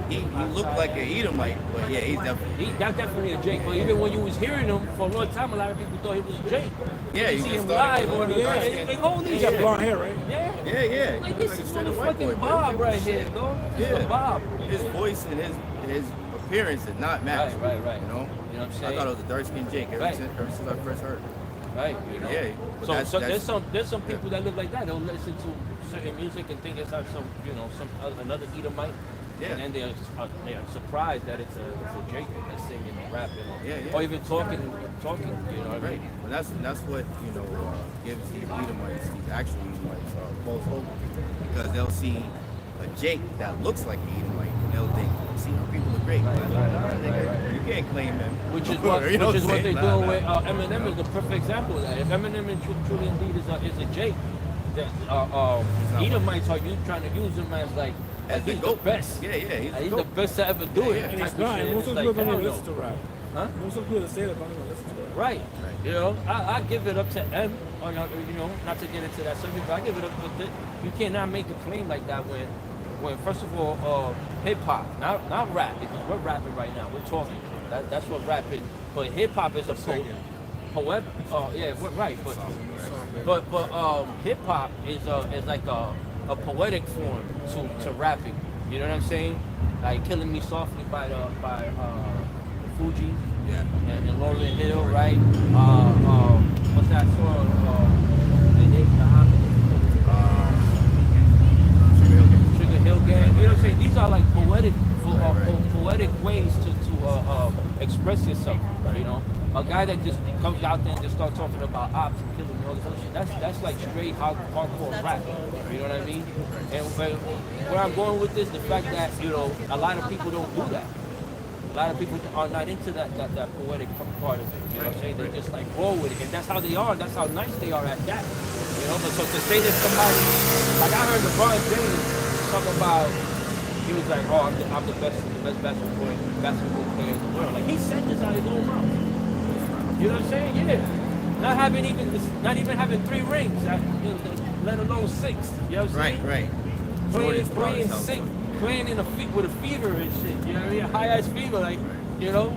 He looked like an Edomite, but yeah, he's definitely a Jake. But even when you was hearing him for a long time, a lot of people thought he was a Jake. Yeah, you see him live on the he got blonde hair, right? Yeah. Like this is motherfucking Bob right here, though. Yeah, Bob. His voice and his appearance did not match. Right. You know what I'm saying? I thought it was a dark-skinned Jake ever since I first heard it. Right. Yeah. So there's some people that live like that. They'll listen to certain music and think it's like another Edomite. Yeah. And then they are surprised that it's a Jake that's singing and rapping, or even talking. Right. And that's what gives these Edomites, these actual Edomites, false hope, because they'll see a Jake that looks like an Edomite, and they'll think, see how people are great. You can't claim them. Which is what they're doing with Eminem is the perfect example of that. If Eminem truly indeed is a Jake, that Edomites are trying to use him as like as the he's the GOAT. best. Yeah, He's the the GOAT. best to ever do it. And type it's of not. shit. And most It's of like, people don't hell even no. listen to rap. Huh? Most of people that say that don't even listen to rap. Right. You know, I give it up to M, or not, you know, not to get into that subject, but I give it up to you cannot make a claim like that when first of all, hip hop, not rap, because we're rapping right now, we're talking. That's what rap is. But hip hop is a poet. Yeah, right. But hip hop is like a poetic form to rapping. You know what I'm saying? Like Killing Me Softly by Fuji. Yeah. And Lauryn Hill, right? What's that song? Sugar Hill Gang. You know what I'm saying? These are like poetic ways to express yourself. You know, a guy that just comes out there and just starts talking about ops and killing and all this other shit. That's like straight hardcore rap. You know what I mean? And where I'm going with this, the fact that a lot of people don't do that. A lot of people are not into that poetic part of it. You know what I'm saying? They just like roll with it. And that's how they are. That's how nice they are at that. You know, but so to say that somebody, like I heard LeBron James talk about, he was like, oh, I'm the best basketball player in the world. Like he said this out of his own mouth. You know what I'm saying? Yeah. Not even having 3 rings, let alone 6. You know what I'm saying? Right. Playing sick. Playing with a fever and shit, you know what I mean? High ass fever, like, you know?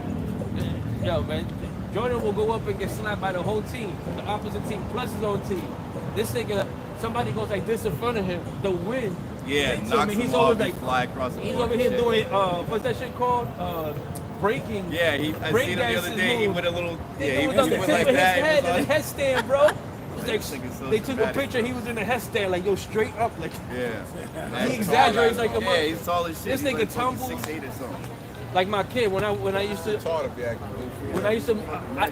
Yo, man, Jordan will go up and get slapped by the whole team, the opposite team, plus his own team. This nigga, somebody goes like this in front of him, the wind. Yeah, knocks him he's off, over like, fly across the he's board over and here shit. doing, what's that shit called? Breaking. Yeah, I seen him the other day. He went a little. Yeah, he was went like that. His head It was in the like- headstand, bro. That nigga's so They took a dramatic. picture, he was in the headstand, like, yo, straight up, like, Yeah. he exaggerates like a Yeah, he's tall as shit. This He's nigga like fucking tumbled. 6'8" or something. like my kid, when I used to, Taught to be acting.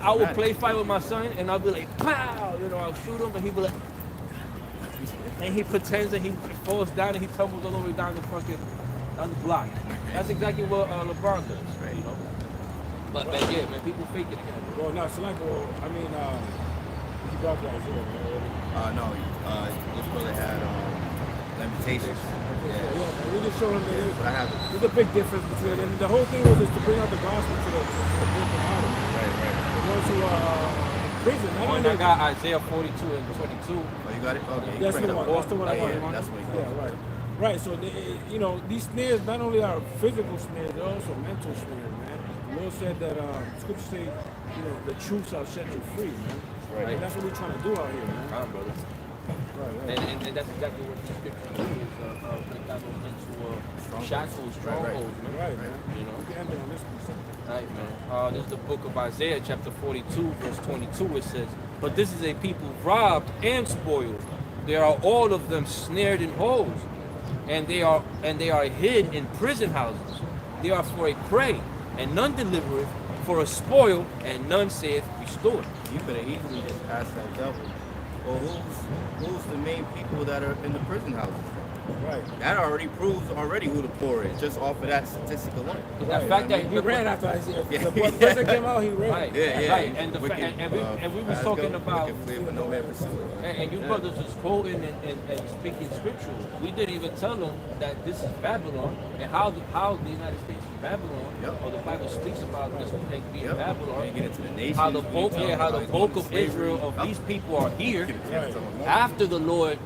I would play fight with my son, and I'd be like, pow, I'll shoot him, and he'd be like, and he pretends that he falls down and he tumbles all the way down the block. That's exactly what LeBron does, you know. But yeah, man, people fake it again. Well, no, so like, I mean, he brought that here, man. No, this brother had limitations. Yeah, we just showed him that But I have it. there's a big difference between it. And the whole thing was just to bring out the gospel to the broken hearted. The ones who are in prison. Not And only I got Isaiah 42 and 22. Oh, you got it? Okay. that's the one. That's the one I got. Yeah, that's what he got. Yeah, right. Right. So these snares not only are physical snares, they're also mental snares, man. The Lord said that Scripture say, the truth shall set you free, man. Right. And that's what we're trying to do out here, man. Come on, brother. Right. And that's exactly what the scripture is, putting that into shackles, strongholds, man. Right, man. You know? We can end it on this one. Right, man. This is the book of Isaiah, chapter 42, verse 22. It says, "But this is a people robbed and spoiled. They are all of them snared in holes, and they are hid in prison houses. They are for a prey, and none delivereth, for a spoil, and none saith restore." You could have easily just passed that devil. Well, who's the main people that are in the prison houses? Right. That already proves who the poor is, just off of that statistic alone. The fact that He ran after Isaiah. Yeah. The person came out, he ran. Right, Yeah. right. And the fact, and we was talking about, no man pursue it. and you brothers was quoting and speaking scripture. We didn't even tell them that this is Babylon and how the United States is Babylon, Yep. or the Bible speaks about this thing being Yep. Babylon. You get into the nations, How the you bulk, tell yeah, them how how the he's bulk going of to slavery. Israel of these people are here Right. after the Lord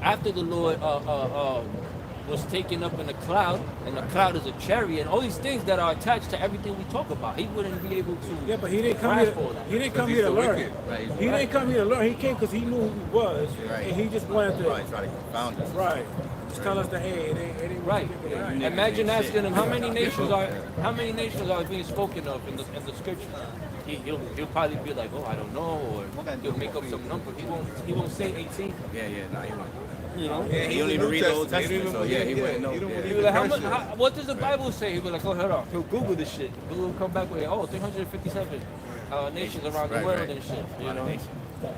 was taken up in a cloud, and the cloud is a chariot, and all these things that are attached to everything we talk about. He wouldn't be able to. Yeah, but he didn't come here. grasp all that. He didn't come here to learn. Right. He didn't come here to learn. He came because he knew who he was, Right. and he just wanted to. Probably try to confound us. Right. Just tell us that hey, it ain't what Right. you think it is. Yeah. Imagine Shit. asking him how many nations are being spoken of in the scripture. He'll probably be like, oh, I don't know, or he'll make up some number. He won't say 18. Yeah, nah, he won't. You know. Yeah, he don't even read the Old Testament, so yeah, he wouldn't know. He'll be Yeah. like, what does the Bible say? He'll be like, oh, hold on. He'll Google this shit. Google will come back with, 357 nations around the world and shit. You know.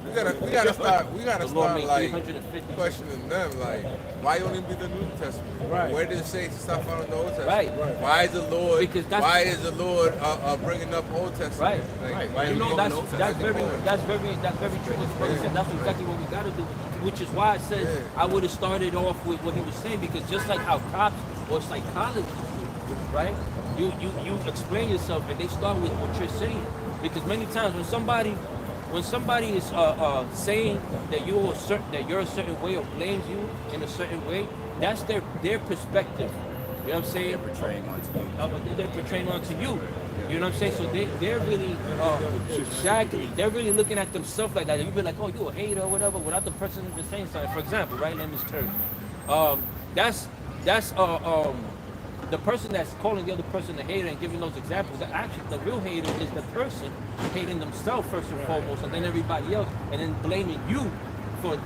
We gotta The Lord start made like 350. questioning them, like why only be the New Testament? Right. Where did it say to stop following the Old Testament? Right. Why is the Lord? Because that's- Why is the Lord bringing up Old Testament? Right. Like, Why You we know, going that's Old very Testament? that's very true. What the brother said. That's exactly what we gotta do. Which is why I said I would have started off with what he was saying, because just like how cops or psychology, right? You explain yourself, and they start with what you're saying, because many times when somebody is saying that you're a certain way or blames you in a certain way, that's their perspective. You know what I'm saying? They're portraying onto you. They're portraying onto you. You know what I'm saying? So they're really exactly. They're really looking at themselves like that. You be like, oh, you a hater or whatever, without the person even saying something. For example, right? Name is Turk. That's the person that's calling the other person a hater and giving those examples. Actually, the real hater is the person hating themselves first and foremost, and then everybody else, and then blaming you for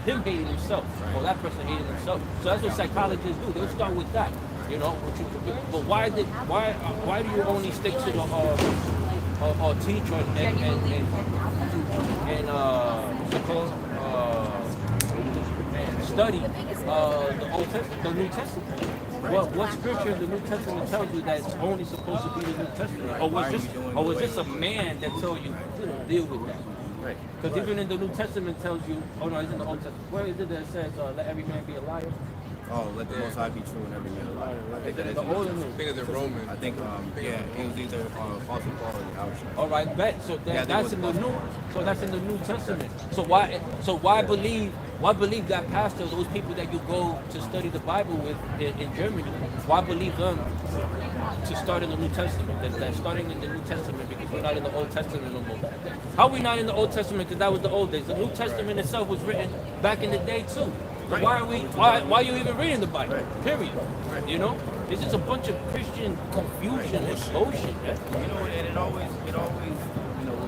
him hating himself, or that person hating himself. So that's what psychologists do. They'll start with that. You know, but why do you only stick to the teacher and study the Old Testament, the New Testament? What scripture in the New Testament tells you that it's only supposed to be the New Testament, or was this a man that told you to deal with that? Right. Because even in the New Testament tells you, oh no, it's in the Old Testament. Where is it that says, let every man be a liar? Oh, let the Most High be true and every man a liar. I think that is. The Old and I New. think it's in Romans. I think, yeah, it was either Apostle Paul or Yahawashi. All right, bet. So Yeah, that's in the New. So that's in the New Testament. So why believe that pastor, those people that you go to study the Bible with in Germany? Why believe them to start in the New Testament? That starting in the New Testament because we're not in the Old Testament no more. How are we not in the Old Testament? Because that was the old days. The New Testament itself was written back in the day too. So why are you even reading the Bible? Period. You know, it's just a bunch of Christian confusion and bullshit. You know, and it always, you know,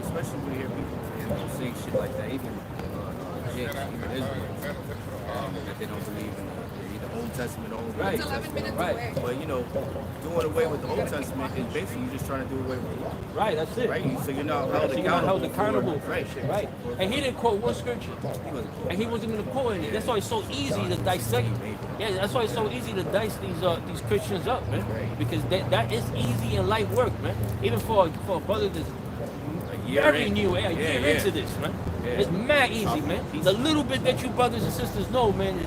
especially when you hear people say shit like that, even even Israelites, that they don't believe in the Old Testament or Old Right. Testament. Right. But you know, doing away with the Old Testament is basically you're just trying to do away with the law. Right, that's it. Right? So you're not held So you're not held accountable for for right. shit. Right. And he didn't quote one scripture. And he wasn't going to quote any. That's why it's so easy to dissect. Yeah, that's why it's so easy to dice these Christians up, man. Because that is easy and light work, man. Even for a brother that's very new, a year into this, man. It's mad easy, man. The little bit that you brothers and sisters know, man,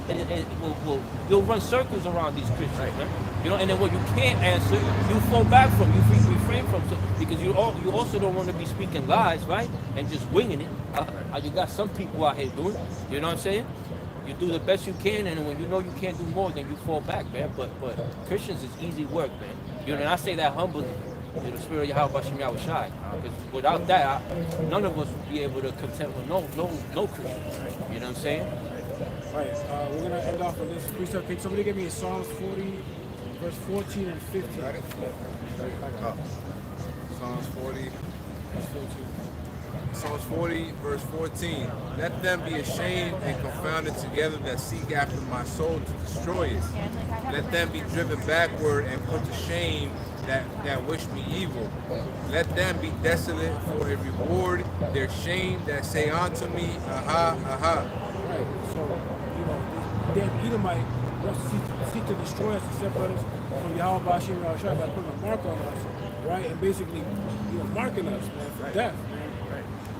you'll run circles around these Christians, man. You know, and then what you can't answer, you fall back from, you refrain from, so, because you also don't want to be speaking lies, right? And just winging it. You got some people out here doing, you know what I'm saying? You do the best you can, and when you know you can't do more, then you fall back, man. But Christians is easy work, man. You know, and I say that humbly. The spirit of Yahawashi, because without that, none of us would be able to contend with no Christian. You know what I'm saying? Right. We're gonna end off with this precept. Can somebody give me Psalms 40, verse 14 and 15? Got it? Psalms 40. Verse 14. Psalms 40, verse 14. Let them be ashamed and confounded together that seek after my soul to destroy it. Let them be driven backward and put to shame that wish me evil. Let them be desolate for a reward, their shame that say unto me, aha, aha. Right. So, you know, the Edomite wants to seek to destroy us and separate us from Yahawah and Rawchaa by putting a mark on us, right? And basically, you know, marking us, man, for death, man.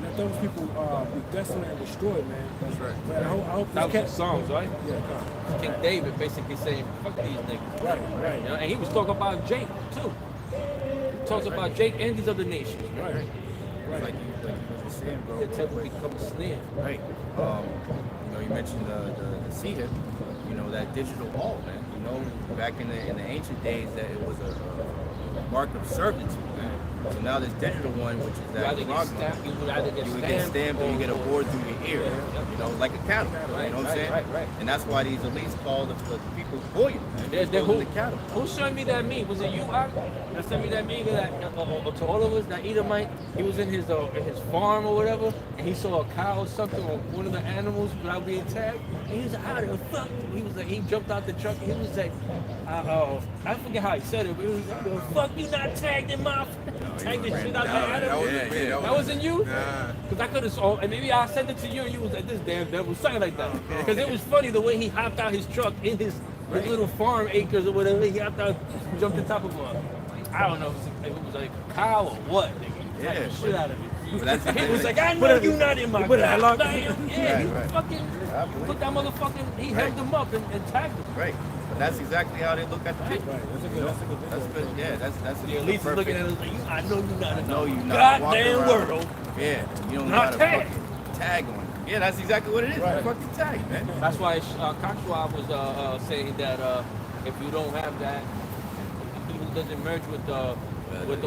Let those people be desolate and destroyed, man. That's right. Man, I hope That was the Psalms, right? Yeah. King David basically saying, fuck these niggas. Right. You know, and he was talking about Jake, too. He talks about Jake and these other nations. Right. Like you were just saying, bro. The temple become a snare. Right. You know, you mentioned the Sihib, you know, that digital wall, man. You know, back in the ancient days, that it was a mark of servitude, man. So now this digital one, which is that You would either get you would get stamped or you get a board through your ear, you know, like a cattle. You know what I'm saying? Right. And that's why these elites call the people bullies. Who sent me that meme? Was it you, Ak? That sent me that meme to all of us, that Edomite. He was in his farm or whatever, and he saw a cow or something, or one of the animals without being tagged. And he was like, how the fuck? He was like, he jumped out the truck and he was like, I forget how he said it, but he was like, fuck you not tagged in my tagged the shit out that animal. That wasn't you? Nah. Because I could have saw, and maybe I sent it to you and you was like, this damn devil, something like that. Because it was funny the way he hopped out his truck in his little farm acres or whatever. He hopped out, jumped on top of I don't know if it was like a cow or what. Nigga. He tagged the shit out of it. He was like, I know you not in my car. Yeah, he fucking put that motherfucking, he held him up and tagged him. Right. That's exactly how they look at the people. Right, that's a good That's good. Yeah, that's The elites is looking at us like, I know you not know you not goddamn walking around. world. Yeah, you don't know Not how to tag. fucking tag on. Yeah, that's exactly what it is. Right. Fucking tag, man. That's why Coxwell was saying that if you don't have that, if people doesn't merge with the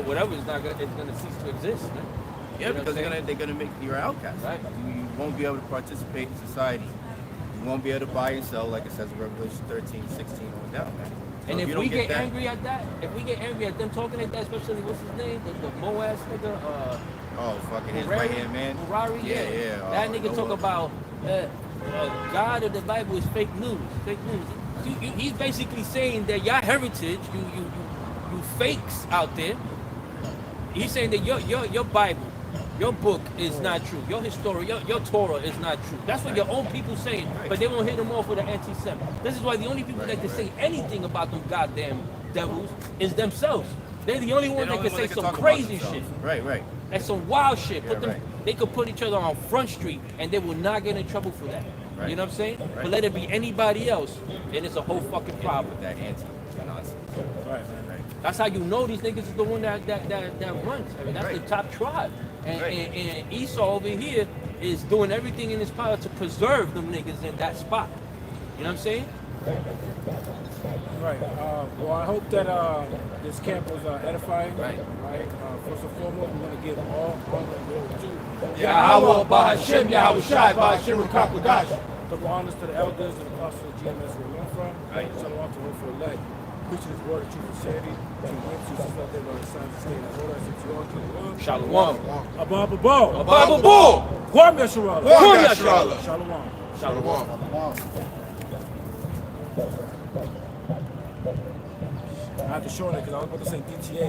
whatever, it's gonna cease to exist, man. Yeah, You know because what I'm they're gonna make you an outcast. Right. You won't be able to participate in society. You won't be able to buy and sell, like it says in Revelation 13, 16 on down, man. So And if you don't we get that- angry at that, if we get angry at them talking like that, especially what's his name, the Moaz nigga, oh, fucking his Ferrari, right hand man. Ferrari, Yeah. That nigga talk about God of the Bible is fake news. Fake news. He's basically saying that your heritage, you fakes out there. He's saying that your Bible, your book is not true. Your history, your Torah is not true. That's what your own people saying, but they won't hit them off with an anti-Semitic. This is why the only people that can say anything about them goddamn devils is themselves. They're the only ones that can say some crazy shit. Right. That's some wild shit. Yeah, They could put each other on Front Street and they will not get in trouble for that. Right. You know what I'm saying? Right. But let it be anybody else, and it's a whole fucking problem. With that anti-nonsense. Right. That's how you know these niggas is the one that runs. I mean, that's Right. the top tribe. And, Right. and Esau over here is doing everything in his power to preserve them niggas in that spot. You know what I'm saying? Right. Well, I hope that this camp was edifying. Right. First and foremost, we want to give all honor and glory to Yahawah, Bahashem, Yahawashi, Bahashem, Rawchaa Qadash. double honors to the elders and apostles of GMS where we learn from. Right. Shalom to for elect. Preaching his word of truth and sincerity. To win to out there by the signs of state. As well as if you all can love. Shalom. Abba Babo. Bible bull. Kwam Yeshua. Kwam Yeshua. Shalom. Shalom. I have to show that because I was about to say DTA.